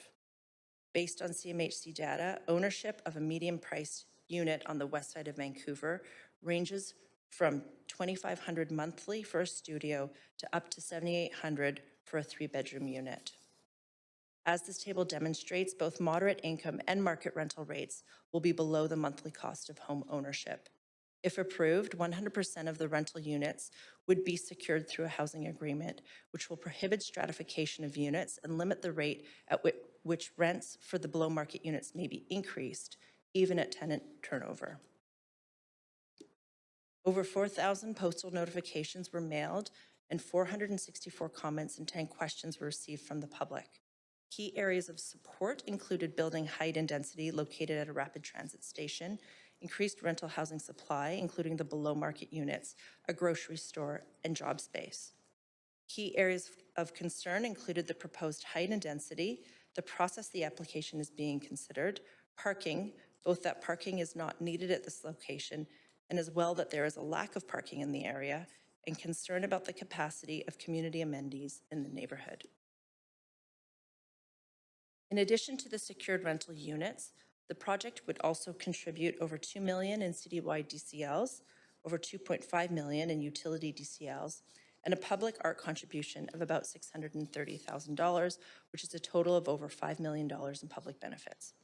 Based on CMHC data, ownership of a medium-priced unit on the west side of Vancouver ranges from $2,500 monthly for a studio to up to $7,800 for a 3-bedroom unit. As this table demonstrates, both moderate income and market rental rates will be below the monthly cost of home ownership. If approved, 100% of the rental units would be secured through a housing agreement, which will prohibit stratification of units and limit the rate at which rents for the below-market units may be increased, even at tenant turnover. Over 4,000 postal notifications were mailed and 464 comments and 10 questions were received from the public. Key areas of support included building height and density located at a rapid transit station, increased rental housing supply, including the below-market units, a grocery store, and job space. Key areas of concern included the proposed height and density, the process the application is being considered, parking, both that parking is not needed at this location, and as well that there is a lack of parking in the area, and concern about the capacity of community amenities in the neighborhood. In addition to the secured rental units, the project would also contribute over $2 million in citywide DCLs, over $2.5 million in utility DCLs, and a public art contribution of about $630,000, which is a total of over $5 million in public benefits.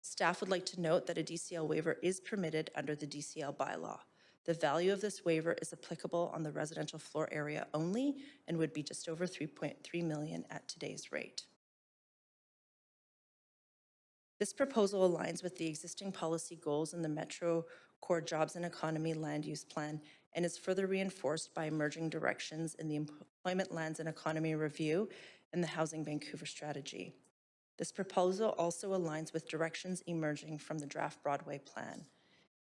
Staff would like to note that a DCL waiver is permitted under the DCL bylaw. The value of this waiver is applicable on the residential floor area only and would be just over $3.3 million at today's rate. This proposal aligns with the existing policy goals in the Metro Core Jobs and Economy Land Use Plan and is further reinforced by emerging directions in the Employment, Lands and Economy Review and the Housing Vancouver Strategy. This proposal also aligns with directions emerging from the Draft Broadway Plan.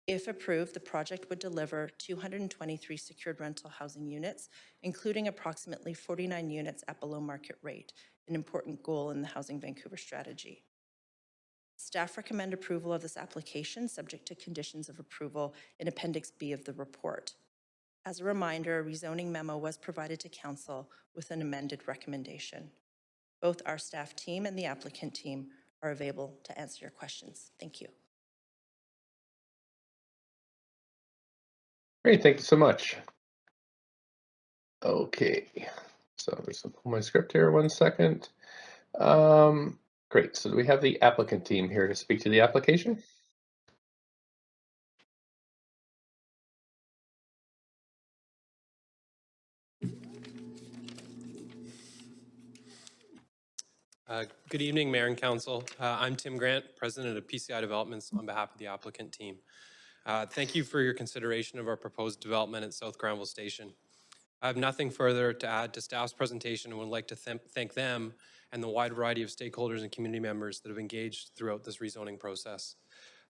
If approved, the project would deliver 223 secured rental housing units, including approximately 49 units at below market rate, an important goal in the Housing Vancouver Strategy. Staff recommend approval of this application subject to conditions of approval in Appendix B of the report. As a reminder, a rezoning memo was provided to Council with an amended recommendation. Both our staff team and the applicant team are available to answer your questions. Thank you. Great, thank you so much. Okay, so I'm just gonna pull my script here 1 second. Great, so do we have the applicant team here to speak to the application? Good evening, Mayor and Council. I'm Tim Grant, President of PCI Developments on behalf of the applicant team. Thank you for your consideration of our proposed development at South Granville Station. I have nothing further to add to staff's presentation and would like to thank them and the wide variety of stakeholders and community members that have engaged throughout this rezoning process.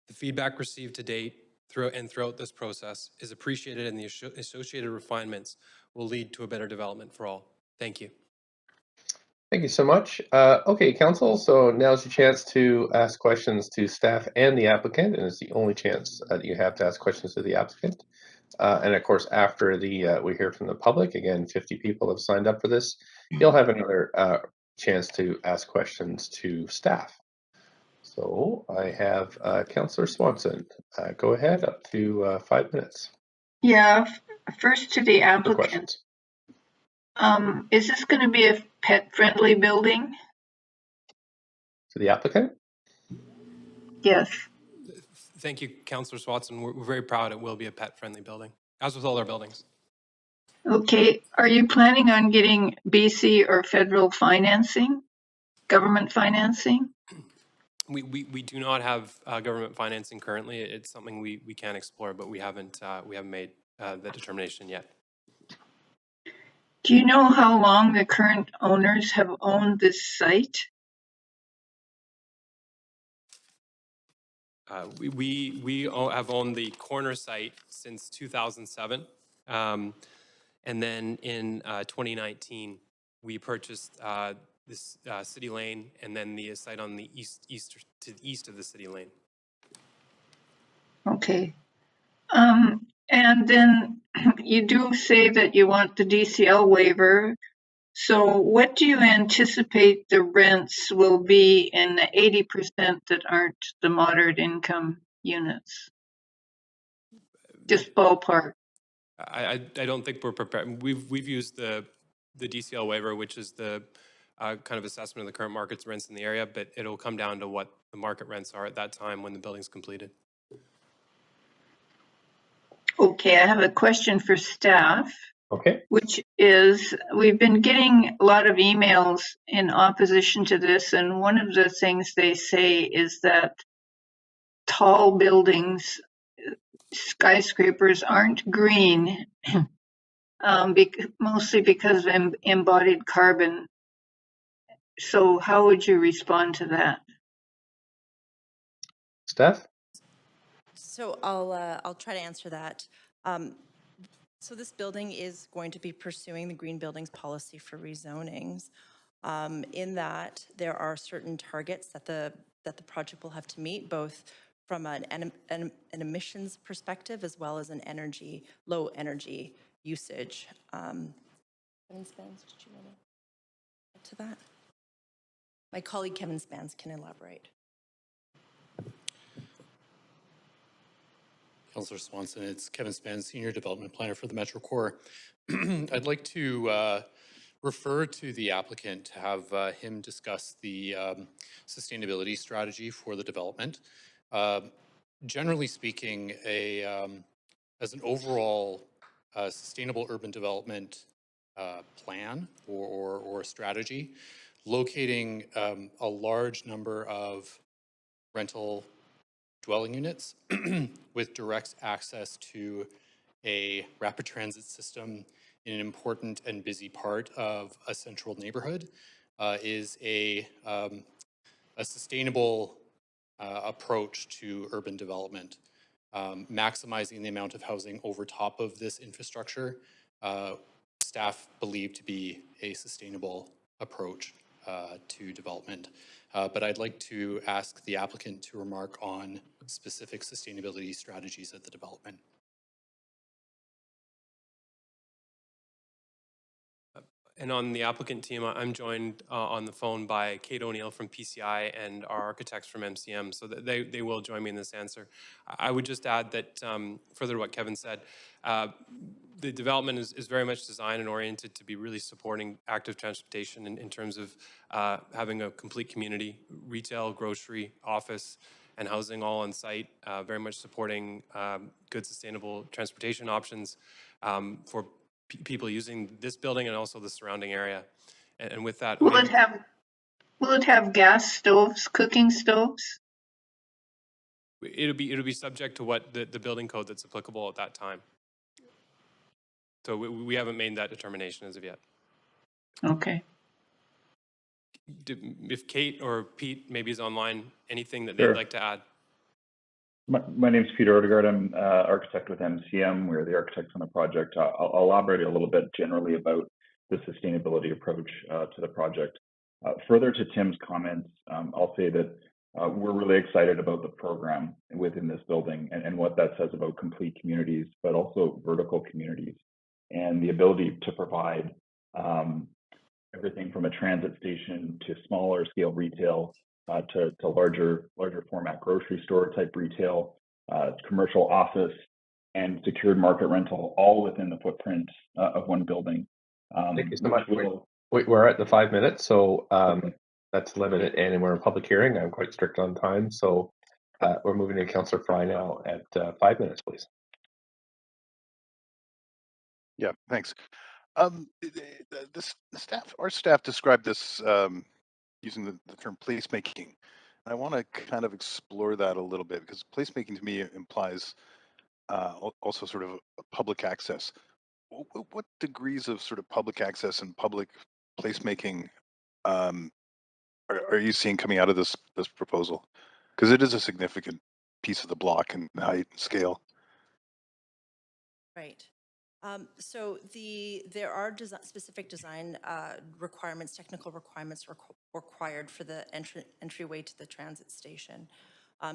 The feedback received to date throughout this process is appreciated, and the associated refinements will lead to a better development for all. Thank you. Thank you so much. Okay, Council, so now's your chance to ask questions to staff and the applicant, and it's the only chance that you have to ask questions to the applicant. And of course, after we hear from the public, again, 50 people have signed up for this, you'll have another chance to ask questions to staff. So I have Councillor Swanson. Go ahead, up to 5 minutes. Yeah, first to the applicant. Is this going to be a pet-friendly building? To the applicant? Yes. Thank you, Councillor Swanson. We're very proud it will be a pet-friendly building, as with all our buildings. Okay. Are you planning on getting BC or federal financing, government financing? We do not have government financing currently. It's something we can explore, but we haven't made the determination yet. Do you know how long the current owners have owned this site? We have owned the corner site since 2007, and then in 2019 we purchased this City Lane, and then the site on the east of the City Lane. Okay. And then you do say that you want the DCL waiver. So what do you anticipate the rents will be in the 80% that aren't the moderate income units? Just ballpark. I don't think we're prepared. We've used the DCL waiver, which is the kind of assessment of the current market rents in the area, but it'll come down to what the market rents are at that time when the building's completed. Okay, I have a question for staff. Okay. Which is, we've been getting a lot of emails in opposition to this, and one of the things they say is that tall buildings, skyscrapers aren't green. mostly because of embodied carbon. So how would you respond to that? Steph? So I'll try to answer that. So this building is going to be pursuing the green buildings policy for rezonings. In that, there are certain targets that the project will have to meet, both from an emissions perspective as well as an low energy usage. Kevin Spence, did you want to add to that? My colleague Kevin Spence can elaborate. Councillor Swanson, it's Kevin Spence, Senior Development Planner for the Metro Core. I'd like to refer to the applicant to have him discuss the sustainability strategy for the development. Generally speaking, as an overall sustainable urban development plan or strategy, locating a large number of rental dwelling units with direct access to a rapid transit system in an important and busy part of a central neighborhood is a sustainable approach to urban development. Maximizing the amount of housing over top of this infrastructure, staff believe to be a sustainable approach to development. But I'd like to ask the applicant to remark on specific sustainability strategies at the development. And on the applicant team, I'm joined on the phone by Kate O'Neill from PCI and our architects from MCM, so that they will join me in this answer. I would just add that, further to what Kevin said, the development is very much designed and oriented to be really supporting active transportation in terms of having a complete community, retail, grocery, office, and housing all on site, very much supporting good sustainable transportation options for people using this building and also the surrounding area. And with that, will it have gas stoves, cooking stoves? It'll be subject to what the building code that's applicable at that time. So we haven't made that determination as of yet. Okay. If Kate or Pete maybe is online, anything that Sure. they'd like to add? My name is Peter Odegaard. I'm architect with MCM. We're the architects on the project. I'll elaborate a little bit generally about the sustainability approach to the project. Further to Tim's comments, I'll say that we're really excited about the program within this building and what that says about complete communities, but also vertical communities, and the ability to provide everything from a transit station to smaller scale retail to larger format grocery store type retail, commercial office, and secured market rental, all within the footprint of one building. Thank you so much. We're at the 5 minutes, so that's limited, and we're in public hearing. I'm quite strict on time, so we're moving to Councillor Fry now at 5 minutes, please. Yeah, thanks. Our staff described this using the term placemaking. And I want to kind of explore that a little bit, because placemaking to me implies also sort of public access. What degrees of sort of public access and public placemaking are you seeing coming out of this proposal? Because it is a significant piece of the block in height and scale. Right. So there are specific design requirements, technical requirements required for the entryway to the transit station.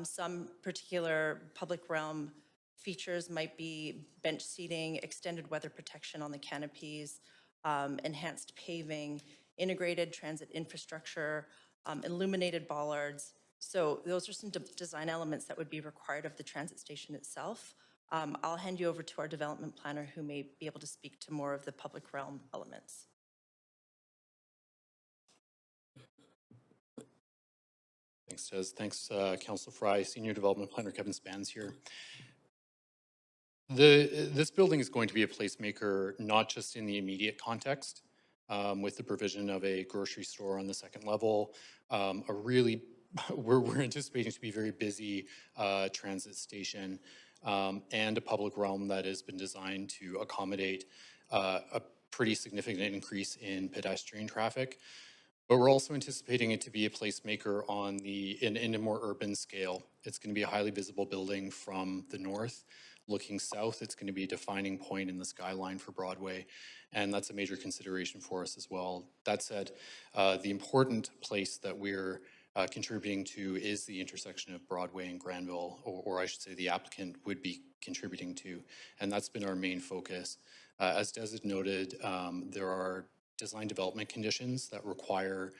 Some particular public realm features might be bench seating, extended weather protection on the canopies, enhanced paving, integrated transit infrastructure, illuminated bollards. So those are some design elements that would be required of the transit station itself. I'll hand you over to our development planner, who may be able to speak to more of the public realm elements. Thanks, Des. Thanks, Councillor Fry. Senior Development Planner Kevin Spans here. This building is going to be a placemaker, not just in the immediate context, with the provision of a grocery store on the second level, we're anticipating to be very busy transit station, and a public realm that has been designed to accommodate a pretty significant increase in pedestrian traffic. But we're also anticipating it to be a placemaker in a more urban scale. It's going to be a highly visible building from the north. Looking south, it's going to be a defining point in the skyline for Broadway, and that's a major consideration for us as well. That said, the important place that we're contributing to is the intersection of Broadway and Granville, or I should say the applicant would be contributing to, and that's been our main focus. As Des had noted, there are design development conditions that require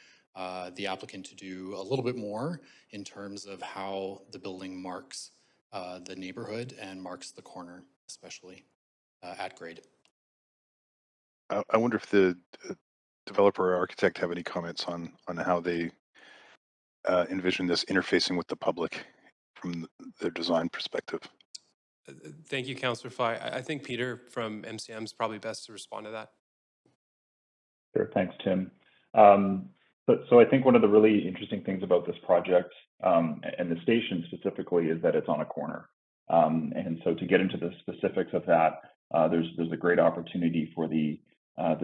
the applicant to do a little bit more in terms of how the building marks the neighborhood and marks the corner, especially at grade. I wonder if the developer or architect have any comments on how they envision this interfacing with the public from their design perspective. Thank you, Councillor Fly. I think Peter from MCM is probably best to respond to that. Sure, thanks, Tim. So I think one of the really interesting things about this project and the station specifically is that it's on a corner. And so to get into the specifics of that, there's a great opportunity for the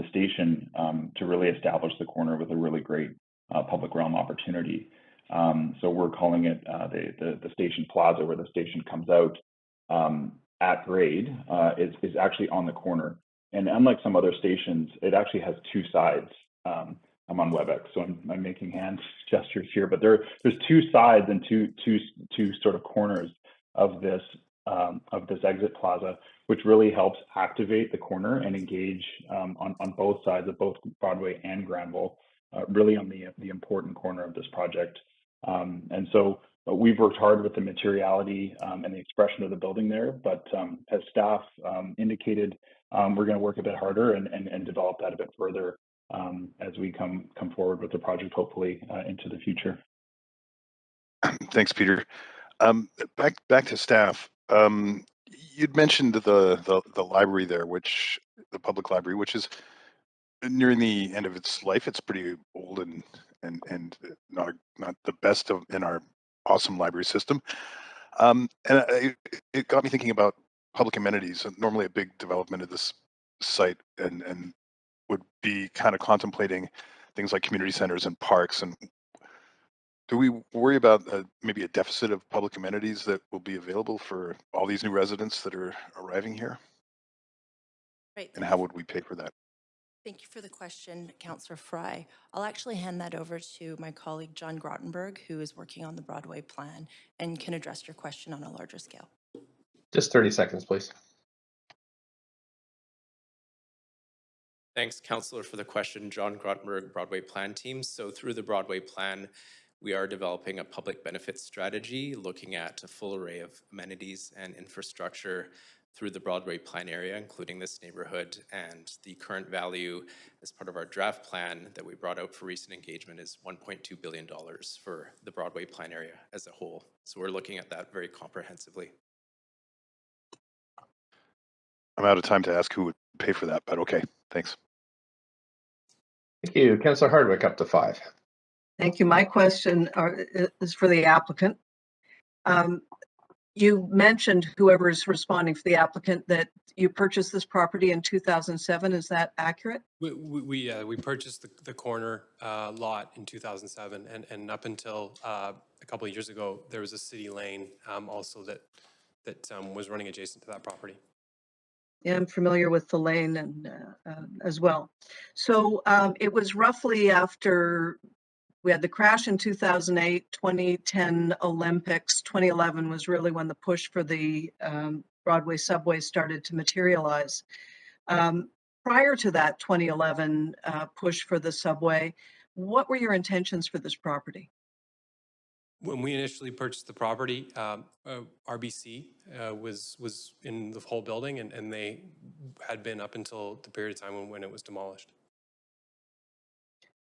station to really establish the corner with a really great public realm opportunity. So we're calling it the station plaza, where the station comes out at grade, is actually on the corner. And unlike some other stations, it actually has two sides. I'm on WebEx, so I'm making hand gestures here, but there's two sides and two sort of corners of this exit plaza, which really helps activate the corner and engage on both sides of both Broadway and Granville, really on the important corner of this project. And so we've worked hard with the materiality and the expression of the building there, but as staff indicated, we're going to work a bit harder and develop that a bit further as we come forward with the project, hopefully into the future. Thanks, Peter. Back to staff. You'd mentioned the library there, the public library, which is nearing the end of its life. It's pretty old and not the best in our awesome library system. And it got me thinking about public amenities. Normally a big development of this site and would be kind of contemplating things like community centers and parks. And do we worry about maybe a deficit of public amenities that will be available for all these new residents that are arriving here? Right. And how would we pay for that? Thank you for the question, Councillor Fry. I'll actually hand that over to my colleague, John Grottenberg, who is working on the Broadway plan and can address your question on a larger scale. Just 30 seconds, please. Thanks, Councillor, for the question. John Grottenberg, Broadway Plan Team. So through the Broadway Plan, we are developing a public benefit strategy looking at a full array of amenities and infrastructure through the Broadway Plan area, including this neighborhood. And the current value as part of our draft plan that we brought out for recent engagement is $1.2 billion for the Broadway Plan area as a whole. So we're looking at that very comprehensively. I'm out of time to ask who would pay for that, but okay, thanks. Thank you. Councillor Hardwick, up to 5. Thank you. My question is for the applicant. You mentioned, whoever is responding for the applicant, that you purchased this property in 2007. Is that accurate? We purchased the corner lot in 2007, and up until a couple of years ago, there was a city lane also that was running adjacent to that property. Yeah, I'm familiar with the lane and as well. So it was roughly after we had the crash in 2008, 2010 Olympics, 2011 was really when the push for the Broadway subway started to materialize. Prior to that 2011 push for the subway, what were your intentions for this property? When we initially purchased the property, RBC was in the whole building, and they had been up until the period of time when it was demolished.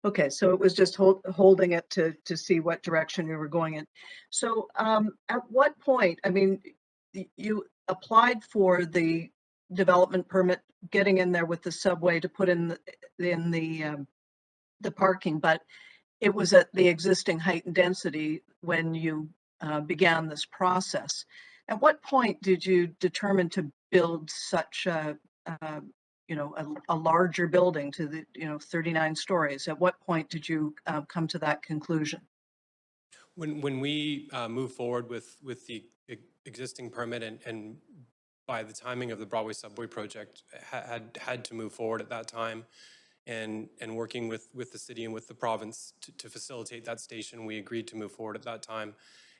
Okay, so it was just holding it to see what direction we were going in. So at what point, I mean, you applied for the development permit, getting in there with the subway to put in the parking, but it was at the existing height and density when you began this process. At what point did you determine to build such a, a larger building to the, 39 stories? At what point did you come to that conclusion? When we move forward with the existing permit and by the timing of the Broadway subway project had to move forward at that time, and working with the city and with the province to facilitate that station, we agreed to move forward at that time.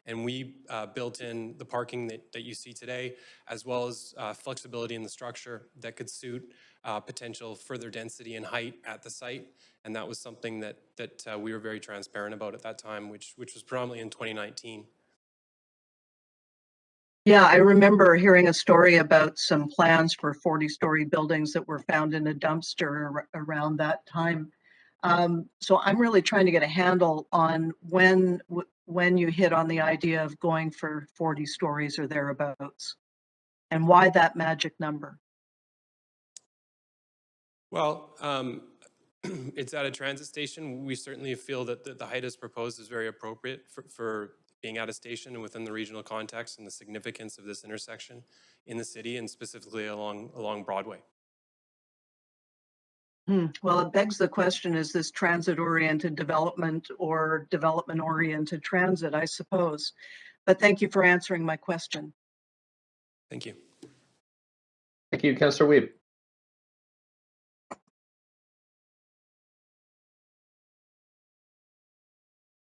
And we built in the parking that you see today, as well as flexibility in the structure that could suit potential further density and height at the site. And that was something that we were very transparent about at that time, which was predominantly in 2019. Yeah, I remember hearing a story about some plans for 40-story buildings that were found in a dumpster around that time. So I'm really trying to get a handle on when you hit on the idea of going for 40 stories or thereabouts, and why that magic number. Well, it's at a transit station. We certainly feel that the height as proposed is very appropriate for being at a station and within the regional context and the significance of this intersection in the city and specifically along Broadway. Well, it begs the question, is this transit-oriented development or development-oriented transit, I suppose. But thank you for answering my question. Thank you. Thank you, Councillor Wiebe.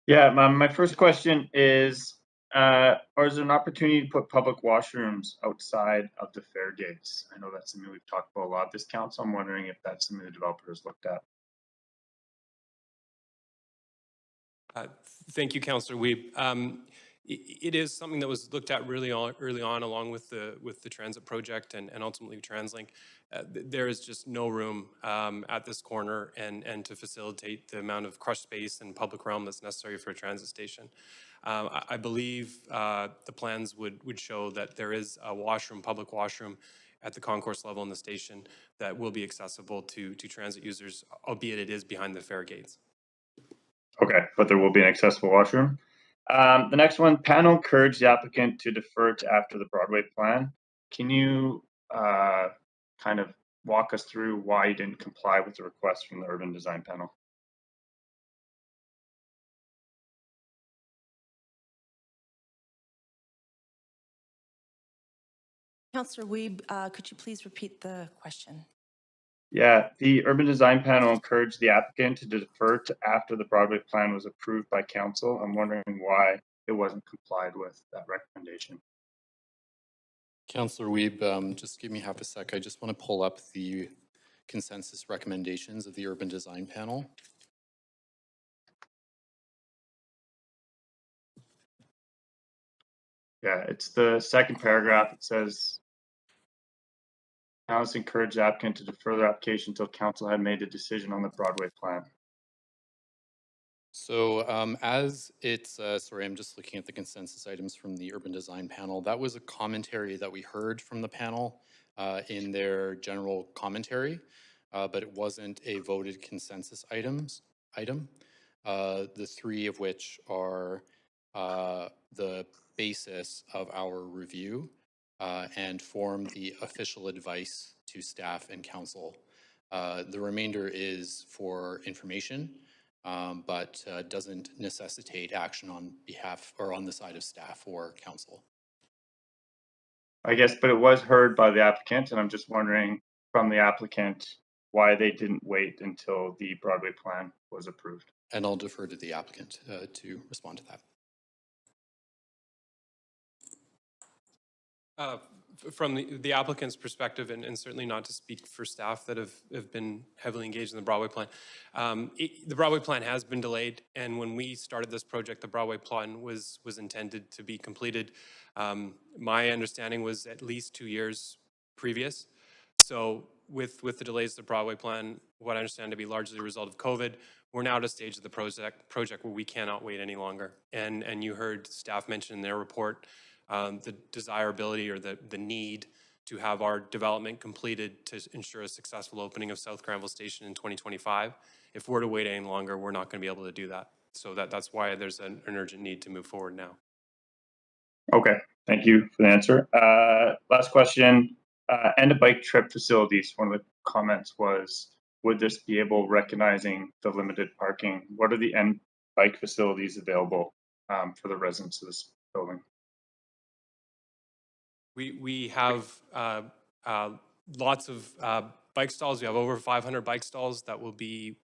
Yeah, my first question is, or is there an opportunity to put public washrooms outside of the fair gates? I know that's something we've talked about a lot this council. I'm wondering if that's something the developers looked at. Thank you, Councillor Wiebe. It is something that was looked at really early on, along with the transit project and ultimately TransLink. There is just no room at this corner and to facilitate the amount of crushed space and public realm that's necessary for a transit station. I believe the plans would show that there is a washroom, public washroom, at the concourse level in the station that will be accessible to transit users, albeit it is behind the fare gates. Okay, but there will be an accessible washroom. The next one, panel encouraged the applicant to defer to after the Broadway plan. Can you kind of walk us through why you didn't comply with the request from the urban design panel? Councillor Wiebe, could you please repeat the question? Yeah, the urban design panel encouraged the applicant to defer to after the Broadway plan was approved by council. I'm wondering why it wasn't complied with that recommendation. Councillor Wiebe, just give me half a sec. I just want to pull up the consensus recommendations of the urban design panel. Yeah, it's the second paragraph. It says, Alice encouraged the applicant to defer their application until council had made a decision on the Broadway plan. So as it's, sorry, I'm just looking at the consensus items from the urban design panel. That was a commentary that we heard from the panel in their general commentary, but it wasn't a voted consensus item. The three of which are the basis of our review and form the official advice to staff and council. The remainder is for information, but doesn't necessitate action on behalf or on the side of staff or council. I guess, but it was heard by the applicant, and I'm just wondering from the applicant why they didn't wait until the Broadway plan was approved. And I'll defer to the applicant to respond to that. From the applicant's perspective, and certainly not to speak for staff that have been heavily engaged in the Broadway plan, the Broadway plan has been delayed, and when we started this project, the Broadway plan was intended to be completed. My understanding was at least 2 years previous. So with the delays to the Broadway plan, what I understand to be largely a result of COVID, we're now at a stage of the project where we cannot wait any longer. And you heard staff mention in their report the desirability or the need to have our development completed to ensure a successful opening of South Granville Station in 2025. If we're to wait any longer, we're not going to be able to do that. So that's why there's an urgent need to move forward now. Okay, Thank you for the answer. Last question. And a bike trip facilities. One of the comments was, would this be able, recognizing the limited parking, what are the end bike facilities available for the residents of this building? We have lots of bike stalls. We have over 500 bike stalls that will be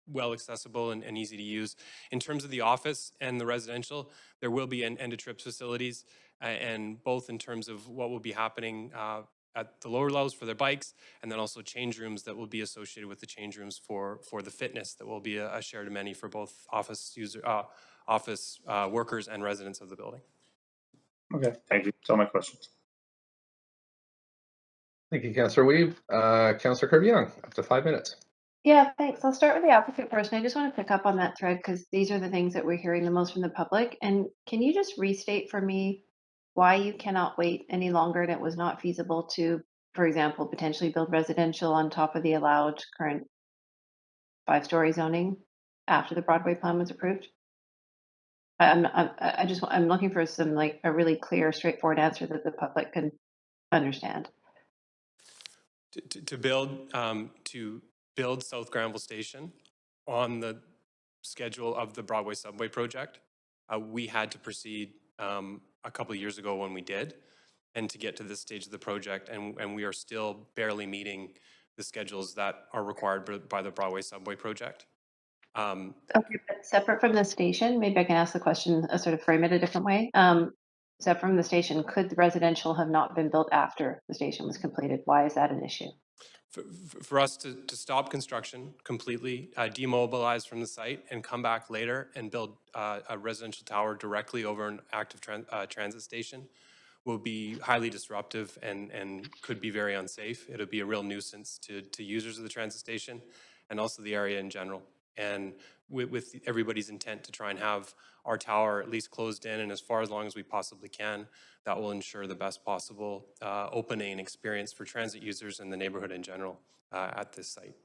well accessible and easy to use. In terms of the office and the residential, there will be end-of-trip facilities, and both in terms of what will be happening at the lower levels for their bikes, and then also change rooms that will be associated with the change rooms for the fitness that will be a shared amenity for both office workers and residents of the building. Okay, thank you. That's all my questions. Thank you, Councillor Weave. Councillor Kirby-Young, up to 5 minutes. Yeah, thanks. I'll start with the applicant first. And I just want to pick up on that thread because these are the things that we're hearing the most from the public. And can you just restate for me why you cannot wait any longer and it was not feasible to, for example, potentially build residential on top of the allowed current 5-story zoning after the Broadway plan was approved? I'm looking for some like a really clear, straightforward answer that the public can understand. To build South Granville Station on the schedule of the Broadway subway project, we had to proceed a couple of years ago when we did, and to get to this stage of the project, and we are still barely meeting the schedules that are required by the Broadway subway project. Okay, but separate from the station, maybe I can ask the question, sort of frame it a different way. Separate from the station, could the residential have not been built after the station was completed? Why is that an issue? For us to stop construction completely, demobilize from the site, and come back later and build a residential tower directly over an active transit station will be highly disruptive and could be very unsafe. It'll be a real nuisance to users of the transit station and also the area in general. And with everybody's intent to try and have our tower at least closed in and as far as long as we possibly can, that will ensure the best possible opening experience for transit users in the neighborhood in general at this site.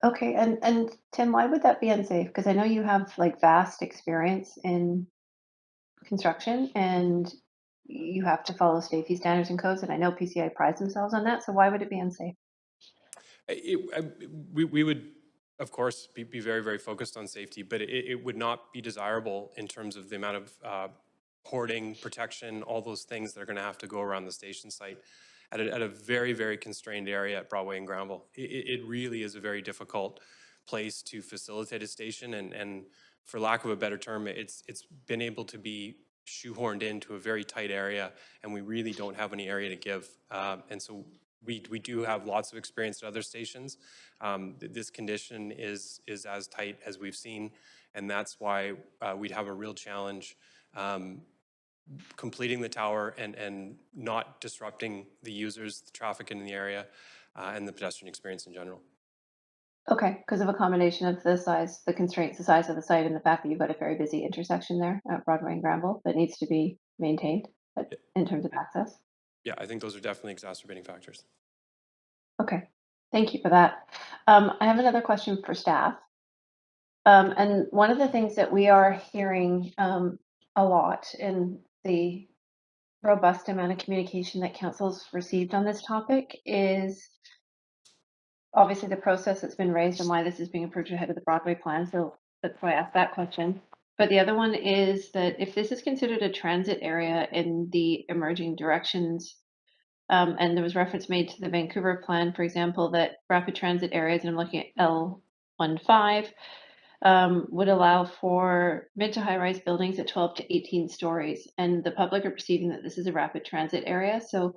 Okay, and Tim, why would that be unsafe? Because I know you have like vast experience in construction and you have to follow safety standards and codes, and I know PCI prides themselves on that, so why would it be unsafe? We would, of course, be very, very focused on safety, but it would not be desirable in terms of the amount of hoarding, protection, all those things that are going to have to go around the station site at a very, very constrained area at Broadway and Granville. It really is a very difficult place to facilitate a station, and for lack of a better term, it's been able to be shoehorned into a very tight area, and we really don't have any area to give. And so we do have lots of experience at other stations. This condition is as tight as we've seen, and that's why we'd have a real challenge completing the tower and not disrupting the users, the traffic in the area, and the pedestrian experience in general. Okay, because of a combination of the size, the constraints, the size of the site, and the fact that you've got a very busy intersection there at Broadway and Granville that needs to be maintained in terms of access. Yeah, I think those are definitely exacerbating factors. Okay, thank you for that. I have another question for staff. And one of the things that we are hearing a lot in the robust amount of communication that council's received on this topic is obviously the process that's been raised and why this is being approved ahead of the Broadway plan. So that's why I asked that question. But the other one is that if this is considered a transit area in the emerging directions, and there was reference made to the Vancouver plan, for example, that rapid transit areas, and I'm looking at L15, would allow for mid to high rise buildings at 12 to 18 stories. And the public are perceiving that this is a rapid transit area. So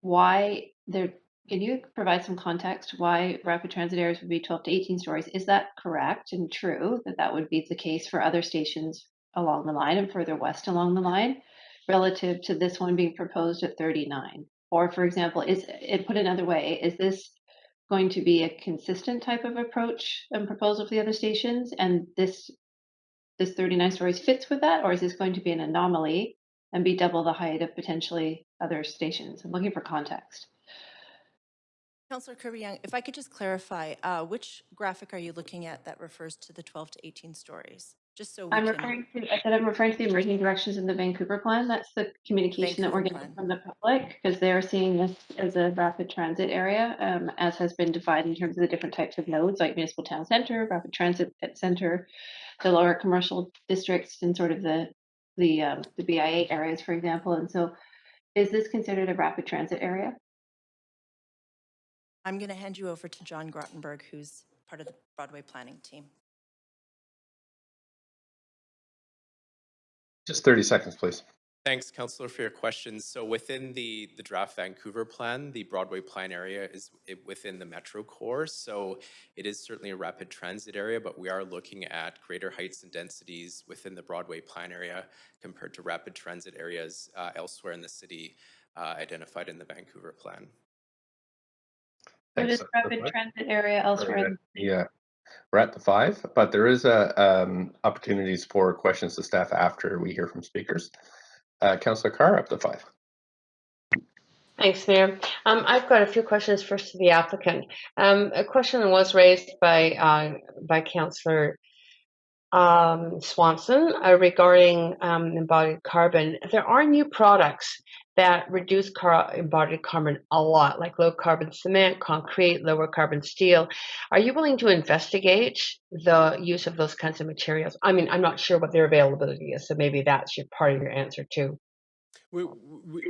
why can you provide some context why rapid transit areas would be 12 to 18 stories? Is that correct and true that that would be the case for other stations along the line and further west along the line relative to this one being proposed at 39? Or for example, put another way, is this going to be a consistent type of approach and proposal for the other stations, and this 39 stories fits with that, or is this going to be an anomaly and be double the height of potentially other stations? I'm looking for context. Councillor Kirby-Young, if I could just clarify, which graphic are you looking at that refers to the 12 to 18 stories? just so we I'm can, referring to, I said I'm referring to the emerging directions in the Vancouver plan. That's the communication that we're Vancouver getting plan. from the public because they're seeing this as a rapid transit area, as has been defined in terms of the different types of nodes like municipal town center, rapid transit center, the lower commercial districts, and sort of the BIA areas, for example. And so, is this considered a rapid transit area? I'm going to hand you over to John Grottenberg, who's part of the Broadway planning team. Just 30 seconds, please. Thanks, Councillor, for your questions. So within the draft Vancouver plan, the Broadway plan area is within the Metro core. So it is certainly a rapid transit area, but we are looking at greater heights and densities within the Broadway plan area compared to rapid transit areas elsewhere in the city identified in the Vancouver plan. What is rapid transit area elsewhere? Yeah, we're at the 5, but there is opportunities for questions to staff after we hear from speakers. Councillor Carr, up to 5. Thanks, Mayor. I've got a few questions first to the applicant. A question was raised by Councillor Swanson regarding embodied carbon. There are new products that reduce embodied carbon a lot, like low carbon cement, concrete, lower carbon steel. Are you willing to investigate the use of those kinds of materials? I mean, I'm not sure what their availability is, so maybe that's part of your answer too. We,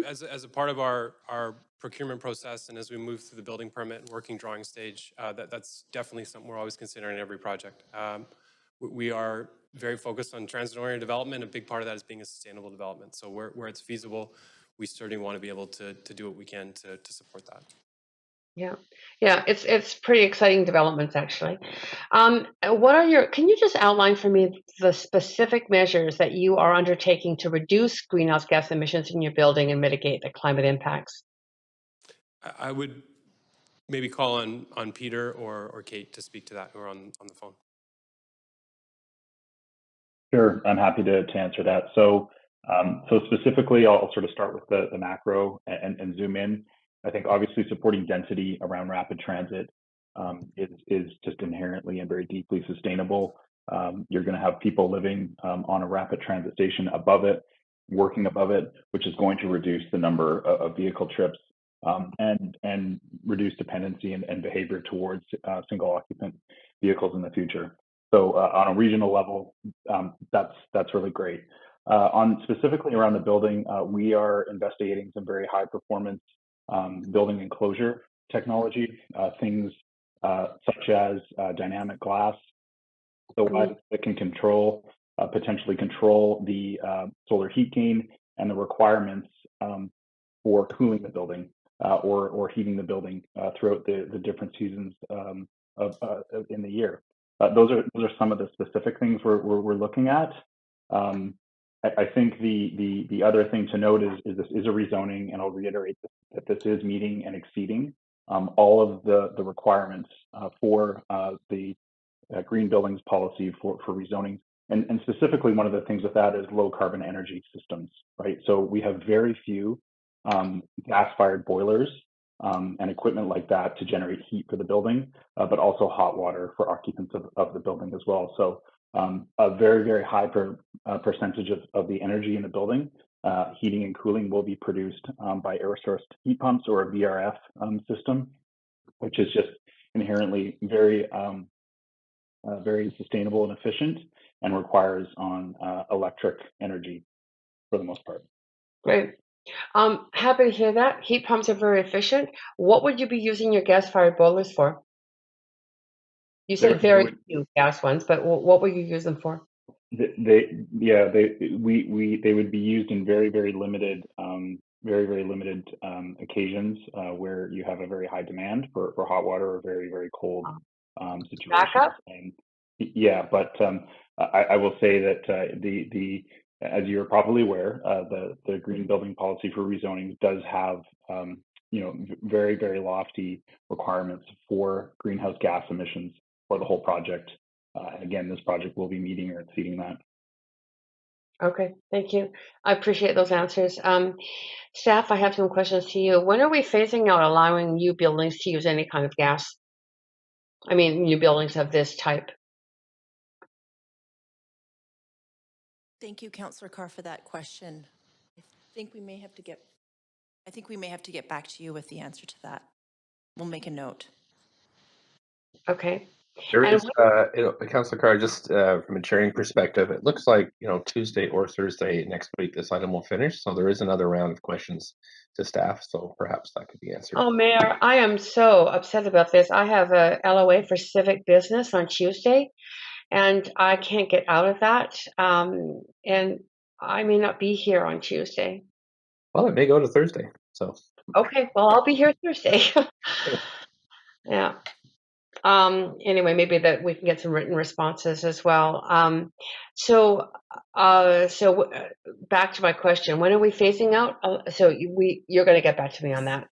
as a part of our procurement process, and as we move through the building permit and working drawing stage, that's definitely something we're always considering in every project. We are very focused on transit-oriented development. A big part of that is being a sustainable development. So where it's feasible, we certainly want to be able to do what we can to support that. Yeah, it's pretty exciting developments actually. Can you just outline for me the specific measures that you are undertaking to reduce greenhouse gas emissions in your building and mitigate the climate impacts? I would maybe call on Peter or Kate to speak to that, who are on the phone. Sure, I'm happy to answer that. So, specifically, I'll sort of start with the macro and zoom in. I think obviously supporting density around rapid transit is just inherently and very deeply sustainable. You're going to have people living on a rapid transit station above it, working above it, which is going to reduce the number of vehicle trips and reduce dependency and behavior towards single occupant vehicles in the future. So on a regional level, that's really great. On specifically around the building, we are investigating some very high performance building enclosure technology, things such as dynamic glass, that can potentially control the solar heat gain and the requirements for cooling the building or heating the building throughout the different seasons in the year. Those are some of the specific things we're looking at. I think the other thing to note is this is a rezoning, and I'll reiterate that this is meeting and exceeding all of the requirements for the green buildings policy for rezoning. And specifically, one of the things with that is low carbon energy systems, right? So we have very few gas-fired boilers and equipment like that to generate heat for the building, but also hot water for occupants of the building as well. So a very, very high percentage of the energy in the building, heating and cooling, will be produced by air source heat pumps or a VRF system, which is just inherently very, very sustainable and efficient and requires on electric energy for the most part. Great. Happy to hear that. Heat pumps are very efficient. What would you be using your gas-fired boilers for? You said very few gas ones, but what would you use them for? They would be used in very, very limited occasions where you have a very high demand for hot water or very, very cold situations. Backup? And yeah, but I will say that as you're probably aware, the green building policy for rezoning does have very, very lofty requirements for greenhouse gas emissions for the whole project. And again, this project will be meeting or exceeding that. Okay, thank you. I appreciate those answers. Staff, I have some questions to you. When are we phasing out allowing new buildings to use any kind of gas? I mean, new buildings of this type. Thank you, Councillor Carr, for that question. I think we may have to get back to you with the answer to that. We'll make a note. Okay. There And is, Councilor Carr, just from a chairing perspective, it looks like, Tuesday or Thursday next week, this item will finish. So there is another round of questions to staff. So perhaps that could be answered. oh, Mayor, I am so upset about this. I have a LOA for civic business on Tuesday, and I can't get out of that. And I may not be here on Tuesday. Well, it may go to Thursday. So. Okay, well, I'll be here Thursday. Yeah. Anyway, maybe that we can get some written responses as well. So back to my question, when are we phasing out? You're going to get back to me on that.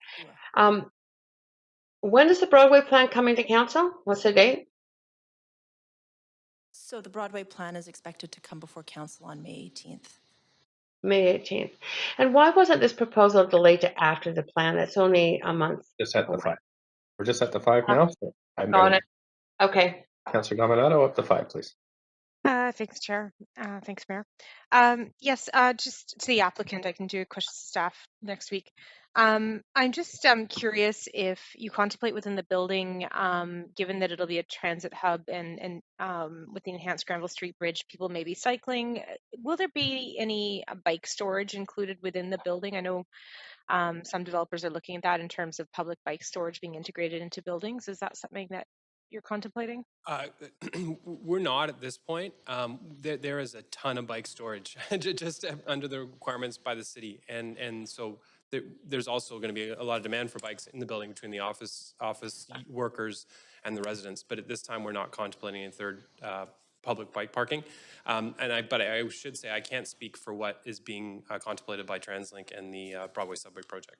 When is the Broadway plan coming to council? What's the date? So the Broadway plan is expected to come before council on May 18th. May 18th. And why wasn't this proposal delayed to after the plan? That's only a month. Just at the 5. We're just at the 5 now. So I'm Got going it. Okay. Councillor Dominato, up to 5, please. Thanks, Chair. Thanks, Mayor. Yes, just to the applicant, I can do a question to staff next week. I'm just curious if you contemplate within the building, given that it'll be a transit hub and with the enhanced Granville Street Bridge, people may be cycling. Will there be any bike storage included within the building? I know some developers are looking at that in terms of public bike storage being integrated into buildings. Is that something that you're contemplating? We're not at this point. There is a ton of bike storage just under the requirements by the city. And so there's also going to be a lot of demand for bikes in the building between the office workers and the residents. But at this time, we're not contemplating a third public bike parking. But I should say I can't speak for what is being contemplated by TransLink and the Broadway subway project.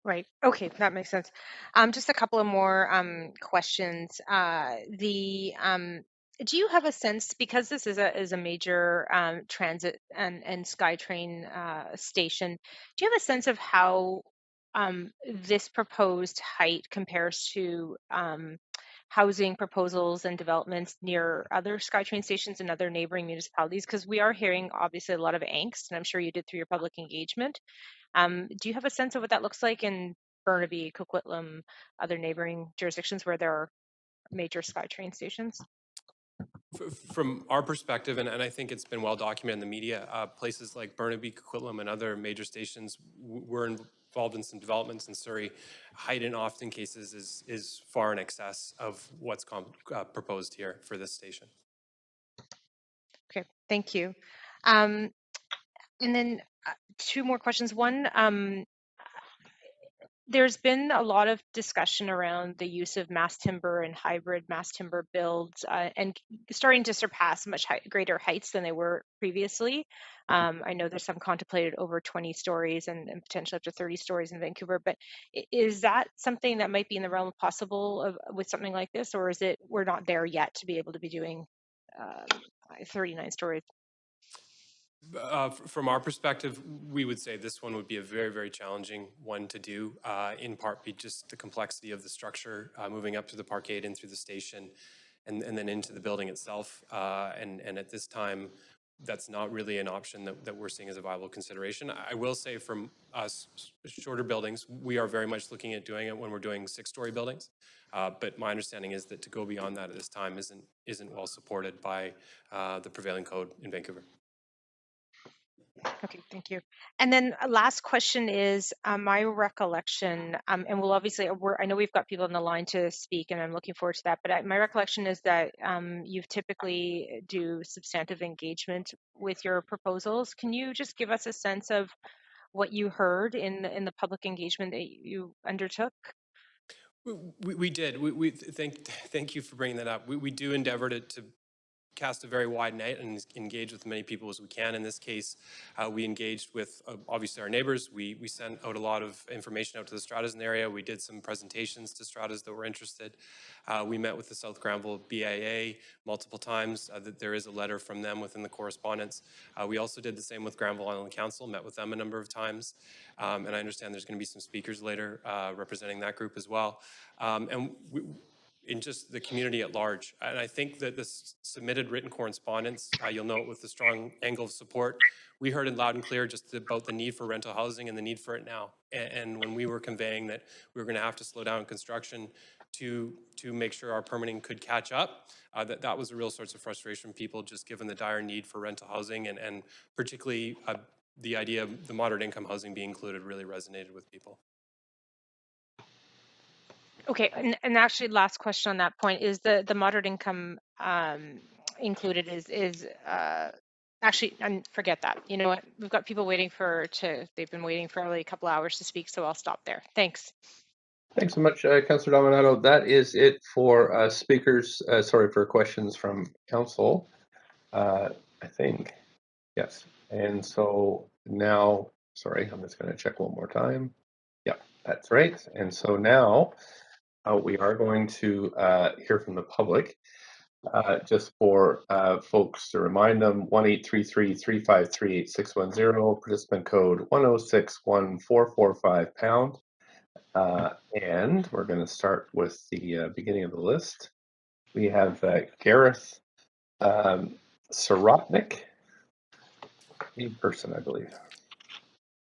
Right. Okay, that makes sense. Just a couple of more questions. Do you have a sense, because this is a major transit and SkyTrain station, do you have a sense of how this proposed height compares to housing proposals and developments near other SkyTrain stations and other neighboring municipalities? Because we are hearing obviously a lot of angst, and I'm sure you did through your public engagement. Do you have a sense of what that looks like in Burnaby, Coquitlam, other neighboring jurisdictions where there are major SkyTrain stations? From our perspective, and I think it's been well documented in the media, places like Burnaby, Coquitlam, and other major stations were involved in some developments in Surrey. Height in often cases is far in excess of what's proposed here for this station. Okay, thank you. And then 2 more questions. One, there's been a lot of discussion around the use of mass timber and hybrid mass timber builds and starting to surpass much greater heights than they were previously. I know there's some contemplated over 20 stories and potentially up to 30 stories in Vancouver, but is that something that might be in the realm of possible with something like this, or is it we're not there yet to be able to be doing 39 stories? From our perspective, we would say this one would be a very, very challenging one to do, in part be just the complexity of the structure, moving up to the parkade and through the station and then into the building itself. And at this time, that's not really an option that we're seeing as a viable consideration. I will say from us, shorter buildings, we are very much looking at doing it when we're doing 6-story buildings. But my understanding is that to go beyond that at this time isn't well supported by the prevailing code in Vancouver. Okay, thank you. And then last question is my recollection, and we'll obviously, I know we've got people on the line to speak and I'm looking forward to that, but my recollection is that you've typically do substantive engagement with your proposals. Can you just give us a sense of what you heard in the public engagement that you undertook? We did. We thank you for bringing that up. We do endeavor to cast a very wide net and engage with as many people as we can. In this case, we engaged with obviously our neighbors. We sent out a lot of information out to the stratas in the area. We did some presentations to stratas that were interested. We met with the South Granville BIA multiple times. That there is a letter from them within the correspondence. We also did the same with Granville Island Council, met with them a number of times. And I understand there's going to be some speakers later representing that group as well. And in just the community at large. And I think that this submitted written correspondence, you'll note with the strong angle of support, we heard it loud and clear just about the need for rental housing and the need for it now. And when we were conveying that we were going to have to slow down construction to make sure our permitting could catch up, that was a real source of frustration from people, just given the dire need for rental housing, and particularly the idea of the moderate income housing being included really resonated with people. Okay, and actually, last question on that point is the moderate income included is actually, forget that. You know what? We've got people waiting they've been waiting for only a couple hours to speak, so I'll stop there. Thanks. Thanks so much, Councillor Dominato. That is it for speakers. Sorry, for questions from council. I think, yes. And so now, sorry, I'm just going to check one more time. Yeah, that's right. And so now we are going to hear from the public. Just for folks to remind them, 1-833-353-8610, participant code 1061445#. And we're going to start with the beginning of the list. We have Gareth Sorotnik, lead person, I believe.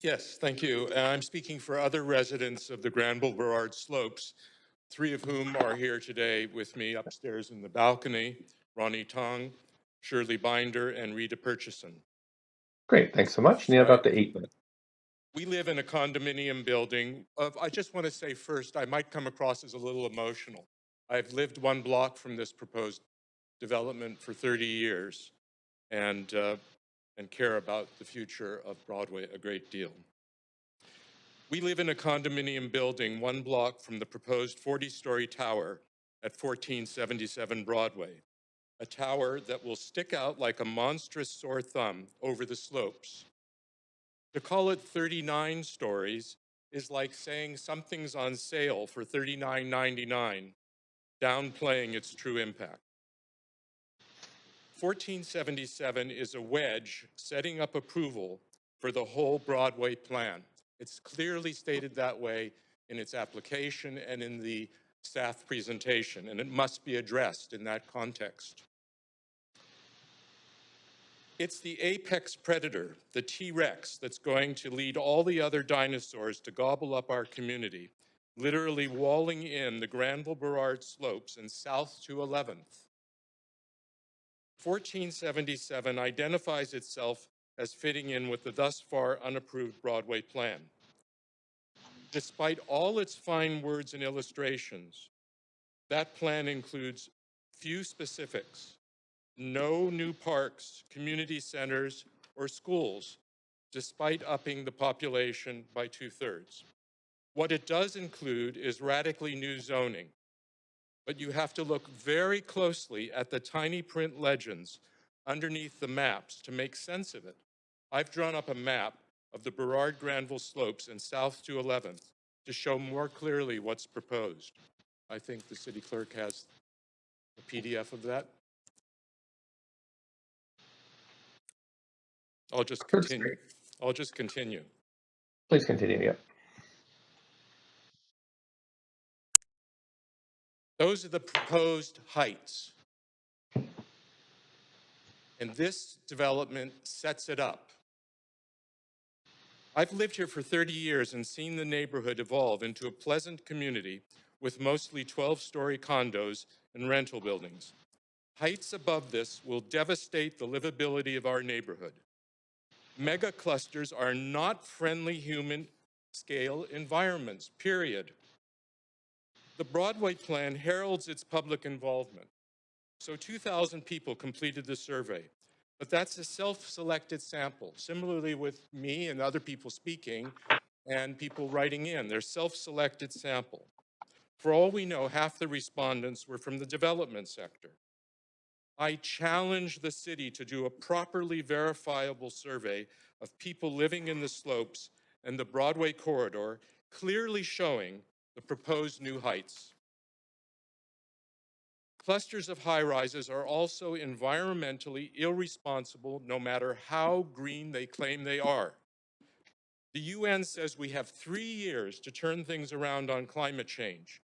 Yes, thank you. I'm speaking for other residents of the Granville-Burrard Slopes, 3 of whom are here today with me upstairs in the balcony: Ronnie Tong, Shirley Binder, and Rita Purchison. Great, thanks so much. And you have up to 8 minutes. We live in a condominium building. I just want to say first, I might come across as a little emotional. I've lived 1 block from this proposed development for 30 years and care about the future of Broadway a great deal. We live in a condominium building 1 block from the proposed 40-story tower at 1477 Broadway, a tower that will stick out like a monstrous sore thumb over the slopes. To call it 39 stories is like saying something's on sale for $39.99, downplaying its true impact. 1477 is a wedge setting up approval for the whole Broadway plan. It's clearly stated that way in its application and in the staff presentation, and it must be addressed in that context. It's the apex predator, the T-Rex, that's going to lead all the other dinosaurs to gobble up our community, literally walling in the Granville-Burrard Slopes and south to 11th. 1477 identifies itself as fitting in with the thus far unapproved Broadway plan. Despite all its fine words and illustrations, that plan includes few specifics: no new parks, community centers, or schools, despite upping the population by 2/3. What it does include is radically new zoning, but you have to look very closely at the tiny print legends underneath the maps to make sense of it. I've drawn up a map of the Burrard Granville Slopes and south to 11th to show more clearly what's proposed. I think the city clerk has a PDF of that. I'll just continue. Please continue, yeah. Those are the proposed heights. And this development sets it up. I've lived here for 30 years and seen the neighborhood evolve into a pleasant community with mostly 12-story condos and rental buildings. Heights above this will devastate the livability of our neighborhood. Mega clusters are not friendly human scale environments, period. The Broadway plan heralds its public involvement. So 2,000 people completed the survey, but that's a self-selected sample. Similarly with me and other people speaking and people writing in, they're self-selected sample. For all we know, half the respondents were from the development sector. I challenge the city to do a properly verifiable survey of people living in the slopes and the Broadway corridor, clearly showing the proposed new heights. Clusters of high-rises are also environmentally irresponsible, no matter how green they claim they are. The UN says we have 3 years to turn things around on climate change.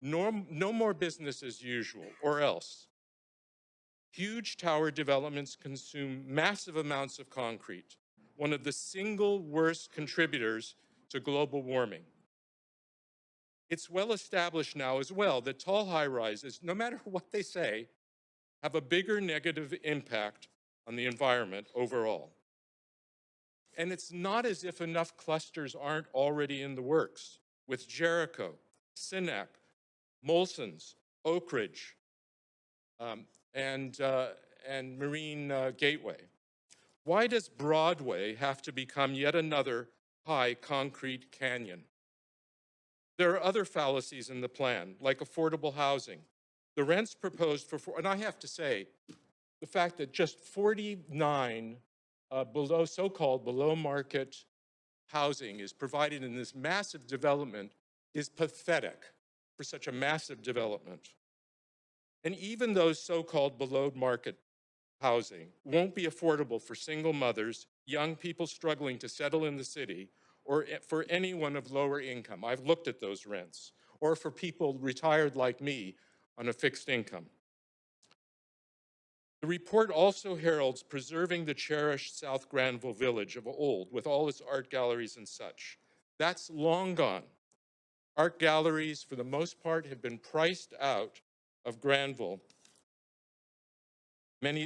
No more business as usual, or else. Huge tower developments consume massive amounts of concrete, one of the single worst contributors to global warming. It's well established now as well that tall high-rises, no matter what they say, have a bigger negative impact on the environment overall. And it's not as if enough clusters aren't already in the works, with Jericho, Sinnack, Molson's, Oak Ridge, and Marine Gateway. Why does Broadway have to become yet another high concrete canyon? There are other fallacies in the plan, like affordable housing. The rents proposed for, and I have to say, the fact that just 49 so-called below market housing is provided in this massive development is pathetic for such a massive development. And even those so-called below market housing won't be affordable for single mothers, young people struggling to settle in the city, or for anyone of lower income. I've looked at those rents, or for people retired like me on a fixed income. The report also heralds preserving the cherished South Granville village of old with all its art galleries and such. That's long gone. Art galleries, for the most part, have been priced out of Granville,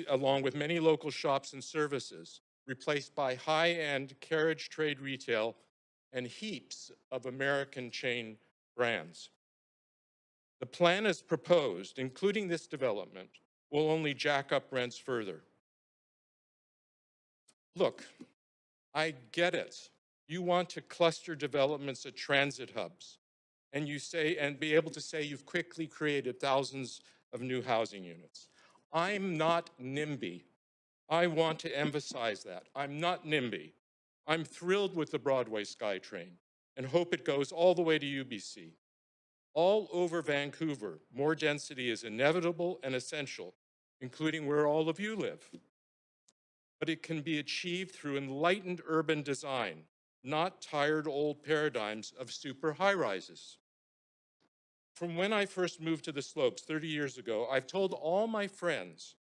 along with many local shops and services, replaced by high-end carriage trade retail and heaps of American chain brands. The plan as proposed, including this development, will only jack up rents further. Look, I get it. You want to cluster developments at transit hubs, and be able to say you've quickly created thousands of new housing units. I'm not NIMBY. I want to emphasize that. I'm not NIMBY. I'm thrilled with the Broadway SkyTrain and hope it goes all the way to UBC. All over Vancouver, more density is inevitable and essential, including where all of you live. But it can be achieved through enlightened urban design, not tired old paradigms of super high-rises. From when I first moved to the slopes 30 years ago, I've told all my friends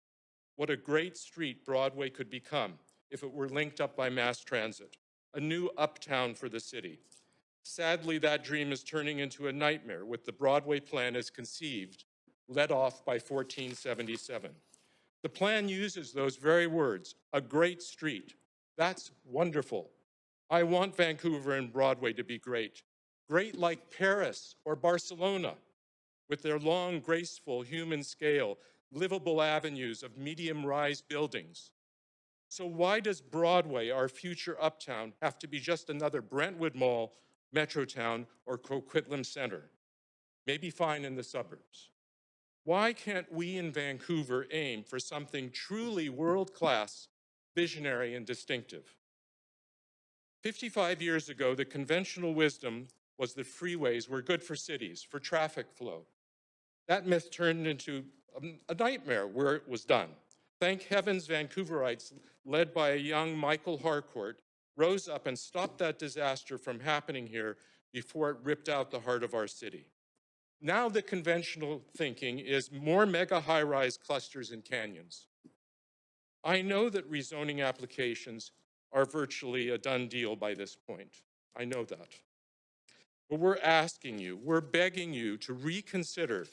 what a great street Broadway could become if it were linked up by mass transit, a new uptown for the city. Sadly, that dream is turning into a nightmare with the Broadway plan as conceived, led off by 1477. The plan uses those very words, a great street. That's wonderful. I want Vancouver and Broadway to be great. Great like Paris or Barcelona, with their long, graceful human scale, livable avenues of medium-rise buildings. So why does Broadway, our future uptown, have to be just another Brentwood Mall, Metrotown, or Coquitlam Center? Maybe fine in the suburbs. Why can't we in Vancouver aim for something truly world-class, visionary, and distinctive? 55 years ago, the conventional wisdom was that freeways were good for cities, for traffic flow. That myth turned into a nightmare where it was done. Thank heavens Vancouverites, led by a young Michael Harcourt, rose up and stopped that disaster from happening here before it ripped out the heart of our city. Now the conventional thinking is more mega high-rise clusters and canyons. I know that rezoning applications are virtually a done deal by this point. I know that. But we're asking you, we're begging you to reconsider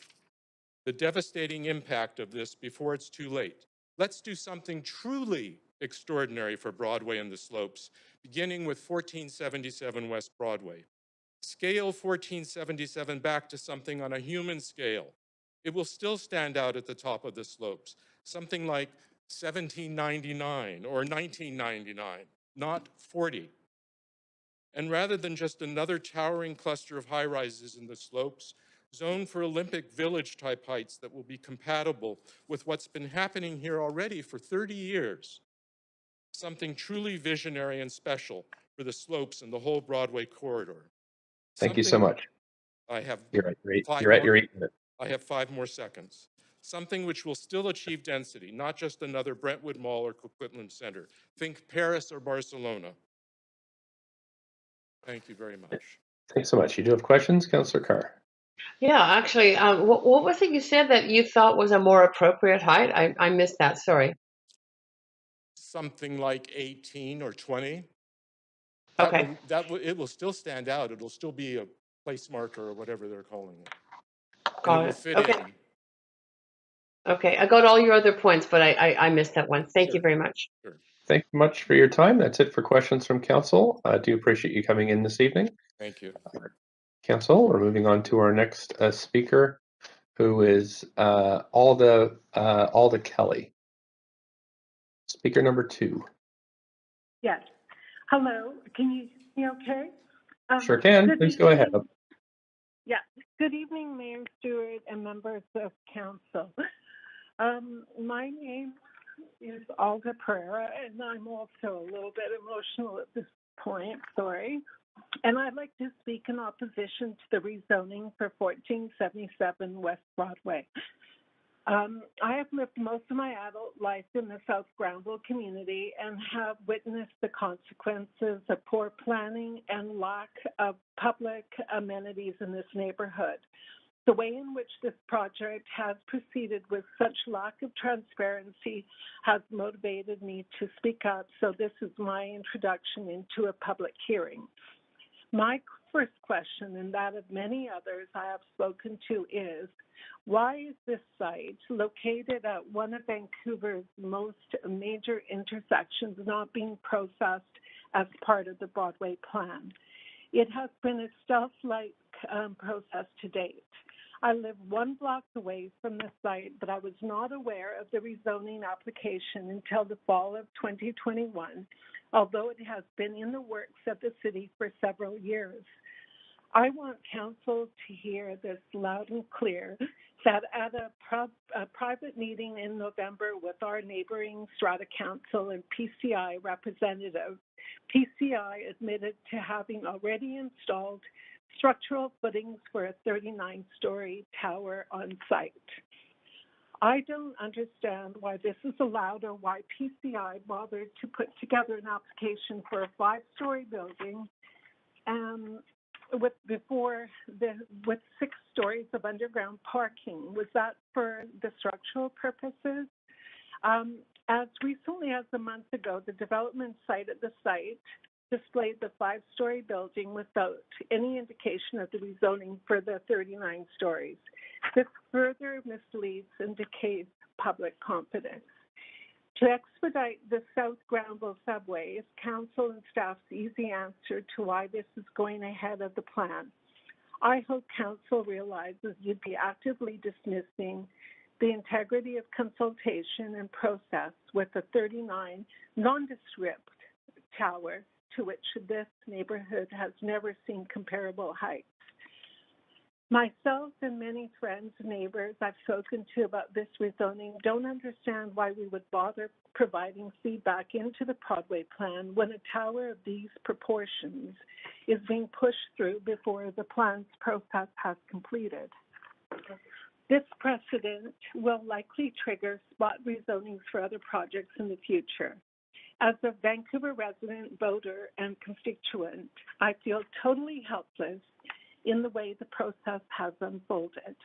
the devastating impact of this before it's too late. Let's do something truly extraordinary for Broadway and the slopes, beginning with 1477 West Broadway. Scale 1477 back to something on a human scale. It will still stand out at the top of the slopes, something like 1799 or 1999, not 40. And rather than just another towering cluster of high-rises in the slopes, zone for Olympic Village type heights that will be compatible with what's been happening here already for 30 years. Something truly visionary and special for the slopes and the whole Broadway corridor. Thank you so much. I have You're at your 8 minutes. I have 5 more seconds. Something which will still achieve density, not just another Brentwood Mall or Coquitlam Center. Think Paris or Barcelona. Thank you very much. Thanks so much. You do have questions, Councillor Carr? Yeah, actually, what was it you said that you thought was a more appropriate height? I missed that, sorry. Something like 18 or 20. Okay. It will still stand out. It'll still be a place marker or whatever they're calling it. And it Got will it. fit Okay. in. Okay, I got all your other points, but I missed that one. Thank you Sure. very much. Sure. Thank you much for your time. That's it for questions from council. I do appreciate you coming in this evening. Thank you. Council, we're moving on to our next speaker, who is Alda Kelly. Speaker number 2. Yes. Hello. Can you hear me okay? Sure can. Good Please go ahead. evening. Yeah. Good evening, Mayor Stewart and members of council. My name is Alda Pereira, and I'm also a little bit emotional at this point. Sorry. And I'd like to speak in opposition to the rezoning for 1477 West Broadway. I have lived most of my adult life in the South Granville community and have witnessed the consequences of poor planning and lack of public amenities in this neighborhood. The way in which this project has proceeded with such lack of transparency has motivated me to speak up, so this is my introduction into a public hearing. My first question, and that of many others I have spoken to, is why is this site located at one of Vancouver's most major intersections not being processed as part of the Broadway plan? It has been a stealth-like process to date. I live 1 block away from the site, but I was not aware of the rezoning application until the fall of 2021, although it has been in the works of the city for several years. I want council to hear this loud and clear, that at a private meeting in November with our neighboring Strata Council and PCI representatives, PCI admitted to having already installed structural footings for a 39-story tower on site. I don't understand why this is allowed or why PCI bothered to put together an application for a 5-story building with 6 stories of underground parking. Was that for the structural purposes? As recently as a month ago, the development site at the site displayed the 5-story building without any indication of the rezoning for the 39 stories. This further misleads and decays public confidence. To expedite the South Granville subway is council and staff's easy answer to why this is going ahead of the plan. I hope council realizes you'd be actively dismissing the integrity of consultation and process with a 39 nondescript tower to which this neighborhood has never seen comparable heights. Myself and many friends and neighbors I've spoken to about this rezoning don't understand why we would bother providing feedback into the Broadway plan when a tower of these proportions is being pushed through before the plan's process has completed. This precedent will likely trigger spot rezonings for other projects in the future. As a Vancouver resident, voter, and constituent, I feel totally helpless in the way the process has unfolded.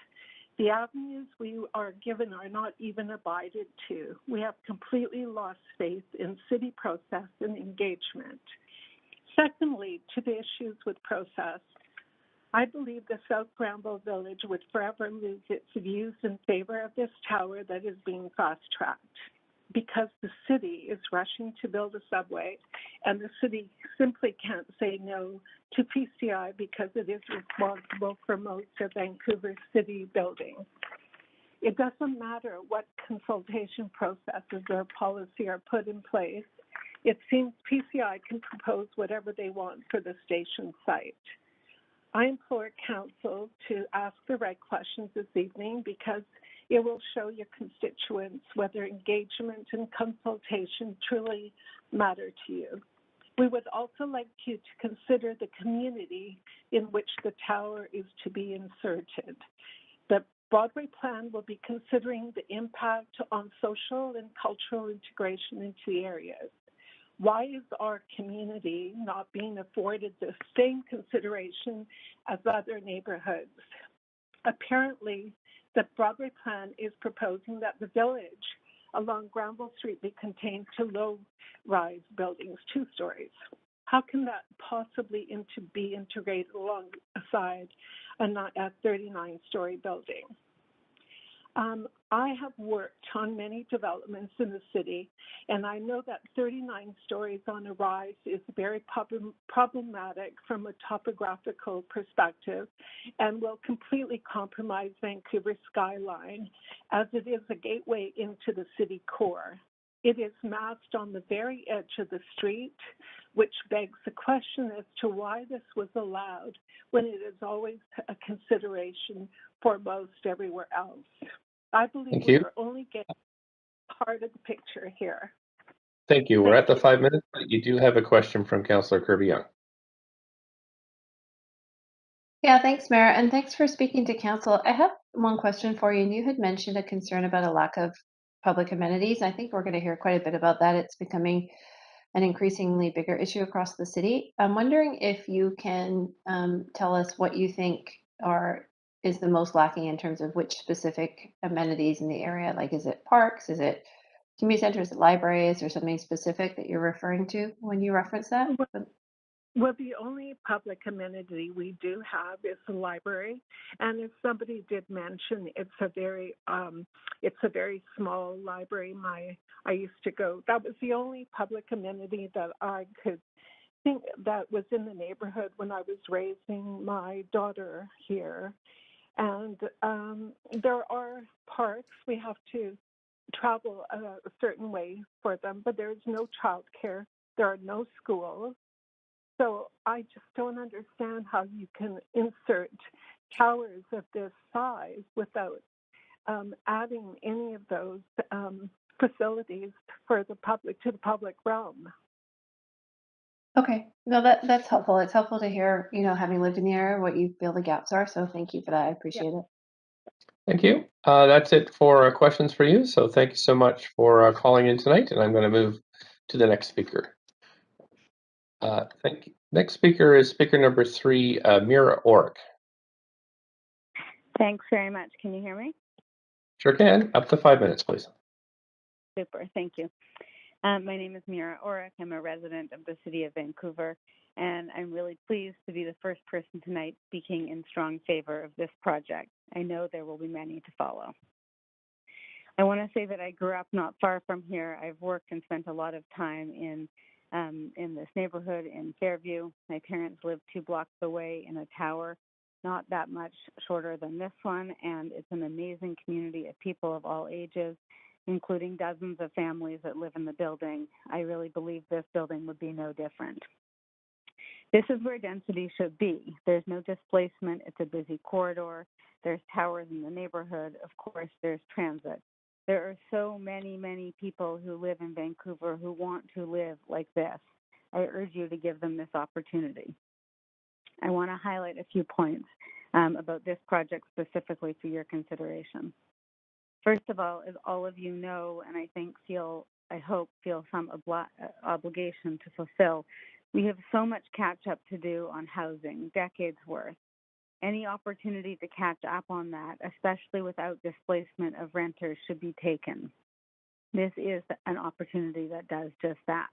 The avenues we are given are not even abided to. We have completely lost faith in city process and engagement. Secondly, to the issues with process, I believe the South Granville Village would forever lose its views in favor of this tower that is being fast-tracked, because the city is rushing to build a subway, and the city simply can't say no to PCI because it is responsible for most of Vancouver city buildings. It doesn't matter what consultation processes or policy are put in place. It seems PCI can propose whatever they want for the station site. I implore council to ask the right questions this evening because it will show your constituents whether engagement and consultation truly matter to you. We would also like you to consider the community in which the tower is to be inserted. The Broadway plan will be considering the impact on social and cultural integration into the areas. Why is our community not being afforded the same consideration as other neighborhoods? Apparently, the Broadway plan is proposing that the village along Granville Street be contained to low-rise buildings, 2 stories. How can that possibly be integrated alongside a 39-story building? I have worked on many developments in the city, and I know that 39 stories on a rise is very problematic from a topographical perspective and will completely compromise Vancouver's skyline as it is a gateway into the city core. It is massed on the very edge of the street, which begs the question as to why this was allowed when it is always a consideration for most everywhere else. I believe we are only getting part of the picture here. Thank you. We're at the 5 minutes, but you do have a question from Councillor Kirby-Young. Yeah, thanks, Mayor, and thanks for speaking to council. I have one question for you, and you had mentioned a concern about a lack of public amenities. I think we're going to hear quite a bit about that. It's becoming an increasingly bigger issue across the city. I'm wondering if you can tell us what you think is the most lacking in terms of which specific amenities in the area. Like, is it parks? Is it community centers? Is it libraries? Or something specific that you're referring to when you reference that? Well, the only public amenity we do have is the library, and as somebody did mention, it's a very small library. I used to go. That was the only public amenity that I could think that was in the neighborhood when I was raising my daughter here. And there are parks. We have to travel a certain way for them, but there's no childcare. There are no schools. So I just don't understand how you can insert towers of this size without adding any of those facilities for the public to the public realm. Okay, no, that's helpful. It's helpful to hear, having lived in the area, what you feel the gaps are. So thank you for that. I appreciate it. Thank you. That's it for questions for you. So thank you so much for calling in tonight, and I'm going to move to the next speaker. Thank you. Next speaker is speaker number 3, Mira Orrick. Thanks very much. Can you hear me? Sure can. Up to 5 minutes, please. Super. Thank you. My name is Mira Orrick. I'm a resident of the city of Vancouver, and I'm really pleased to be the first person tonight speaking in strong favor of this project. I know there will be many to follow. I want to say that I grew up not far from here. I've worked and spent a lot of time in this neighborhood in Fairview. My parents lived 2 blocks away in a tower, not that much shorter than this one, and it's an amazing community of people of all ages, including dozens of families that live in the building. I really believe this building would be no different. This is where density should be. There's no displacement. It's a busy corridor. There's towers in the neighborhood. Of course, there's transit. There are so many, many people who live in Vancouver who want to live like this. I urge you to give them this opportunity. I want to highlight a few points about this project specifically for your consideration. First of all, as all of you know, and I hope feel some obligation to fulfill, we have so much catch up to do on housing, decades worth. Any opportunity to catch up on that, especially without displacement of renters, should be taken. This is an opportunity that does just that.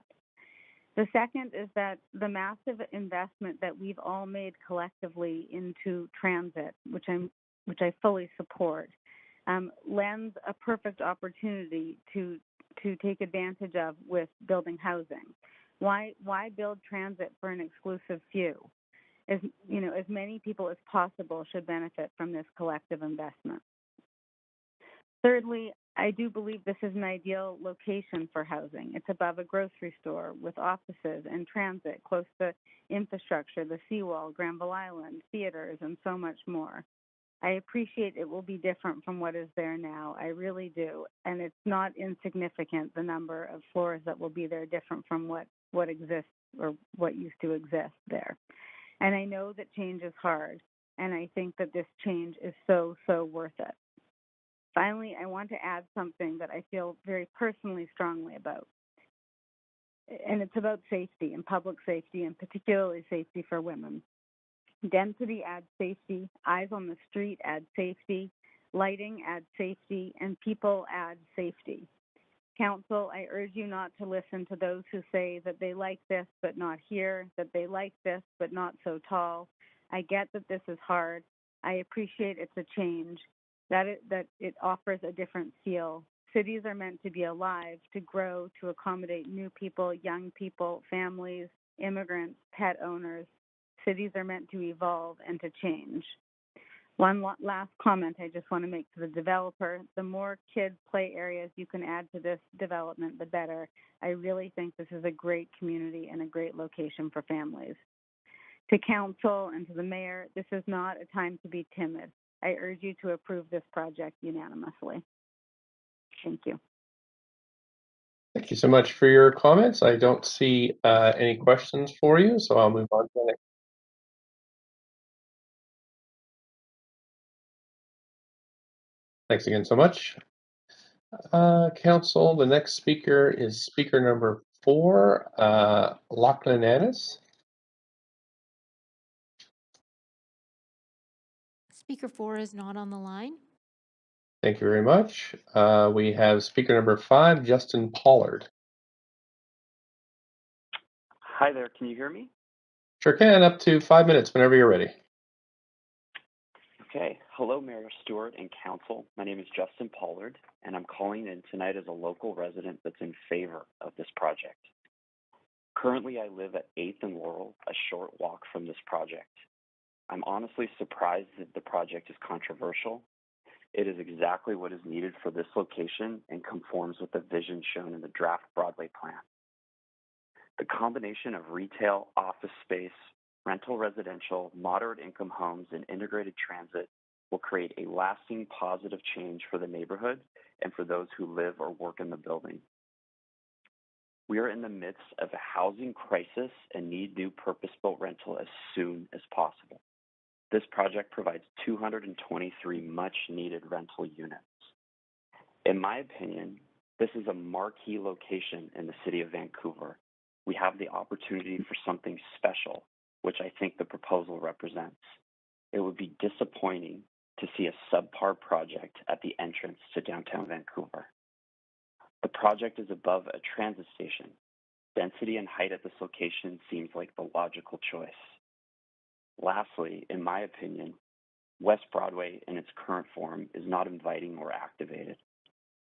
The second is that the massive investment that we've all made collectively into transit, which I fully support, lends a perfect opportunity to take advantage of with building housing. Why build transit for an exclusive few? As many people as possible should benefit from this collective investment. Thirdly, I do believe this is an ideal location for housing. It's above a grocery store with offices and transit, close to infrastructure, the seawall, Granville Island, theaters, and so much more. I appreciate it will be different from what is there now. I really do. And it's not insignificant, the number of floors that will be there different from what exists or what used to exist there. And I know that change is hard, and I think that this change is so, so worth it. Finally, I want to add something that I feel very personally strongly about. And it's about safety and public safety, and particularly safety for women. Density adds safety, eyes on the street add safety, lighting adds safety, and people add safety. Council, I urge you not to listen to those who say that they like this but not here, that they like this but not so tall. I get that this is hard. I appreciate it's a change, that it offers a different feel. Cities are meant to be alive, to grow, to accommodate new people, young people, families, immigrants, pet owners. Cities are meant to evolve and to change. One last comment I just want to make to the developer. The more kids play areas you can add to this development, the better. I really think this is a great community and a great location for families. To council and to the mayor, this is not a time to be timid. I urge you to approve this project unanimously. Thank you. Thank you so much for your comments. I don't see any questions for you, so I'll move on to the next. Thanks again so much. Council, the next speaker is speaker number 4, Lachlan Annis. Speaker 4 is not on the line. Thank you very much. We have speaker number 5, Justin Pollard. Hi there, can you hear me? Sure can, up to 5 minutes whenever you're ready. Okay, hello Mayor Stewart and Council. My name is Justin Pollard, and I'm calling in tonight as a local resident that's in favor of this project. Currently, I live at 8th and Laurel, a short walk from this project. I'm honestly surprised that the project is controversial. It is exactly what is needed for this location and conforms with the vision shown in the draft Broadway plan. The combination of retail, office space, rental residential, moderate income homes, and integrated transit will create a lasting positive change for the neighborhood and for those who live or work in the building. We are in the midst of a housing crisis and need new purpose-built rental as soon as possible. This project provides 223 much-needed rental units. In my opinion, this is a marquee location in the city of Vancouver. We have the opportunity for something special, which I think the proposal represents. It would be disappointing to see a subpar project at the entrance to downtown Vancouver. The project is above a transit station. Density and height at this location seems like the logical choice. Lastly, in my opinion, West Broadway in its current form is not inviting or activated.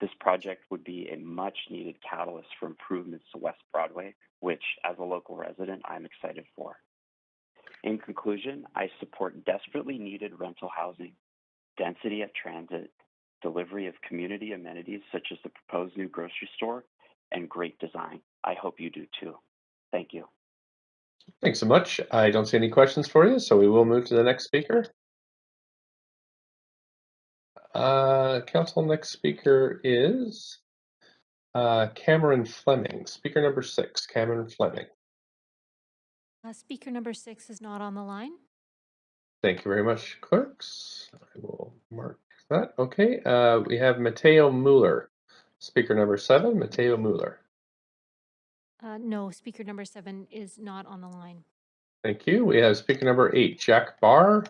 This project would be a much-needed catalyst for improvements to West Broadway, which, as a local resident, I'm excited for. In conclusion, I support desperately needed rental housing, density at transit, delivery of community amenities such as the proposed new grocery store, and great design. I hope you do too. Thank you. Thanks so much. I don't see any questions for you, so we will move to the next speaker. Council, next speaker is Cameron Fleming. Speaker number 6, Cameron Fleming. Speaker number 6 is not on the line. Thank you very much, clerks. I will mark that. Okay, we have Mateo Mueller. Speaker number 7, Mateo Mueller. No, speaker number 7 is not on the line. Thank you. We have speaker number 8, Jack Barr.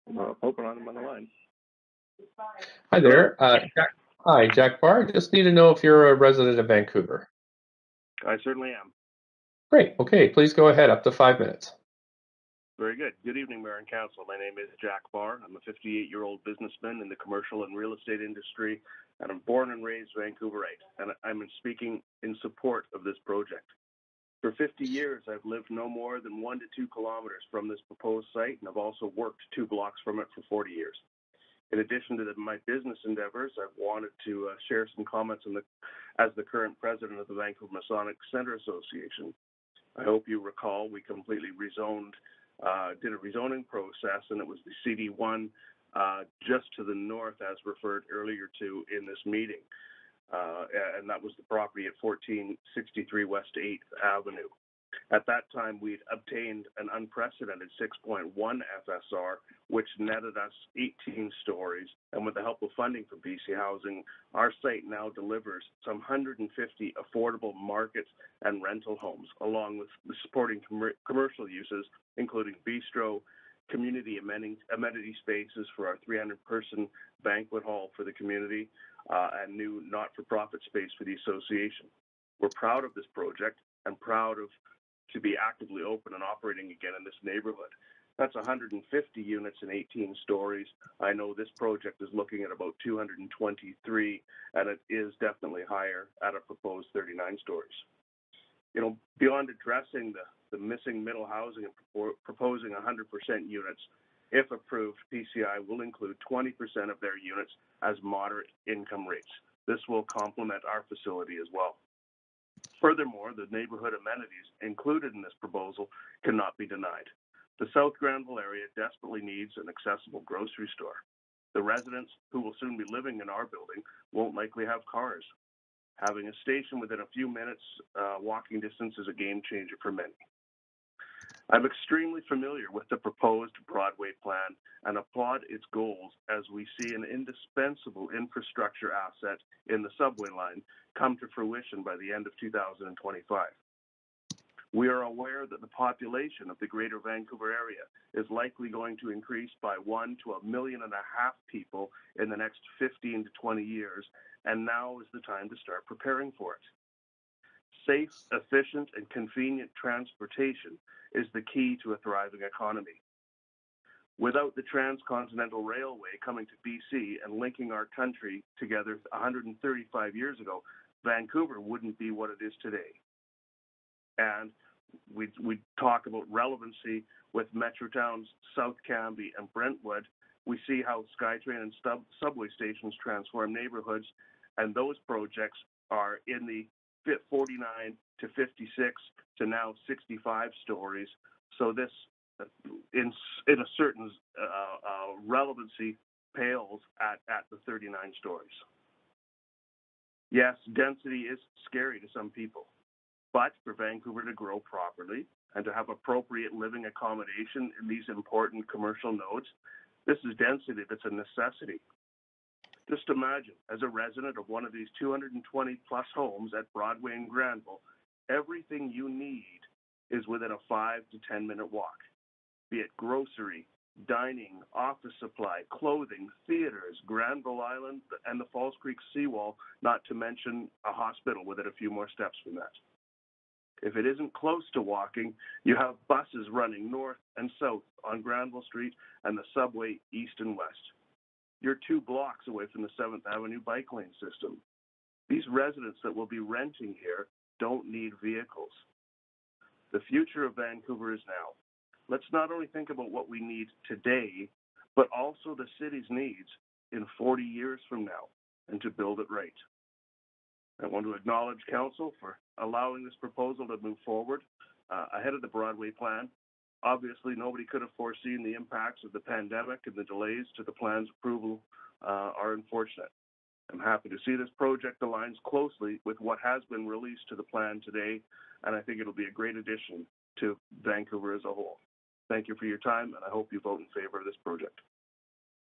Hoping I'm on the line. Hi there. Hi, Jack Barr. Just need to know if you're a resident of Vancouver. I certainly am. Great. Okay, please go ahead. Up to 5 minutes. Very good. Good evening, Mayor and Council. My name is Jack Barr. I'm a 58-year-old businessman in the commercial and real estate industry, and I'm born and raised Vancouverite, and I'm speaking in support of this project. For 50 years, I've lived no more than 1 to 2 kilometers from this proposed site, and I've also worked 2 blocks from it for 40 years. In addition to my business endeavors, I've wanted to share some comments as the current president of the Vancouver Masonic Center Association. I hope you recall we completely did a rezoning process, and it was the CD1 just to the north, as referred earlier to in this meeting. And that was the property at 1463 West 8th Avenue. At that time, we'd obtained an unprecedented 6.1 FSR, which netted us 18 stories. And with the help of funding from BC Housing, our site now delivers some 150 affordable market and rental homes, along with the supporting commercial uses, including bistro, community amenity spaces for our 300-person banquet hall for the community, and new not-for-profit space for the association. We're proud of this project and proud to be actively open and operating again in this neighborhood. That's 150 units and 18 stories. I know this project is looking at about 223, and it is definitely higher at a proposed 39 stories. You know, beyond addressing the missing middle housing and proposing 100% units, if approved, PCI will include 20% of their units as moderate income rates. This will complement our facility as well. Furthermore, the neighborhood amenities included in this proposal cannot be denied. The South Granville area desperately needs an accessible grocery store. The residents who will soon be living in our building won't likely have cars. Having a station within a few minutes walking distance is a game changer for many. I'm extremely familiar with the proposed Broadway plan and applaud its goals as we see an indispensable infrastructure asset in the subway line come to fruition by the end of 2025. We are aware that the population of the Greater Vancouver area is likely going to increase by 1 to 1.5 million people in the next 15 to 20 years, and now is the time to start preparing for it. Safe, efficient, and convenient transportation is the key to a thriving economy. Without the Transcontinental Railway coming to BC and linking our country together 135 years ago, Vancouver wouldn't be what it is today. And we talk about relevancy with Metro Towns, South Cambie, and Brentwood. We see how SkyTrain and subway stations transform neighborhoods, and those projects are in the 49 to 56 to now 65 stories. So this, in a certain relevancy, pales at the 39 stories. Yes, density is scary to some people, but for Vancouver to grow properly and to have appropriate living accommodation in these important commercial nodes, this is density that's a necessity. Just imagine, as a resident of one of these 220 plus homes at Broadway and Granville, everything you need is within a 5 to 10 minute walk, be it grocery, dining, office supply, clothing, theaters, Granville Island, and the Falls Creek seawall, not to mention a hospital within a few more steps from that. If it isn't close to walking, you have buses running north and south on Granville Street and the subway east and west. You're 2 blocks away from the 7th Avenue bike lane system. These residents that will be renting here don't need vehicles. The future of Vancouver is now. Let's not only think about what we need today, but also the city's needs in 40 years from now, and to build it right. I want to acknowledge Council for allowing this proposal to move forward ahead of the Broadway plan. Obviously, nobody could have foreseen the impacts of the pandemic, and the delays to the plan's approval are unfortunate. I'm happy to see this project aligns closely with what has been released to the plan today, and I think it'll be a great addition to Vancouver as a whole. Thank you for your time, and I hope you vote in favor of this project.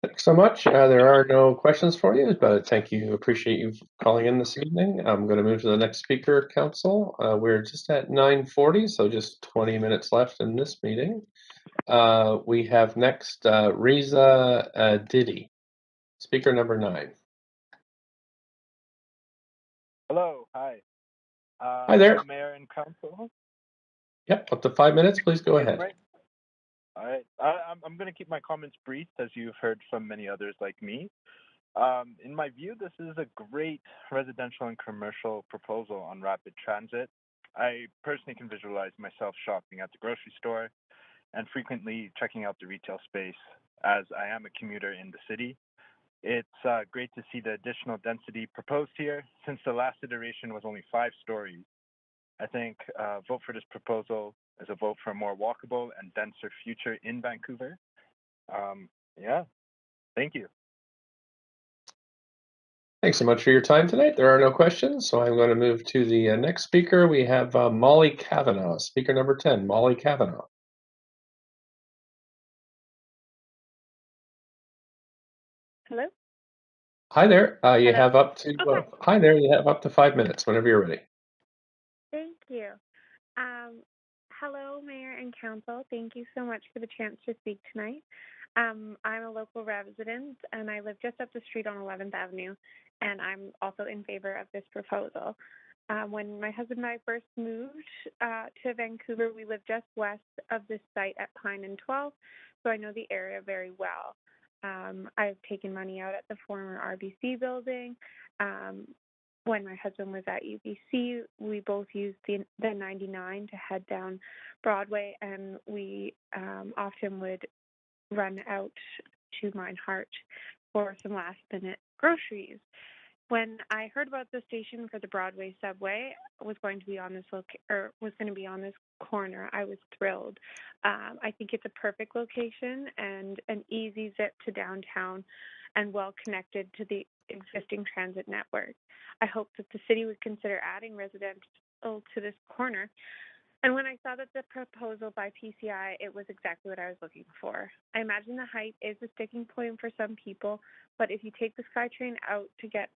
Thanks so much. There are no questions for you, but thank you. Appreciate you calling in this evening. I'm going to move to the next speaker, Council. We're just at 9:40, so just 20 minutes left in this meeting. We have next Reza Diddy, speaker number 9. Hello, hi. Hi there. Mayor and Council. Yep, up to 5 minutes. Please go ahead. Right. All right. I'm going to keep my comments brief, as you've heard from many others like me. In my view, this is a great residential and commercial proposal on rapid transit. I personally can visualize myself shopping at the grocery store and frequently checking out the retail space, as I am a commuter in the city. It's great to see the additional density proposed here, since the last iteration was only 5 stories. I think vote for this proposal as a vote for a more walkable and denser future in Vancouver. Yeah, thank you. Thanks so much for your time tonight. There are no questions, so I'm going to move to the next speaker. We have Molly Kavanaugh, speaker number 10, Molly Kavanaugh. Hello? Hi there. You Hello? have up to Okay. hi there. You have up to 5 minutes whenever you're ready. Thank you. Hello, Mayor and Council. Thank you so much for the chance to speak tonight. I'm a local resident, and I live just up the street on 11th Avenue, and I'm also in favor of this proposal. When my husband and I first moved to Vancouver, we lived just west of this site at Pine and 12, so I know the area very well. I've taken money out at the former RBC building. When my husband was at UBC, we both used the 99 to head down Broadway, and we often would run out to Mine Heart for some last-minute groceries. When I heard about the station for the Broadway subway was going to be on this corner, I was thrilled. I think it's a perfect location and an easy zip to downtown and well connected to the existing transit network. I hope that the city would consider adding residential to this corner. And when I saw that the proposal by PCI, it was exactly what I was looking for. I imagine the height is a sticking point for some people, but if you take the SkyTrain out to get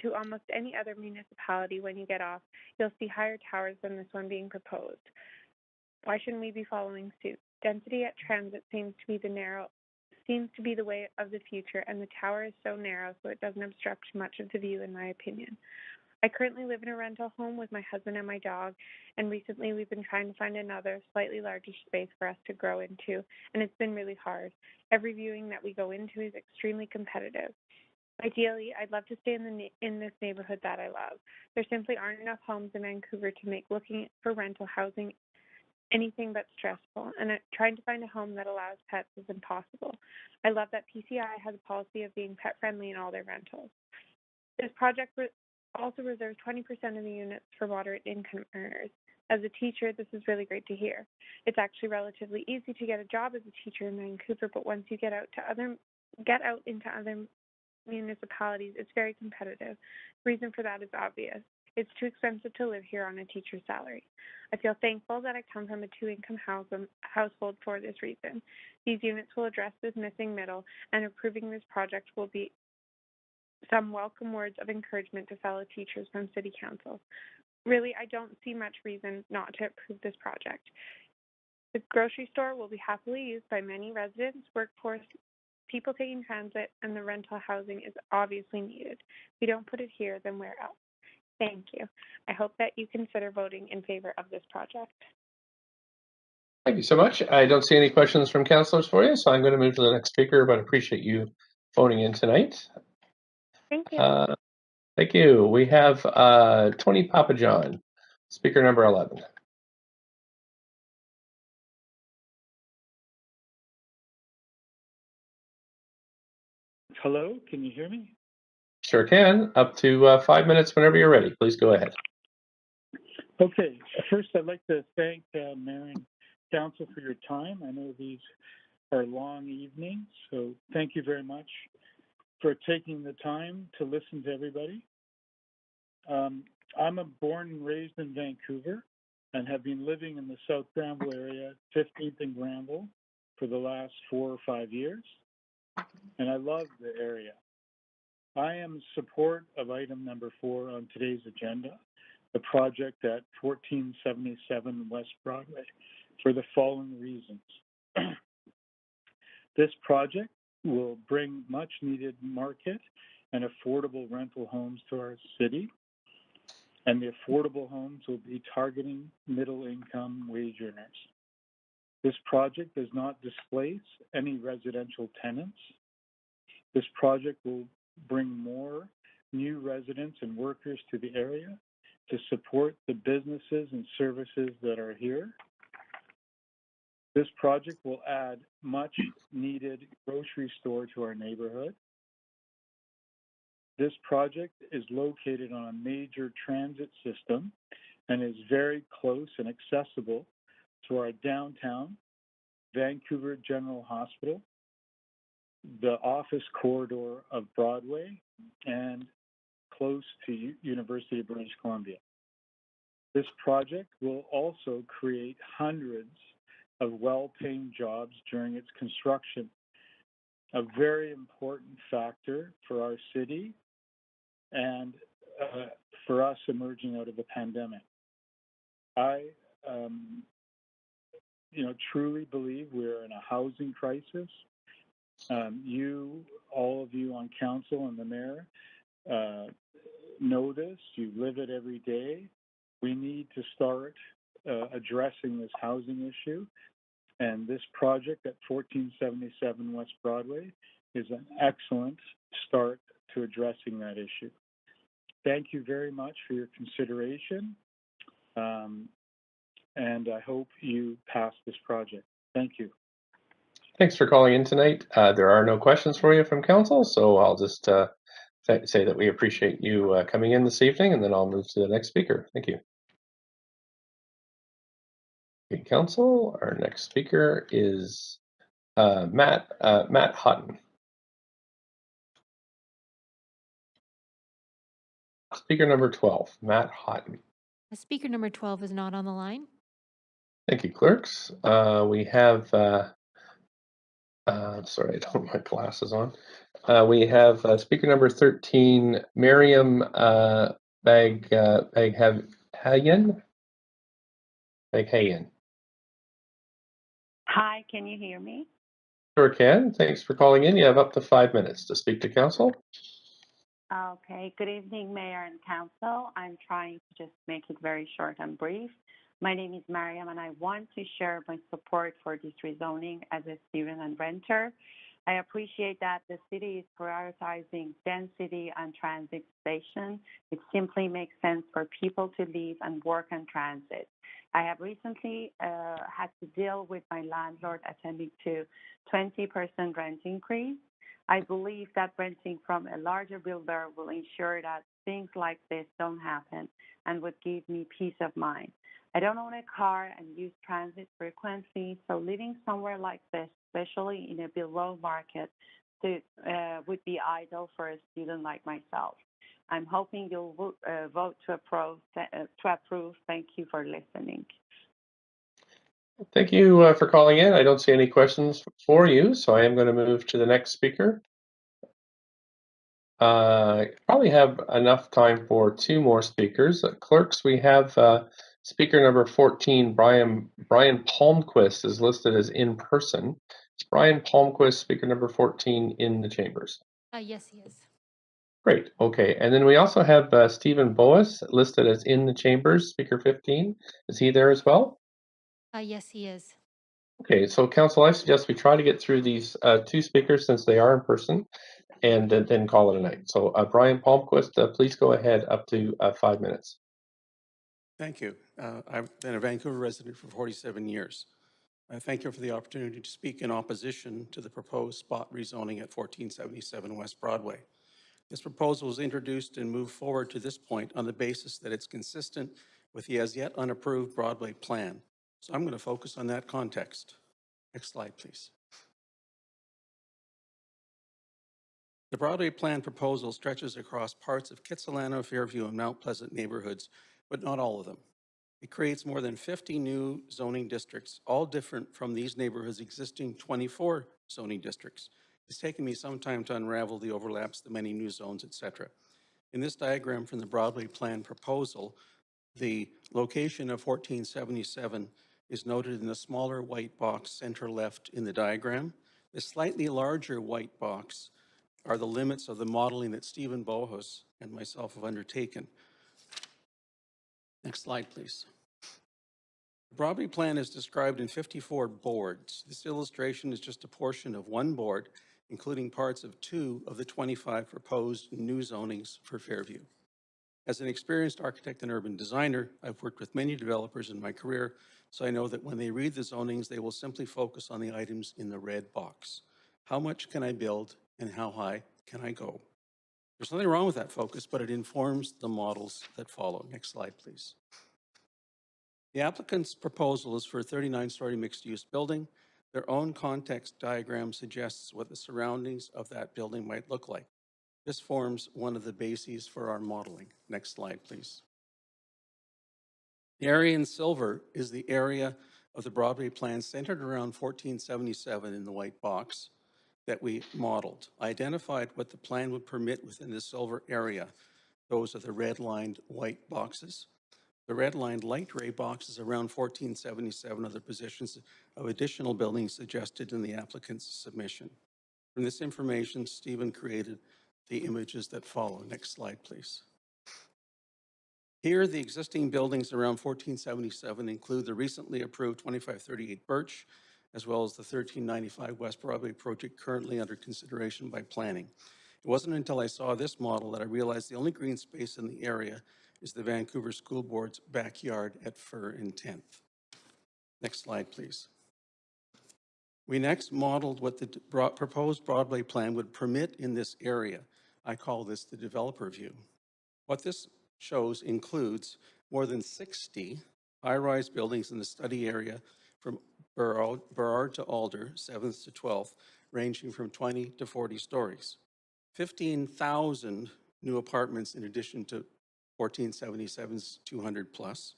to almost any other municipality when you get off, you'll see higher towers than this one being proposed. Why shouldn't we be following suit? Density at transit seems to be the way of the future, and the tower is so narrow so it doesn't obstruct much of the view, in my opinion. I currently live in a rental home with my husband and my dog, and recently we've been trying to find another slightly larger space for us to grow into, and it's been really hard. Every viewing that we go into is extremely competitive. Ideally, I'd love to stay in this neighborhood that I love. There simply aren't enough homes in Vancouver to make looking for rental housing anything but stressful, and trying to find a home that allows pets is impossible. I love that PCI has a policy of being pet-friendly in all their rentals. This project also reserves 20% of the units for moderate income earners. As a teacher, this is really great to hear. It's actually relatively easy to get a job as a teacher in Vancouver, but once you get out into other municipalities, it's very competitive. The reason for that is obvious. It's too expensive to live here on a teacher's salary. I feel thankful that I come from a two-income household for this reason. These units will address this missing middle, and approving this project will be some welcome words of encouragement to fellow teachers from City Council. Really, I don't see much reason not to approve this project. The grocery store will be happily used by many residents, workforce, people taking transit, and the rental housing is obviously needed. If we don't put it here, then where else? Thank you. I hope that you consider voting in favor of this project. Thank you so much. I don't see any questions from councilors for you, so I'm going to move to the next speaker, but appreciate you phoning in tonight. Thank you. Thank you. We have Tony Papajohn, speaker number 11. Hello, can you hear me? Sure can. Up to 5 minutes whenever you're ready. Please go ahead. Okay. First, I'd like to thank Mayor and Council for your time. I know these are long evenings, so thank you very much for taking the time to listen to everybody. I'm born and raised in Vancouver and have been living in the South Granville area, 15th and Granville, for the last 4 or 5 years, and I love the area. I am in support of item number 4 on today's agenda, the project at 1477 West Broadway, for the following reasons. This project will bring much needed market and affordable rental homes to our city, and the affordable homes will be targeting middle income wage earners. This project does not displace any residential tenants. This project will bring more new residents and workers to the area to support the businesses and services that are here. This project will add much needed grocery store to our neighborhood. This project is located on a major transit system and is very close and accessible to our downtown, Vancouver General Hospital, the office corridor of Broadway, and close to University of British Columbia. This project will also create hundreds of well-paying jobs during its construction, a very important factor for our city and for us emerging out of the pandemic. I, truly believe we're in a housing crisis. All of you on council and the mayor know this. You live it every day. We need to start addressing this housing issue. And this project at 1477 West Broadway is an excellent start to addressing that issue. Thank you very much for your consideration. And I hope you pass this project. Thank you. Thanks for calling in tonight. There are no questions for you from council, so I'll just say that we appreciate you coming in this evening, and then I'll move to the next speaker. Thank you. Okay, council, our next speaker is Matt Hutton. Speaker number 12, Matt Hutton. Speaker number 12 is not on the line. Thank you, clerks. We have, sorry, I don't have my glasses on. We have speaker number 13, Miriam Baghayan. Hi, can you hear me? Sure can. Thanks for calling in. You have up to 5 minutes to speak to council. Okay. Good evening, Mayor and Council. I'm trying to just make it very short and brief. My name is Mariam, and I want to share my support for this rezoning as a student and renter. I appreciate that the city is prioritizing density and transit stations. It simply makes sense for people to live and work on transit. I have recently had to deal with my landlord attending to 20% rent increase. I believe that renting from a larger builder will ensure that things like this don't happen and would give me peace of mind. I don't own a car and use transit frequently, so living somewhere like this, especially in a below market, would be ideal for a student like myself. I'm hoping you'll vote to approve. Thank you for listening. Thank you for calling in. I don't see any questions for you, so I am going to move to the next speaker. Probably have enough time for 2 more speakers. Clerks, we have speaker number 14, Brian Palmquist is listed as in person. Is Brian Palmquist speaker number 14 in the chambers? Yes, he is. Great. Okay. And then we also have Stephen Boas listed as in the chambers, speaker 15. Is he there as well? Yes, he is. Okay. So council, I suggest we try to get through these 2 speakers since they are in person, and then call it a night. So Brian Palmquist, please go ahead, up to 5 minutes. Thank you. I've been a Vancouver resident for 47 years. I thank you for the opportunity to speak in opposition to the proposed spot rezoning at 1477 West Broadway. This proposal was introduced and moved forward to this point on the basis that it's consistent with the as yet unapproved Broadway plan. So I'm going to focus on that context. Next slide, please. The Broadway plan proposal stretches across parts of Kitsilano, Fairview, and Mount Pleasant neighborhoods, but not all of them. It creates more than 50 new zoning districts, all different from these neighborhoods' existing 24 zoning districts. It's taken me some time to unravel the overlaps, the many new zones, etc. In this diagram from the Broadway plan proposal, the location of 1477 is noted in the smaller white box center left in the diagram. The slightly larger white box are the limits of the modeling that Stephen Boas and myself have undertaken. Next slide, please. The Broadway plan is described in 54 boards. This illustration is just a portion of one board, including parts of 2 of the 25 proposed new zonings for Fairview. As an experienced architect and urban designer, I've worked with many developers in my career, so I know that when they read the zonings, they will simply focus on the items in the red box. How much can I build and how high can I go? There's nothing wrong with that focus, but it informs the models that follow. Next slide, please. The applicant's proposal is for a 39-story mixed-use building. Their own context diagram suggests what the surroundings of that building might look like. This forms one of the bases for our modeling. Next slide, please. The area in silver is the area of the Broadway plan centered around 1477 in the white box that we modeled. I identified what the plan would permit within the silver area. Those are the red-lined white boxes. The red-lined light gray boxes around 1477 are the positions of additional buildings suggested in the applicant's submission. From this information, Stephen created the images that follow. Next slide, please. Here, the existing buildings around 1477 include the recently approved 2538 Birch, as well as the 1395 West Broadway project currently under consideration by planning. It wasn't until I saw this model that I realized the only green space in the area is the Vancouver School Board's backyard at Fir and 10th. Next slide, please. We next modeled what the proposed Broadway plan would permit in this area. I call this the developer view. What this shows includes more than 60 high-rise buildings in the study area from Burrard to Alder, 7th to 12th, ranging from 20 to 40 stories. 15,000 new apartments in addition to 1477's 200 plus.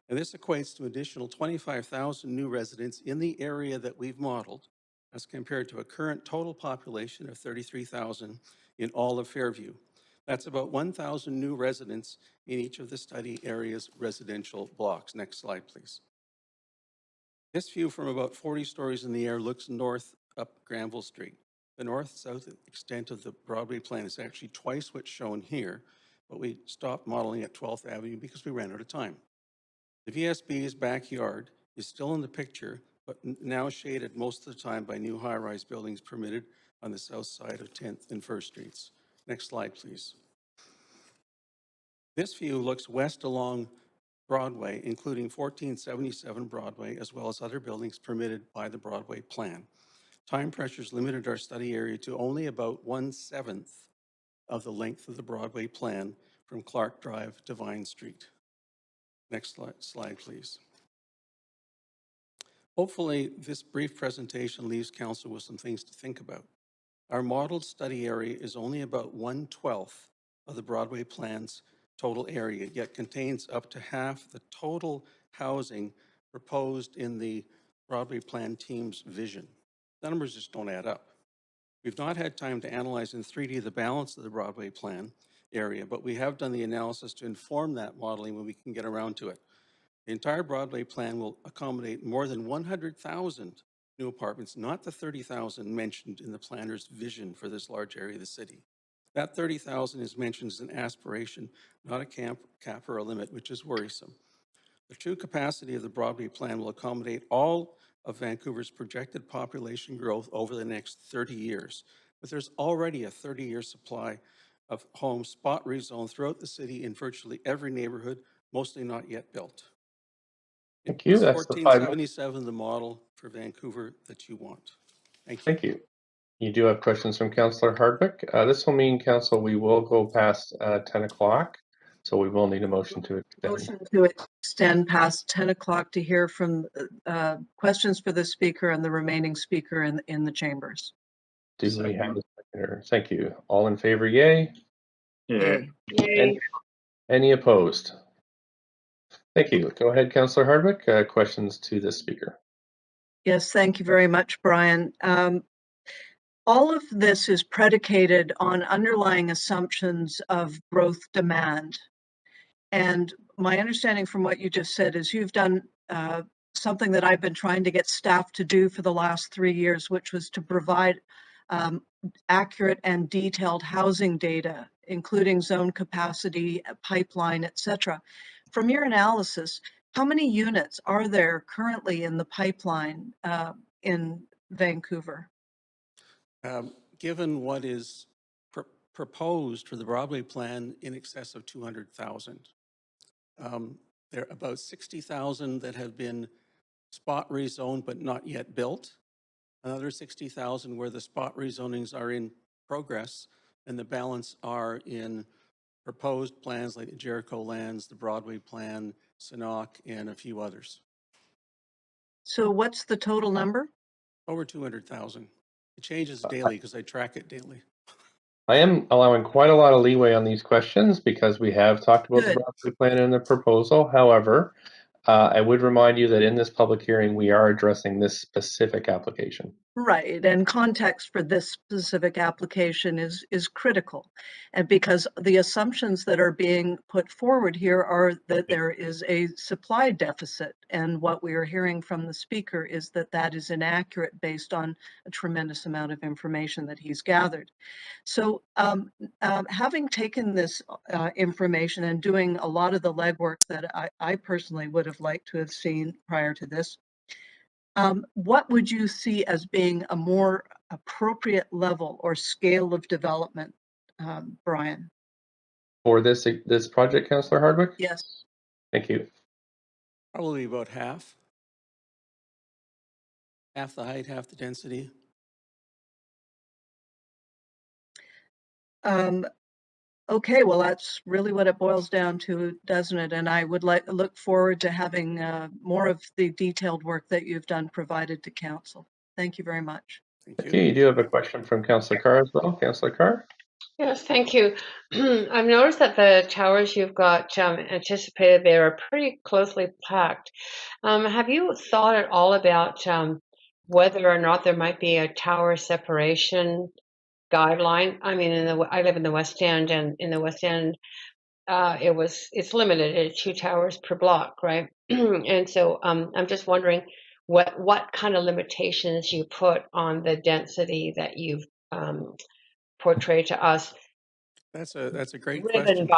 And this equates to an additional 25,000 new residents in the area that we've modeled as compared to a current total population of 33,000 in all of Fairview. That's about 1,000 new residents in each of the study area's residential blocks. Next slide, please. This view from about 40 stories in the air looks north up Granville Street. The north-south extent of the Broadway plan is actually twice what's shown here, but we stopped modeling at 12th Avenue because we ran out of time. The VSB's backyard is still in the picture, but now shaded most of the time by new high-rise buildings permitted on the south side of 10th and 1st Streets. Next slide, please. This view looks west along Broadway, including 1477 Broadway, as well as other buildings permitted by the Broadway plan. Time pressures limited our study area to only about 1/7 of the length of the Broadway plan from Clark Drive to Vine Street. Next slide, please. Hopefully, this brief presentation leaves council with some things to think about. Our modeled study area is only about 1/12 of the Broadway plan's total area, yet contains up to half the total housing proposed in the Broadway plan team's vision. The numbers just don't add up. We've not had time to analyze in 3D the balance of the Broadway plan area, but we have done the analysis to inform that modeling when we can get around to it. The entire Broadway plan will accommodate more than 100,000 new apartments, not the 30,000 mentioned in the planner's vision for this large area of the city. That 30,000 is mentioned as an aspiration, not a cap or a limit, which is worrisome. The true capacity of the Broadway plan will accommodate all of Vancouver's projected population growth over the next 30 years. But there's already a 30-year supply of homes spot rezoned throughout the city in virtually every neighborhood, mostly not yet built. Thank you. That's the 1477, the model for Vancouver that you want. Thank you. Thank you. You do have questions from Councillor Hardwick. This will mean, Council, we will go past 10 o'clock, so we will need a motion to extend. Motion to extend past 10 o'clock to hear from questions for the speaker and the remaining speaker in the chambers. Do we have a seconder? Thank you. All in favor, yay? Yay. Yay. Any opposed? Thank you. Go ahead, Councillor Hardwick. Questions to the speaker. Yes, thank you very much, Brian. All of this is predicated on underlying assumptions of growth demand. And my understanding from what you just said is you've done something that I've been trying to get staff to do for the last 3 years, which was to provide accurate and detailed housing data, including zone capacity, pipeline, etc. From your analysis, how many units are there currently in the pipeline in Vancouver? Given what is proposed for the Broadway plan, in excess of 200,000. There are about 60,000 that have been spot rezoned but not yet built. Another 60,000 where the spot rezonings are in progress, and the balance are in proposed plans like the Jericho lands, the Broadway plan, Sanok, and a few others. So what's the total number? Over 200,000. It changes daily because I track it daily. I am allowing quite a lot of leeway on these questions because we have talked about the Good. Broadway plan and the proposal. However, I would remind you that in this public hearing, we are addressing this specific application. Right, and context for this specific application is critical. And because the assumptions that are being put forward here are that there is a supply deficit. And what we are hearing from the speaker is that that is inaccurate based on a tremendous amount of information that he's gathered. So having taken this information and doing a lot of the legwork that I personally would have liked to have seen prior to this, what would you see as being a more appropriate level or scale of development, Brian? For this project, Councillor Hardwick? Yes. Thank you. Probably about half. Half the height, half the density. Okay, well, that's really what it boils down to, doesn't it? And I would look forward to having more of the detailed work that you've done provided to council. Thank you very much. Thank you. You do have a question from Councillor Carr as well. Councillor Carr? Yes, thank you. I've noticed that the towers you've got anticipated there are pretty closely packed. Have you thought at all about whether or not there might be a tower separation guideline? I mean, I live in the West End, and in the West End, it's limited at 2 towers per block, right? And so I'm just wondering what kind of limitations you put on the density that you've portrayed to us. That's a great question.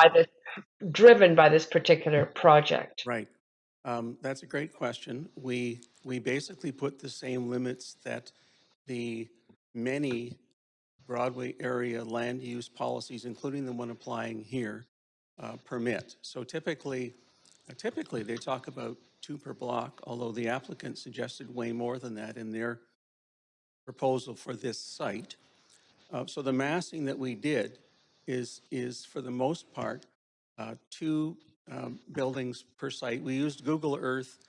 Driven by this particular project. Right. That's a great question. We basically put the same limits that the many Broadway area land use policies, including the one applying here, permit. So typically they talk about 2 per block, although the applicant suggested way more than that in their proposal for this site. So the massing that we did is for the most part 2 buildings per site. We used Google Earth,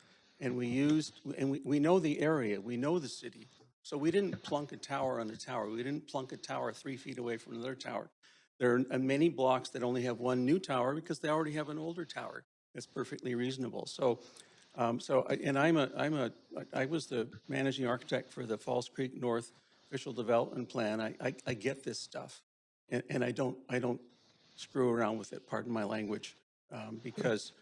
and we know the area, we know the city. So we didn't plunk a tower on a tower. We didn't plunk a tower 3 feet away from another tower. There are many blocks that only have 1 new tower because they already have an older tower. That's perfectly reasonable. So I was the managing architect for the Falls Creek North Official Development Plan. I get this stuff, and I don't screw around with it. Pardon my language, because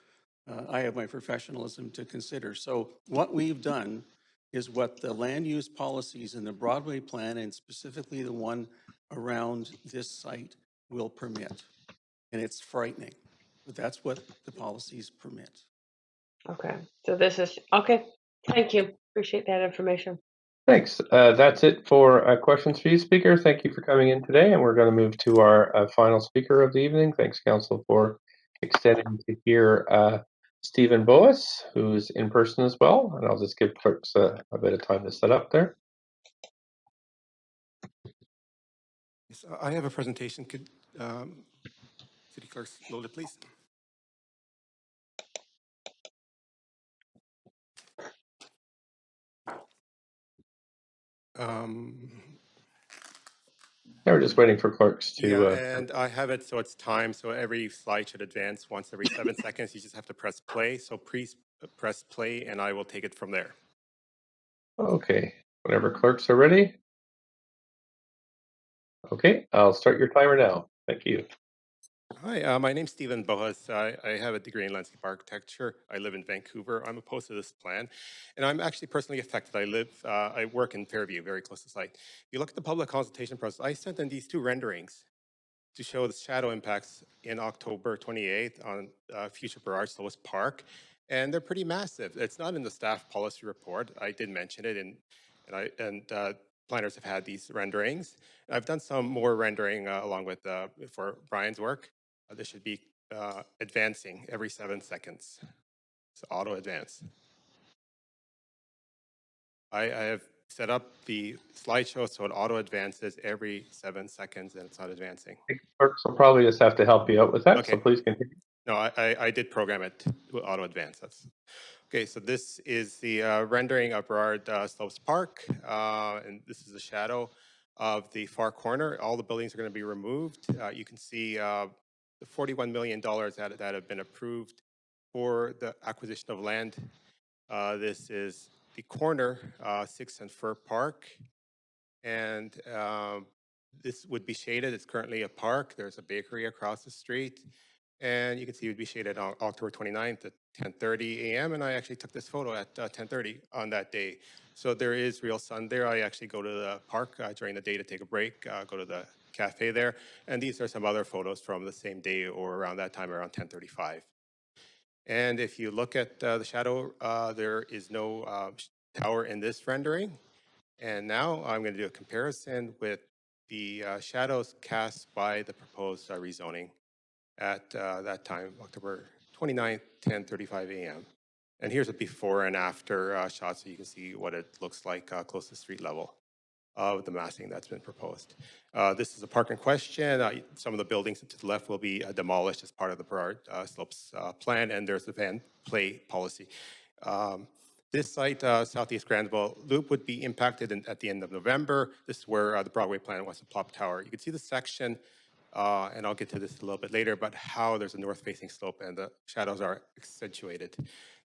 I have my professionalism to consider. So what we've done is what the land use policies in the Broadway plan, and specifically the one around this site, will permit. And it's frightening, but that's what the policies permit. Okay, so this is, okay, thank you. Appreciate that information. Thanks. That's it for questions for you, Speaker. Thank you for coming in today, and we're going to move to our final speaker of the evening. Thanks, Council, for extending to hear Stephen Boas, who's in person as well, and I'll just give clerks a bit of time to set up there. So I have a presentation. Could City Clerk load it, please? We're just waiting for clerks to... Yeah, and I have it so it's timed, so every slide should advance once every 7 seconds. You just have to press play. So please press play, and I will take it from there. Okay, whenever clerks are ready. Okay, I'll start your timer now. Thank you. Hi, my name's Stephen Boas. I have a degree in landscape architecture. I live in Vancouver. I'm opposed to this plan, and I'm actually personally affected. I work in Fairview, very close to site. If you look at the public consultation process, I sent in these 2 renderings to show the shadow impacts in October 28th on future Burrard Slovis Park, and they're pretty massive. It's not in the staff policy report. I did mention it, and planners have had these renderings. I've done some more rendering along with for Brian's work. This should be advancing every 7 seconds. So auto advance. I have set up the slideshow so it auto advances every 7 seconds, and it's not advancing. Clerks will probably just have to help you out with that, Okay. So please continue. No, I did program it to auto advance. That's okay. So this is the rendering of Burrard Slopes Park, and this is the shadow. of the far corner. All the buildings are going to be removed. You can see the $41 million that have been approved for the acquisition of land. This is the corner, 6th and Fur Park. And this would be shaded. It's currently a park. There's a bakery across the street. And you can see it would be shaded on October 29th at 10:30 a.m. And I actually took this photo at 10:30 on that day. So there is real sun there. I actually go to the park during the day to take a break, go to the cafe there. And these are some other photos from the same day or around that time, around 10:35. And if you look at the shadow, there is no tower in this rendering. And now I'm going to do a comparison with the shadows cast by the proposed rezoning at that time, October 29th, 10:35 a.m. And here's a before and after shot, so you can see what it looks like close to street level of the massing that's been proposed. This is a park in question. Some of the buildings to the left will be demolished as part of the Burrard Slopes plan, and there's the van play policy. This site, Southeast Granville Loop, would be impacted at the end of November. This is where the Broadway plan was, the plop tower. You can see the section, and I'll get to this a little bit later, but how there's a north-facing slope and the shadows are accentuated.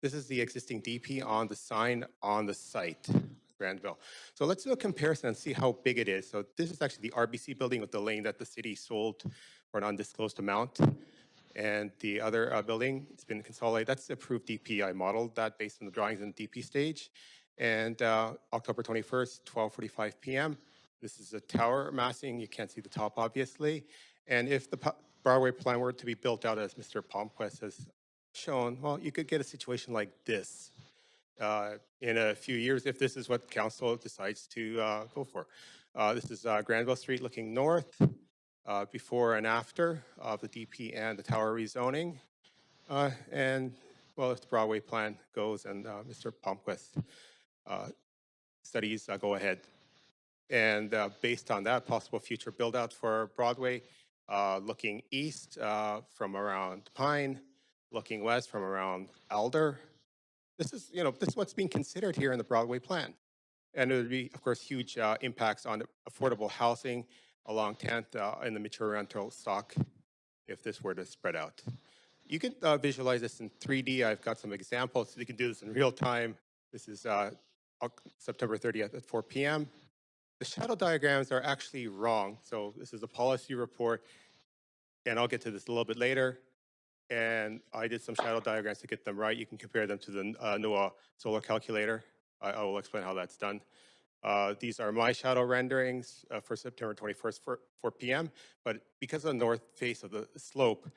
This is the existing DP on the sign on the site, Granville. So let's do a comparison and see how big it is. So this is actually the RBC building with the lane that the city sold for an undisclosed amount. And the other building, it's been consolidated. That's the approved DP. I modeled that based on the drawings in the DP stage. And October 21st, 12:45 p.m. This is a tower massing. You can't see the top, obviously. And if the Broadway plan were to be built out as Mr. Palmquist has shown, well, you could get a situation like this in a few years if this is what council decides to go for. This is Granville Street looking north. Before and after of the DP and the tower rezoning. And, well, if the Broadway plan goes and Mr. Palmquist studies go ahead. And based on that, possible future build out for Broadway, looking east from around Pine, looking west from around Alder. This is, this is what's being considered here in the Broadway plan. And it would be, of course, huge impacts on affordable housing along 10th in the mature rental stock if this were to spread out. You can visualize this in 3D. I've got some examples. So you can do this in real time. This is September 30th at 4 p.m. The shadow diagrams are actually wrong. So this is a policy report, and I'll get to this a little bit later. And I did some shadow diagrams to get them right. You can compare them to the NOAA solar calculator. I will explain how that's done. These are my shadow renderings for September 21st, 4 p.m. But because of the north face of the slope,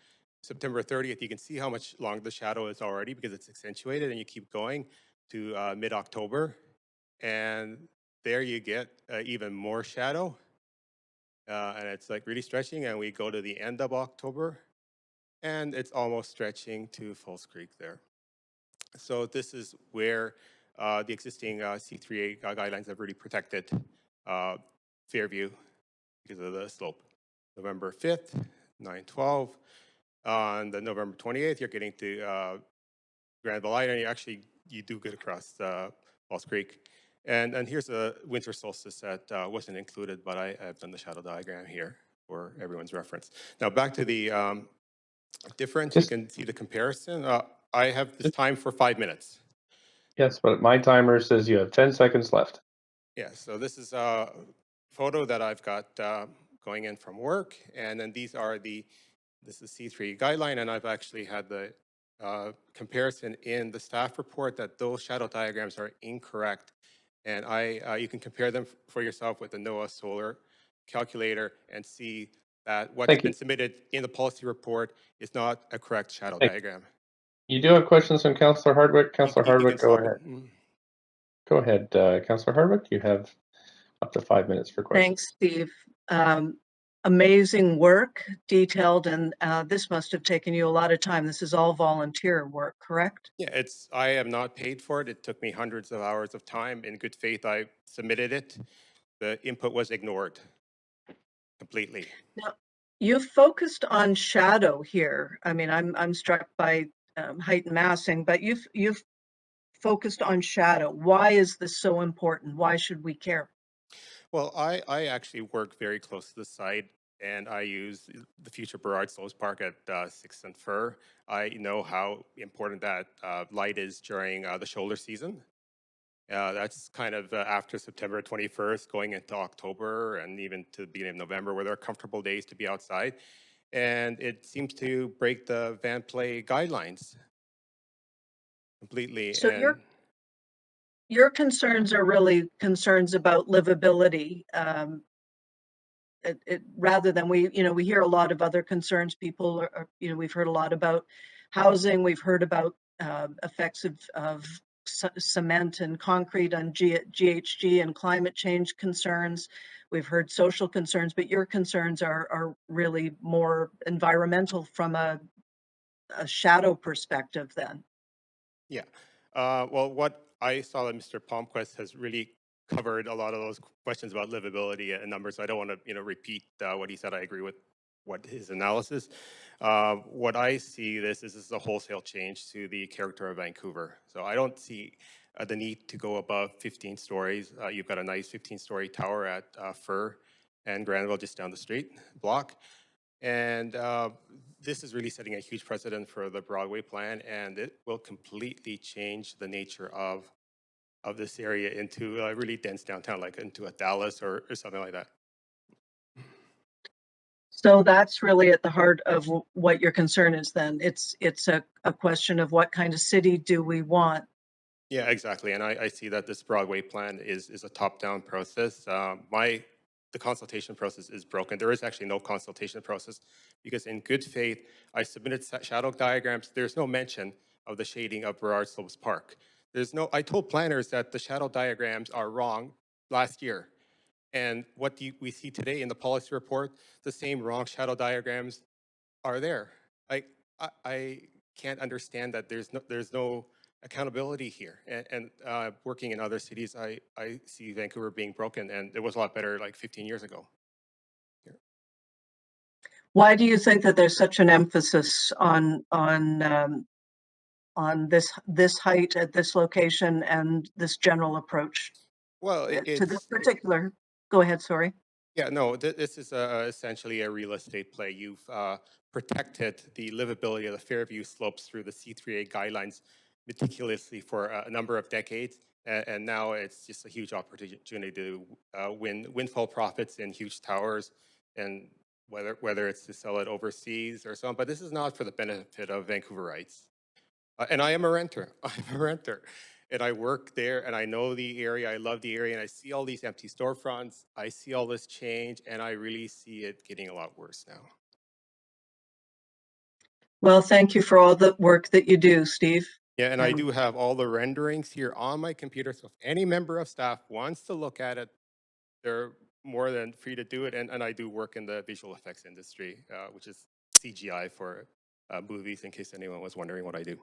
September 30th, you can see how much longer the shadow is already because it's accentuated, and you keep going to mid-October. And there you get even more shadow. And it's like really stretching, and we go to the end of October, and it's almost stretching to Falls Creek there. So this is where the existing C3A guidelines have really protected Fairview because of the slope. November 5th, 9/12. On the November 28th, you're getting to Granville Island. You do get across Falls Creek. And here's a winter solstice that wasn't included, but I've done the shadow diagram here for everyone's reference. Now back to the difference. You can see the comparison. I have this time for 5 minutes. Yes, but my timer says you have 10 seconds left. Yeah, so this is a photo that I've got going in from work, and then this is C3 guideline, and I've actually had the comparison in the staff report that those shadow diagrams are incorrect, and you can compare them for yourself with the NOAA solar calculator and see that what's been submitted in the policy report is not a correct shadow diagram. You do have questions from Councillor Hardwick. Councillor Hardwick, go ahead. Go ahead, Councillor Hardwick. You have up to 5 minutes for questions. Thanks, Steve. Amazing work, detailed, and this must have taken you a lot of time. This is all volunteer work, correct? Yeah, I am not paid for it. It took me hundreds of hours of time. In good faith, I submitted it. The input was ignored completely. Now, you've focused on shadow here. I mean, I'm struck by height and massing, but you've focused on shadow. Why is this so important? Why should we care? Well, I actually work very close to the site, and I use the future Burrard Slopes Park at 6th and Fur. I know how important that light is during the shoulder season. That's kind of after September 21st, going into October, and even to the beginning of November, where there are comfortable days to be outside. And it seems to break the van play guidelines completely. So And your concerns are really concerns about livability. Rather than we hear a lot of other concerns. People are we've heard a lot about housing. We've heard about effects of cement and concrete on GHG and climate change concerns. We've heard social concerns, but your concerns are really more environmental from a shadow perspective then. yeah, well, what I saw that Mr. Palmquist has really covered a lot of those questions about livability and numbers. I don't want to, repeat what he said. I agree with what his analysis. What I see this is a wholesale change to the character of Vancouver. So I don't see the need to go above 15 stories. You've got a nice 15-story tower at Fur and Granville just down the street block. And this is really setting a huge precedent for the Broadway plan, and it will completely change the nature of this area into a really dense downtown, like into a Dallas or something like that. So that's really at the heart of what your concern is then. It's a question of what kind of city do we want? Yeah, exactly. And I see that this Broadway plan is a top-down process. The consultation process is broken. There is actually no consultation process because in good faith, I submitted shadow diagrams. There's no mention of the shading of Burrard Slopes Park. I told planners that the shadow diagrams are wrong last year. And what we see today in the policy report, the same wrong shadow diagrams are there. I can't understand that there's no accountability here. And working in other cities, I see Vancouver being broken, and it was a lot better like 15 years ago. Here. Why do you think that there's such an emphasis on this height at this location and this general approach? Well, to this particular. Go ahead. Sorry. Yeah, no, this is essentially a real estate play. You've protected the livability of the Fairview slopes through the C3A guidelines meticulously for a number of decades, and now it's just a huge opportunity to win windfall profits in huge towers, and whether it's to sell it overseas or so on. But this is not for the benefit of Vancouverites. And I am a renter. I'm a renter. And I work there and I know the area. I love the area and I see all these empty storefronts. I see all this change and I really see it getting a lot worse now. Well, thank you for all the work that you do, Steve. Yeah, and I do have all the renderings here on my computer. So if any member of staff wants to look at it, they're more than free to do it. And I do work in the visual effects industry, which is CGI for movies, in case anyone was wondering what I do.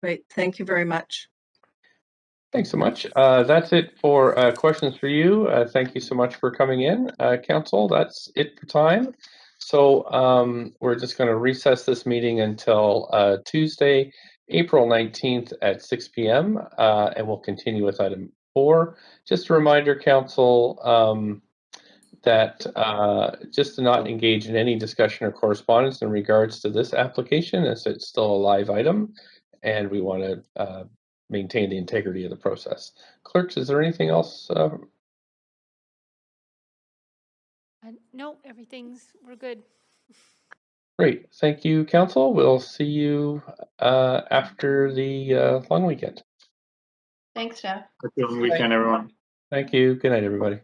Great. Thank you very much. Thanks so much. That's it for questions for you. Thank you so much for coming in, Council. That's it for time. So we're just going to recess this meeting until Tuesday, April 19th at 6 p.m. And we'll continue with item 4. Just a reminder, Council, that just to not engage in any discussion or correspondence in regards to this application, as it's still a live item, and we want to maintain the integrity of the process. Clerks, is there anything else? No, we're good. Great, thank you, Council. We'll see you after the long weekend. Thanks, Jeff. Have a good weekend, everyone. Thank you. Good night, everybody.